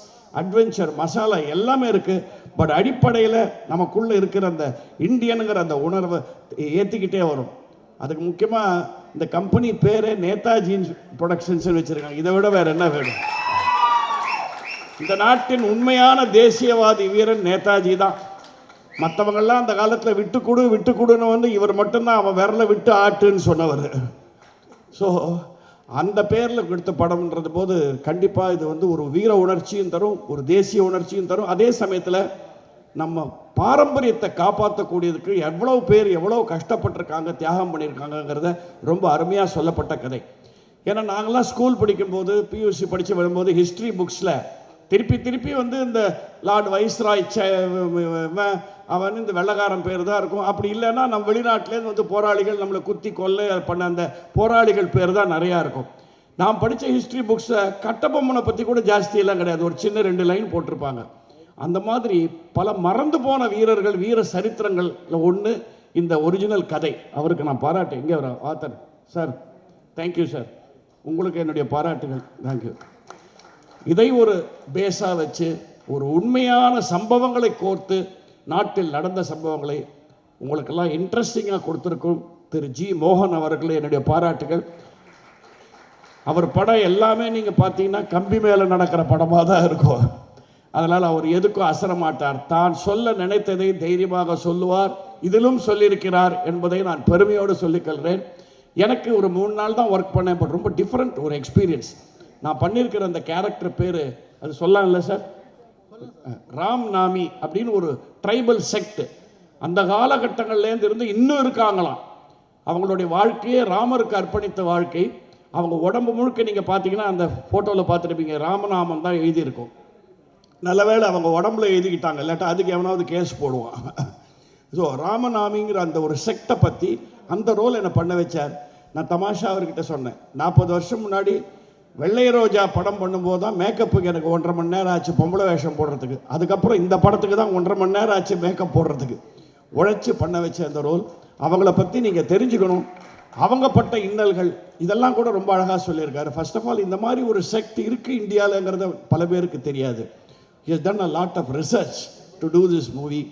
adventure masala எல்லாமே இருக்குது. பட் அடிப்படையில் நமக்குள்ளே இருக்கிற அந்த இந்தியனுங்கிற அந்த உணர்வை ஏற்றிக்கிட்டே வரும். அதுக்கு முக்கியமாக இந்த கம்பெனி பேரே நேதாஜி ப்ரொடக்ஷன்ஸ் வச்சுருக்காங்க. இதை விட வேறு என்ன வேணும்? இந்த நாட்டின் உண்மையான தேசியவாதி வீரன் நேதாஜி தான். மற்றவங்கெல்லாம் அந்த காலத்தில் விட்டுக்குடுன்னு வந்து இவர் மட்டும்தான் அவன் விரலை விட்டு ஆட்டுன்னு சொன்னவர். ஸோ அந்த பேரில் எடுத்த படம்ன்றது போது கண்டிப்பாக இது வந்து ஒரு வீர உணர்ச்சியும் தரும், ஒரு தேசிய உணர்ச்சியும் தரும். அதே சமயத்தில் நம்ம பாரம்பரியத்தை காப்பாற்றக்கூடியதுக்கு எவ்வளோ பேர் எவ்வளோ கஷ்டப்பட்டிருக்காங்க, தியாகம் பண்ணியிருக்காங்கங்கிறத ரொம்ப அருமையாக சொல்லப்பட்ட கதை. ஏன்னா நாங்களாம் ஸ்கூல் படிக்கும்போது, பியூசி படித்து வரும்போது ஹிஸ்ட்ரி புக்ஸில் திருப்பி வந்து இந்த லார்ட் வைஸ்ராய் அவன் இந்த வெள்ளக்காரன் பேர் தான் இருக்கும். அப்படி இல்லைன்னா நம்ம வெளிநாட்டிலேருந்து வந்து போராளிகள் நம்மளை குத்தி கொல்லை பண்ண அந்த போராளிகள் பேர் தான் நிறையா இருக்கும். நான் படித்த ஹிஸ்ட்ரி புக்ஸை கட்டபொம்மனை பற்றி கூட ஜாஸ்தியெல்லாம் கிடையாது, ஒரு சின்ன 2 லைன் போட்டிருப்பாங்க. அந்த மாதிரி பல மறந்து போன வீரர்கள், வீர சரித்திரங்களில் ஒன்று இந்த ஒரிஜினல் கதை. அவருக்கு நான் பாராட்டு. எங்கே வர ஆத்தர் சார், தேங்க்யூ சார், உங்களுக்கு என்னுடைய பாராட்டுகள், தேங்க்யூ. இதை ஒரு பேஸாக வச்சு ஒரு உண்மையான சம்பவங்களை கோர்த்து நாட்டில் நடந்த சம்பவங்களை உங்களுக்கெல்லாம் இன்ட்ரெஸ்டிங்காக கொடுத்துருக்கும் திரு ஜி மோகன் அவர்களே என்னுடைய பாராட்டுகள். அவர் படம் எல்லாமே நீங்கள் பார்த்தீங்கன்னா கம்பி மேலே நடக்கிற படமாக தான் இருக்கும். அதனால் அவர் எதுக்கும் அசர மாட்டார். தான் சொல்ல நினைத்ததை தைரியமாக சொல்லுவார். இதிலும் சொல்லியிருக்கிறார் என்பதை நான் பெருமையோடு சொல்லிக்கொள்கிறேன். எனக்கு ஒரு 3 நாள் தான் ஒர்க் பண்ணேன், பட் ரொம்ப டிஃப்ரெண்ட் ஒரு எக்ஸ்பீரியன்ஸ். நான் பண்ணியிருக்கிற அந்த கேரக்டர் பேர் அது சொல்லலாம்ல சார், ராம் நாமி அப்படின்னு ஒரு ட்ரைபல் செக்ட். அந்த காலகட்டங்கள்லேருந்து இருந்து இன்னும் இருக்காங்களாம். அவங்களுடைய வாழ்க்கையே ராமருக்கு அர்ப்பணித்த வாழ்க்கை. அவங்க உடம்பு முழுக்க நீங்கள் பார்த்தீங்கன்னா அந்த ஃபோட்டோவில் பார்த்துருப்பீங்க, ராமநாமம் தான் எழுதியிருக்கும். நல்ல வேளை அவங்க உடம்புல எழுதிக்கிட்டாங்க, இல்லாட்டா அதுக்கு எவனாவது கேஸ் போடுவான். ஸோ ராமநாமிங்கிற அந்த ஒரு செக்டை பற்றி அந்த ரோல் என்னை பண்ண வச்சார். நான் தமாஷா அவர்கிட்ட சொன்னேன், 40 வருஷம் முன்னாடி வெள்ளை ரோஜா படம் பண்ணும்போது தான் மேக்கப்புக்கு எனக்கு 1.5 மணி நேரம் ஆச்சு பொம்பளை வேஷம் போடுறதுக்கு. அதுக்கப்புறம் இந்த படத்துக்கு தான் 1.5 மணி நேரம் ஆச்சு மேக்கப் போடுறதுக்கு. உழைச்சி பண்ண வச்ச அந்த ரோல். அவங்கள பற்றி நீங்கள் தெரிஞ்சுக்கணும், அவங்க பட்ட இன்னல்கள் இதெல்லாம் கூட ரொம்ப அழகாக சொல்லியிருக்காரு. ஃபர்ஸ்ட் ஆஃப் ஆல் இந்த மாதிரி ஒரு செக்ட் இருக்குது இந்தியாவிலங்கிறத பல பேருக்கு தெரியாது. He has done a lot of research to do this movie.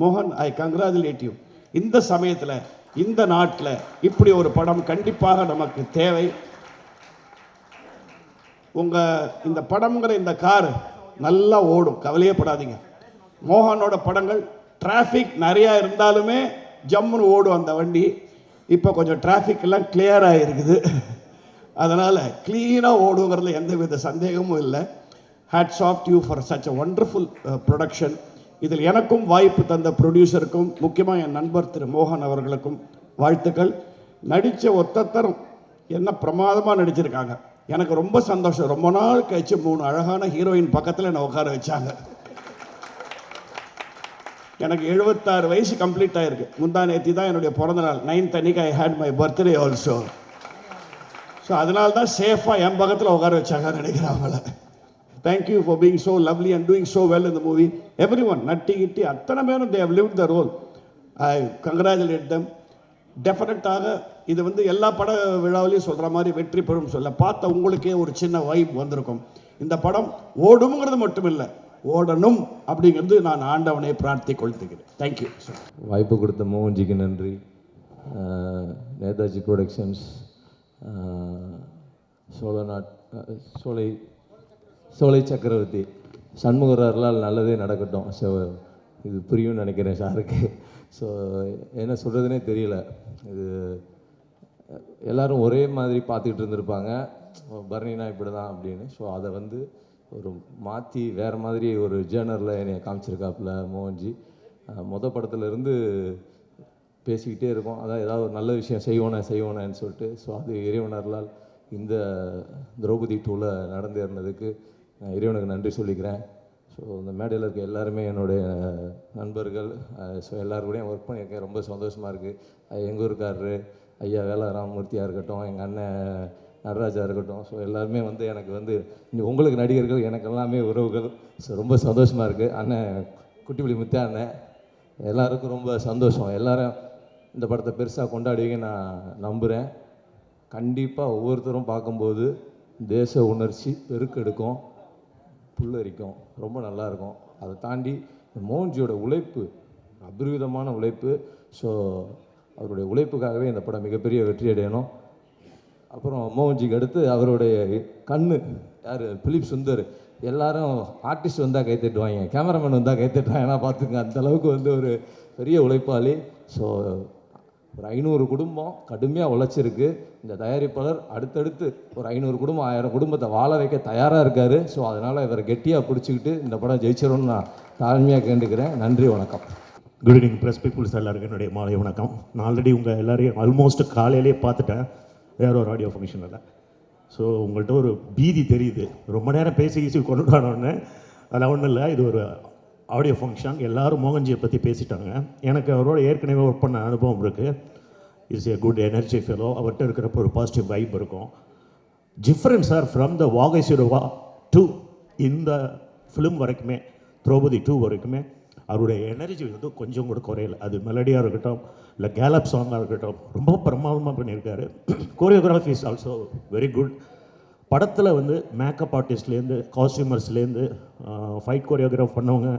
Mohan, I congratulate you. இந்த சமயத்தில் இந்த நாட்டில் இப்படி ஒரு படம் கண்டிப்பாக நமக்கு தேவை. இந்த படம்ங்கிற இந்த கார் நல்லா ஓடும், கவலையே படாதீங்க. மோகனோட படங்கள் டிராஃபிக் நிறையா இருந்தாலுமே ஜம்முன்னு ஓடும் அந்த வண்டி. இப்போ கொஞ்சம் டிராஃபிக் எல்லாம் கிளியராக இருக்குது, அதனால் க்ளீனாக ஓடுங்கிறதுல எந்த வித சந்தேகமும் இல்லை. Hats off to you for such a wonderful production. இதில் எனக்கும் வாய்ப்பு தந்த ப்ரொடியூசருக்கும் முக்கியமாக என் நண்பர் திரு மோகன் அவர்களுக்கும் வாழ்த்துக்கள். நடித்த ஒத்தத்தரும் என்ன பிரமாதமாக நடிச்சிருக்காங்க. எனக்கு ரொம்ப சந்தோஷம். ரொம்ப நாள் கழிச்சு 3 அழகான ஹீரோயின் பக்கத்தில் என்னை உட்கார வச்சாங்க. எனக்கு 76 வயசு கம்ப்ளீட் ஆகிருக்கு. முந்தா நேத்தி தான் என்னுடைய பிறந்த நாள். 9th அன்னைக்கு I hate my birthday also. So அதனால தான் சேஃபாக என் பக்கத்தில் உட்கார வச்சாங்கன்னு நினைக்கிறேன் அவங்கள. Thank you for being so lovely and doing so well in the movie. Everyone, Natty கிட்டி அத்தனை பேரும் they have lived the role. I congratulate them. டெஃபினட்டாக இது வந்து எல்லா பட விழாவிலையும் சொல்கிற மாதிரி வெற்றி பெறும் சொல்ல பார்த்த உங்களுக்கே ஒரு சின்ன வைப் வந்திருக்கும். இந்த படம் ஓடுங்கிறது மட்டும் இல்லை, ஓடணும் அப்படிங்கிறது நான் ஆண்டவனை பிரார்த்தி கொள்த்துக்கிறேன். Thank you sir. வாய்ப்பு கொடுத்த மோகன்ஜிக்கு நன்றி. நேதாஜி ப்ரொடக்ஷன்ஸ், சோலை சக்கரவர்த்தி, சண்முகரால் நல்லதே நடக்கட்டும். ஸோ இது புரியும்னு நினைக்கிறேன் சாருக்கு. ஸோ என்ன சொல்கிறதுனே தெரியல. இது எல்லோரும் ஒரே மாதிரி பார்த்துக்கிட்டு இருந்திருப்பாங்க, பரணினா இப்படி தான் அப்படின்னு. ஸோ அதை வந்து ஒரு மாற்றி வேறு மாதிரி ஒரு ஜேர்னரில் என்னை காமிச்சிருக்காப்புல மோகன்ஜி. படத்துலேருந்து பேசிக்கிட்டே இருக்கோம், அதான் ஏதாவது ஒரு நல்ல விஷயம் செய்வோனேன்னு சொல்லிட்டு. ஸோ அது இறைவனர்களால் இந்த திரௌபதி 2ல் நடந்தேறினதுக்கு நான் இறைவனுக்கு நன்றி சொல்லிக்கிறேன். ஸோ இந்த மேடையில் இருக்க எல்லாருமே என்னுடைய நண்பர்கள். ஸோ எல்லாருக்கூடையும் ஒர்க் பண்ணியிருக்கேன், ரொம்ப சந்தோஷமாக இருக்குது. எங்கள் ஊருக்காரரு ஐயா வேலாராமமூர்த்தியாக இருக்கட்டும், எங்கள் அண்ணன் நடராஜா இருக்கட்டும். ஸோ எல்லாருமே வந்து எனக்கு வந்து உங்களுக்கு நடிகர்கள், எனக்கு எல்லாமே உறவுகள். ஸோ ரொம்ப சந்தோஷமாக இருக்குது. அண்ணன் குட்டிப்புலி முத்தா அண்ணன், எல்லாருக்கும் ரொம்ப சந்தோஷம். எல்லோரும் இந்த படத்தை பெருசாக கொண்டாடுவீங்க நான் நம்புகிறேன். கண்டிப்பாக ஒவ்வொருத்தரும் பார்க்கும்போது தேச உணர்ச்சி பெருக்கெடுக்கும், புல்லரிக்கும், ரொம்ப நல்லாயிருக்கும். அதை தாண்டி மோகன்ஜியோட உழைப்பு அபரிவிதமான உழைப்பு. ஸோ அவருடைய உழைப்புக்காகவே இந்த படம் மிகப்பெரிய வெற்றி அடையணும். அப்புறம் மோகன்ஜிக்கு அடுத்து அவருடைய கண்ணு யார், பிலிப் சுந்தர். எல்லாரும் ஆர்டிஸ்ட் வந்தால் கைத்தட்டுவாங்க, கேமராமேன் வந்தால் கைத்தட்டுவாங்க. ஏன்னா பார்த்துங்க, அந்தளவுக்கு வந்து ஒரு பெரிய உழைப்பாளி. ஸோ ஒரு 500 குடும்பம் கடுமையாக உழைச்சிருக்கு. இந்த தயாரிப்பாளர் அடுத்தடுத்து ஒரு 500 குடும்பம் 1000 குடும்பத்தை வாழ வைக்க தயாராக இருக்கார். ஸோ அதனால் இவரை கெட்டியாக பிடிச்சிக்கிட்டு இந்த படம் ஜெயிச்சிடும்னு நான் தாழ்மையாக கேட்டுக்கிறேன். நன்றி, வணக்கம். குட் ஈவினிங் ப்ரெஸ் பீப்புள்ஸ் எல்லாருக்கும் என்னுடைய மாலை வணக்கம். நான் ஆல்ரெடி உங்கள் எல்லோரையும் ஆல்மோஸ்ட் காலையிலே பார்த்துட்டேன் வேறு ஒரு ஆடியோ ஃபங்க்ஷனில். ஸோ உங்கள்கிட்ட ஒரு பீதி தெரியுது, ரொம்ப நேரம் பேசி கொண்டுட்டானோன்னு. அதெல்லாம் ஒன்றும் இல்லை, இது ஒரு ஆடியோ ஃபங்க்ஷன். எல்லோரும் மோகன்ஜியை பற்றி பேசிட்டாங்க. எனக்கு அவரோட ஏற்கனவே ஒர்க் பண்ண அனுபவம் இருக்குது. Is a good energy fellow. அவர்கிட்ட இருக்கிறப்ப ஒரு பாசிட்டிவ் வைப் இருக்கும். டிஃப்ரென்ஸ் சார் ஃப்ரம் த வாகைசுரவா டு இந்த ஃபிலிம் வரைக்குமே, திரௌபதி 2 வரைக்குமே அவருடைய எனர்ஜி வந்து கொஞ்சம் கூட குறையல. அது மெலடியாக இருக்கட்டும், இல்லை கேலப் சாங்காக இருக்கட்டும், ரொம்ப பிரமாதமாக பண்ணியிருக்காரு. Choreography is also very good. படத்தில் வந்து மேக்கப் ஆர்டிஸ்ட்லேருந்து, காஸ்டியூமர்ஸ்லேருந்து, ஃபைட் கோரியோகிராஃப் பண்ணவங்க,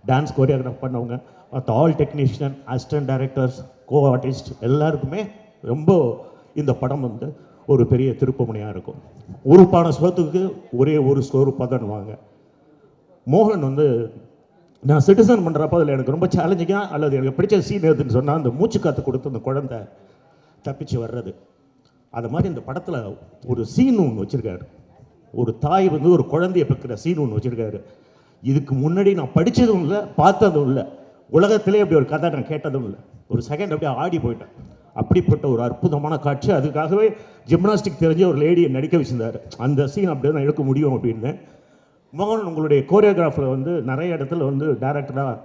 டான்ஸ் கோரியோகிராஃப் பண்ணவங்க, மற்ற all technician, assistant directors, co artist எல்லாருக்குமே ரொம்ப இந்த படம் வந்து ஒரு பெரிய திருப்புமுனையாக இருக்கும். ஒரு பானை சோத்துக்கு ஒரே ஒரு ஸ்டோர் பதன்வாங்க. மோகன் வந்து நான் சிட்டிசன் பண்ணுறப்போ அதில் எனக்கு ரொம்ப சேலஞ்சிங்காக அல்லது எனக்கு பிடிச்ச சீன் எதுன்னு சொன்னால் அந்த மூச்சு காற்று கொடுத்து அந்த குழந்தை தப்பிச்சு வர்றது. அது மாதிரி இந்த படத்தில் ஒரு சீன் ஒன்று வச்சுருக்காரு. ஒரு தாய் வந்து ஒரு குழந்தைய பெக்கிற சீன் ஒன்று வச்சுருக்காரு. இதுக்கு முன்னாடி நான் படித்ததும் இல்லை, பார்த்ததும் இல்லை, உலகத்திலே அப்படி ஒரு கதை நான் கேட்டதும் இல்லை. ஒரு செகண்ட் அப்படியே ஆடி போயிட்டேன். அப்படிப்பட்ட ஒரு அற்புதமான காட்சி. அதுக்காகவே ஜிம்னாஸ்டிக் தெரிஞ்ச ஒரு லேடியை நடிக்க வச்சுருந்தார். அந்த சீன் அப்படியே தான் எடுக்க முடியும் அப்படின்னு. மோகன் உங்களுடைய கோரியோகிராஃபில் வந்து நிறைய இடத்துல வந்து டைரக்டராக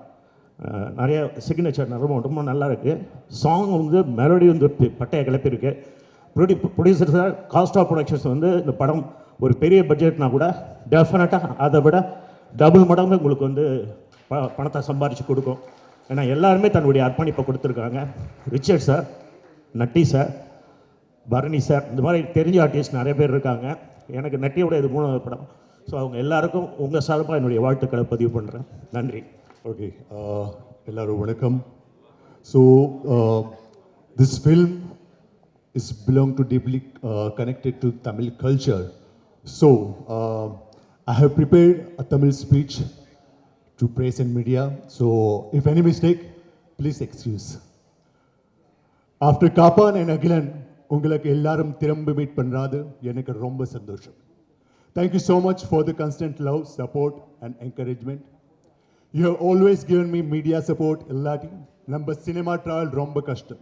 நிறைய சிக்னேச்சர் ரொம்ப நல்லா இருக்குது. சாங் வந்து மெலடி வந்து பட்டையை கிளப்பியிருக்கு. Producer sir, cost of productions வந்து இந்த படம் ஒரு பெரிய பட்ஜெட்னா கூட டெஃபினட்டாக அதை விட டபுள் மடங்கு உங்களுக்கு வந்து பணத்தை சம்பாரித்து கொடுக்கும். ஏன்னா எல்லாருமே தன்னுடைய அர்ப்பணிப்பை கொடுத்துருக்காங்க. ரிச்சர்ட் சார், நட்டி சார், பரணி சார், இந்த மாதிரி தெரிஞ்ச ஆர்டிஸ்ட் நிறைய பேர் இருக்காங்க. எனக்கு நட்டியோட இது 3வது படம். ஸோ அவங்க எல்லாருக்கும் உங்கள் சார்பாக என்னுடைய வாழ்த்துக்களை பதிவு பண்ணுறேன். நன்றி. Okay, எல்லாரும் வணக்கம். So, this film is belong to deeply connected to Tamil culture. So, I have prepared a Tamil speech to press and media. So, if any mistake, please excuse. After Kapan and Agilan, உங்களுக்கு எல்லாரும் திரும்ப meet பண்றது எனக்கு ரொம்ப சந்தோஷம். Thank you so much for the constant love, support and encouragement. You have always given me media support illati. Number cinema travel romba kashtam.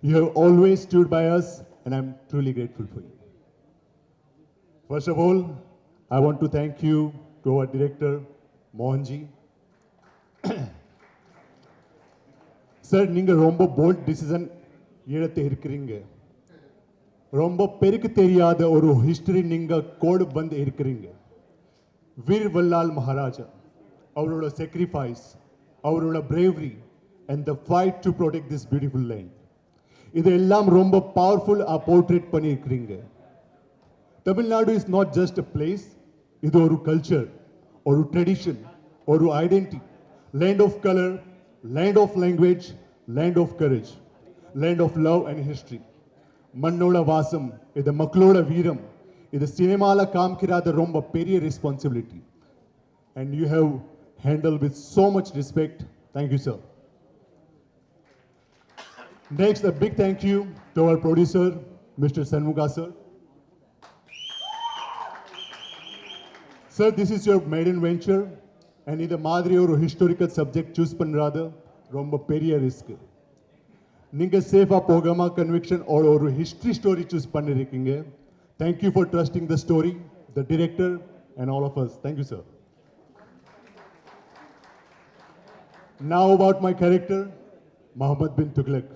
You have always stood by us and I'm truly grateful for you. First of all, I want to thank you to our director, Mohanji. Sir, நீங்க ரொம்ப bold decision எடுத்து இருக்கிறீங்க. ரொம்ப பெருக்கு தெரியாத ஒரு history நீங்க கோடு வந்து இருக்கிறீங்க. வீர் வல்லால் மகாராஜா அவரோட sacrifice, அவரோட bravery and the fight to protect this beautiful land. இதெல்லாம் ரொம்ப பவர்ஃபுல்லாக போர்ட்ரேட் பண்ணியிருக்கிறீங்க. Tamil Nadu is not just a place, இது ஒரு கல்ச்சர், ஒரு ட்ரெடிஷன், ஒரு identity, land of colour, land of language, land of courage, land of love and history. மண்ணோட வாசம், இது மக்களோட வீரம், இது சினிமாவில் காமிக்கிறாத ரொம்ப பெரிய responsibility. And you have handled with so much respect. Thank you, sir. Next, a big thank you to our producer, Mr. Sanmuga, sir. Sir, this is your maiden venture, and in the Madri or historical subject choose panrada, romba periya risk. Ninga safe pogama conviction or history story choose pannirikkinga. Thank you for trusting the story, the director, and all of us. Thank you, sir. Now about my character, Muhammad bin Tughlaq.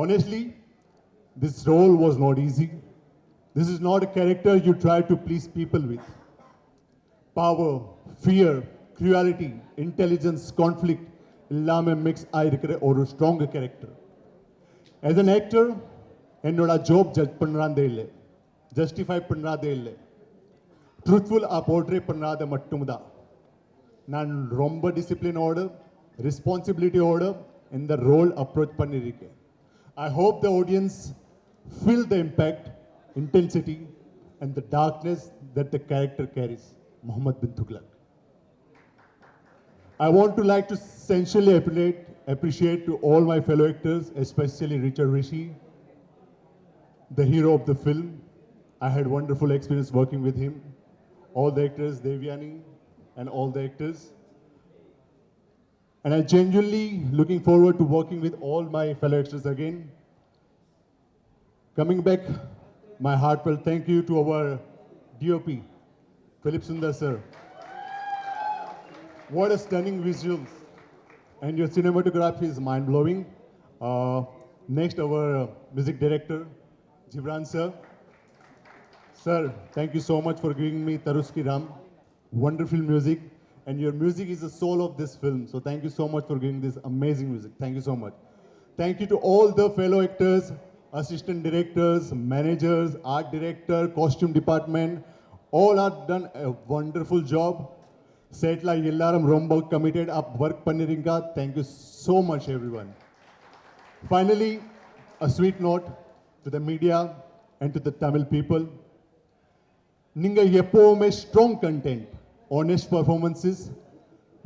Honestly, this role was not easy. This is not a character you try to please people with. Power, fear, cruelty, intelligence, conflict, எல்லாமே mix ஆயிருக்கிற ஒரு strong character. As an actor என்னோட job judge பண்ணுறாதே இல்லை, justify பண்ணுறாதே இல்லை, ட்ரூத்ஃபுல்லாக portray பண்ணாத மட்டும்தான். நான் ரொம்ப டிசிப்ளினோடு ரெஸ்பான்சிபிலிட்டியோடு இந்த ரோல் அப்ரோச் பண்ணியிருக்கேன். I hope the audience feel the impact, intensity and the darkness that the character carries, Muhammad bin Tughlaq. I want to like to sincerely appreciate to all my fellow actors, especially Richard Rishi, the hero of the film. I had wonderful experience working with him. All the actors, Devyani and all the actors. And I genuinely looking forward to working with all my fellow actors again. Coming back, my heartfelt thank you to our DOP, Philip Sundar sir. What a stunning visuals, and your cinematography is mind-blowing. Next, our music director, Gibran sir. Sir, thank you so much for giving me Taruski Ram, wonderful music, and your music is the soul of this film. So thank you so much for giving this amazing music. Thank you so much. Thank you to all the fellow actors, assistant directors, managers, art director, costume department. All have done a wonderful job. Set la ellarum romba committed up work panniringa. Thank you so much everyone. Finally, a sweet note to the media and to the Tamil people. Ninga எப்பவுமே strong content, honest performances,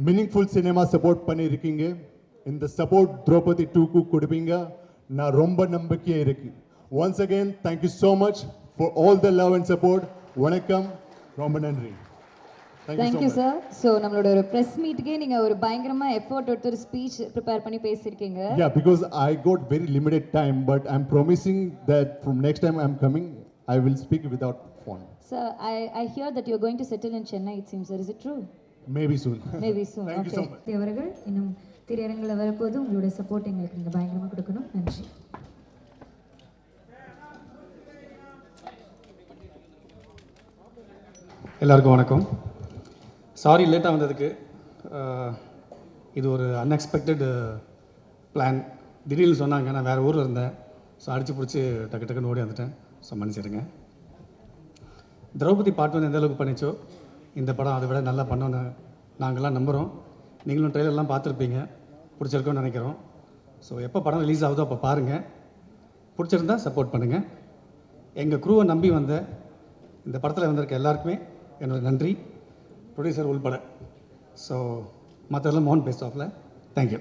meaningful cinema support பண்ணிருக்கீங்க. இந்த support Draupadi 2 க்கு கொடுப்பீங்க. நான் ரொம்ப நம்பிக்கையா இருக்கு. Once again, thank you so much for all the love and support. வணக்கம், ரொம்ப நன்றி. Thank you sir. So நம்மளோட ஒரு press meetக்கே நீங்க ஒரு பயங்கரமா effort எடுத்து ஒரு speech prepare பண்ணி பேசிருக்கீங்க. Yeah, because I got very limited time, but I'm promising that from next time I'm coming, I will speak without phone. Sir, I hear that you're going to settle in Chennai, it seems, sir. Is it true? Maybe soon. Maybe soon. Thank you so much. அவர்கள் இன்னும் திரையரங்கில் வரப்போது உங்களோட support எங்களுக்கு நீங்கள் பயங்கரமாக கொடுக்கணும். நன்றி. எல்லாருக்கும் வணக்கம். சாரி லேட்டாக வந்ததுக்கு. இது ஒரு அன்எக்ஸ்பெக்டட் பிளான். திடீர்னு சொன்னாங்க, நான் வேறு ஊரில் இருந்தேன். ஸோ அடித்து பிடிச்சி டக்கு டக்குன்னு ஓடி வந்துட்டேன். ஸோ மன்னிச்சிடுங்க. திரௌபதி பார்ட் 1 எந்த அளவுக்கு பண்ணிச்சோ இந்த படம் அதை விட நல்லா பண்ணோன்னு நாங்கள்லாம் நம்புகிறோம். நீங்களும் ட்ரெய்லர்லாம் பார்த்துருப்பீங்க, பிடிச்சிருக்கோன்னு நினைக்கிறோம். ஸோ எப்போ படம் ரிலீஸ் ஆகுதோ அப்போ பாருங்கள், பிடிச்சிருந்தா சப்போர்ட் பண்ணுங்கள். எங்கள் க்ரூவை நம்பி வந்த இந்த படத்தில் வந்திருக்க எல்லாருக்குமே என்னோட நன்றி, ப்ரொடியூசர் உள்பட. ஸோ மற்றெல்லாம் மோகன் பேசுவாப்பில். தேங்க்யூ.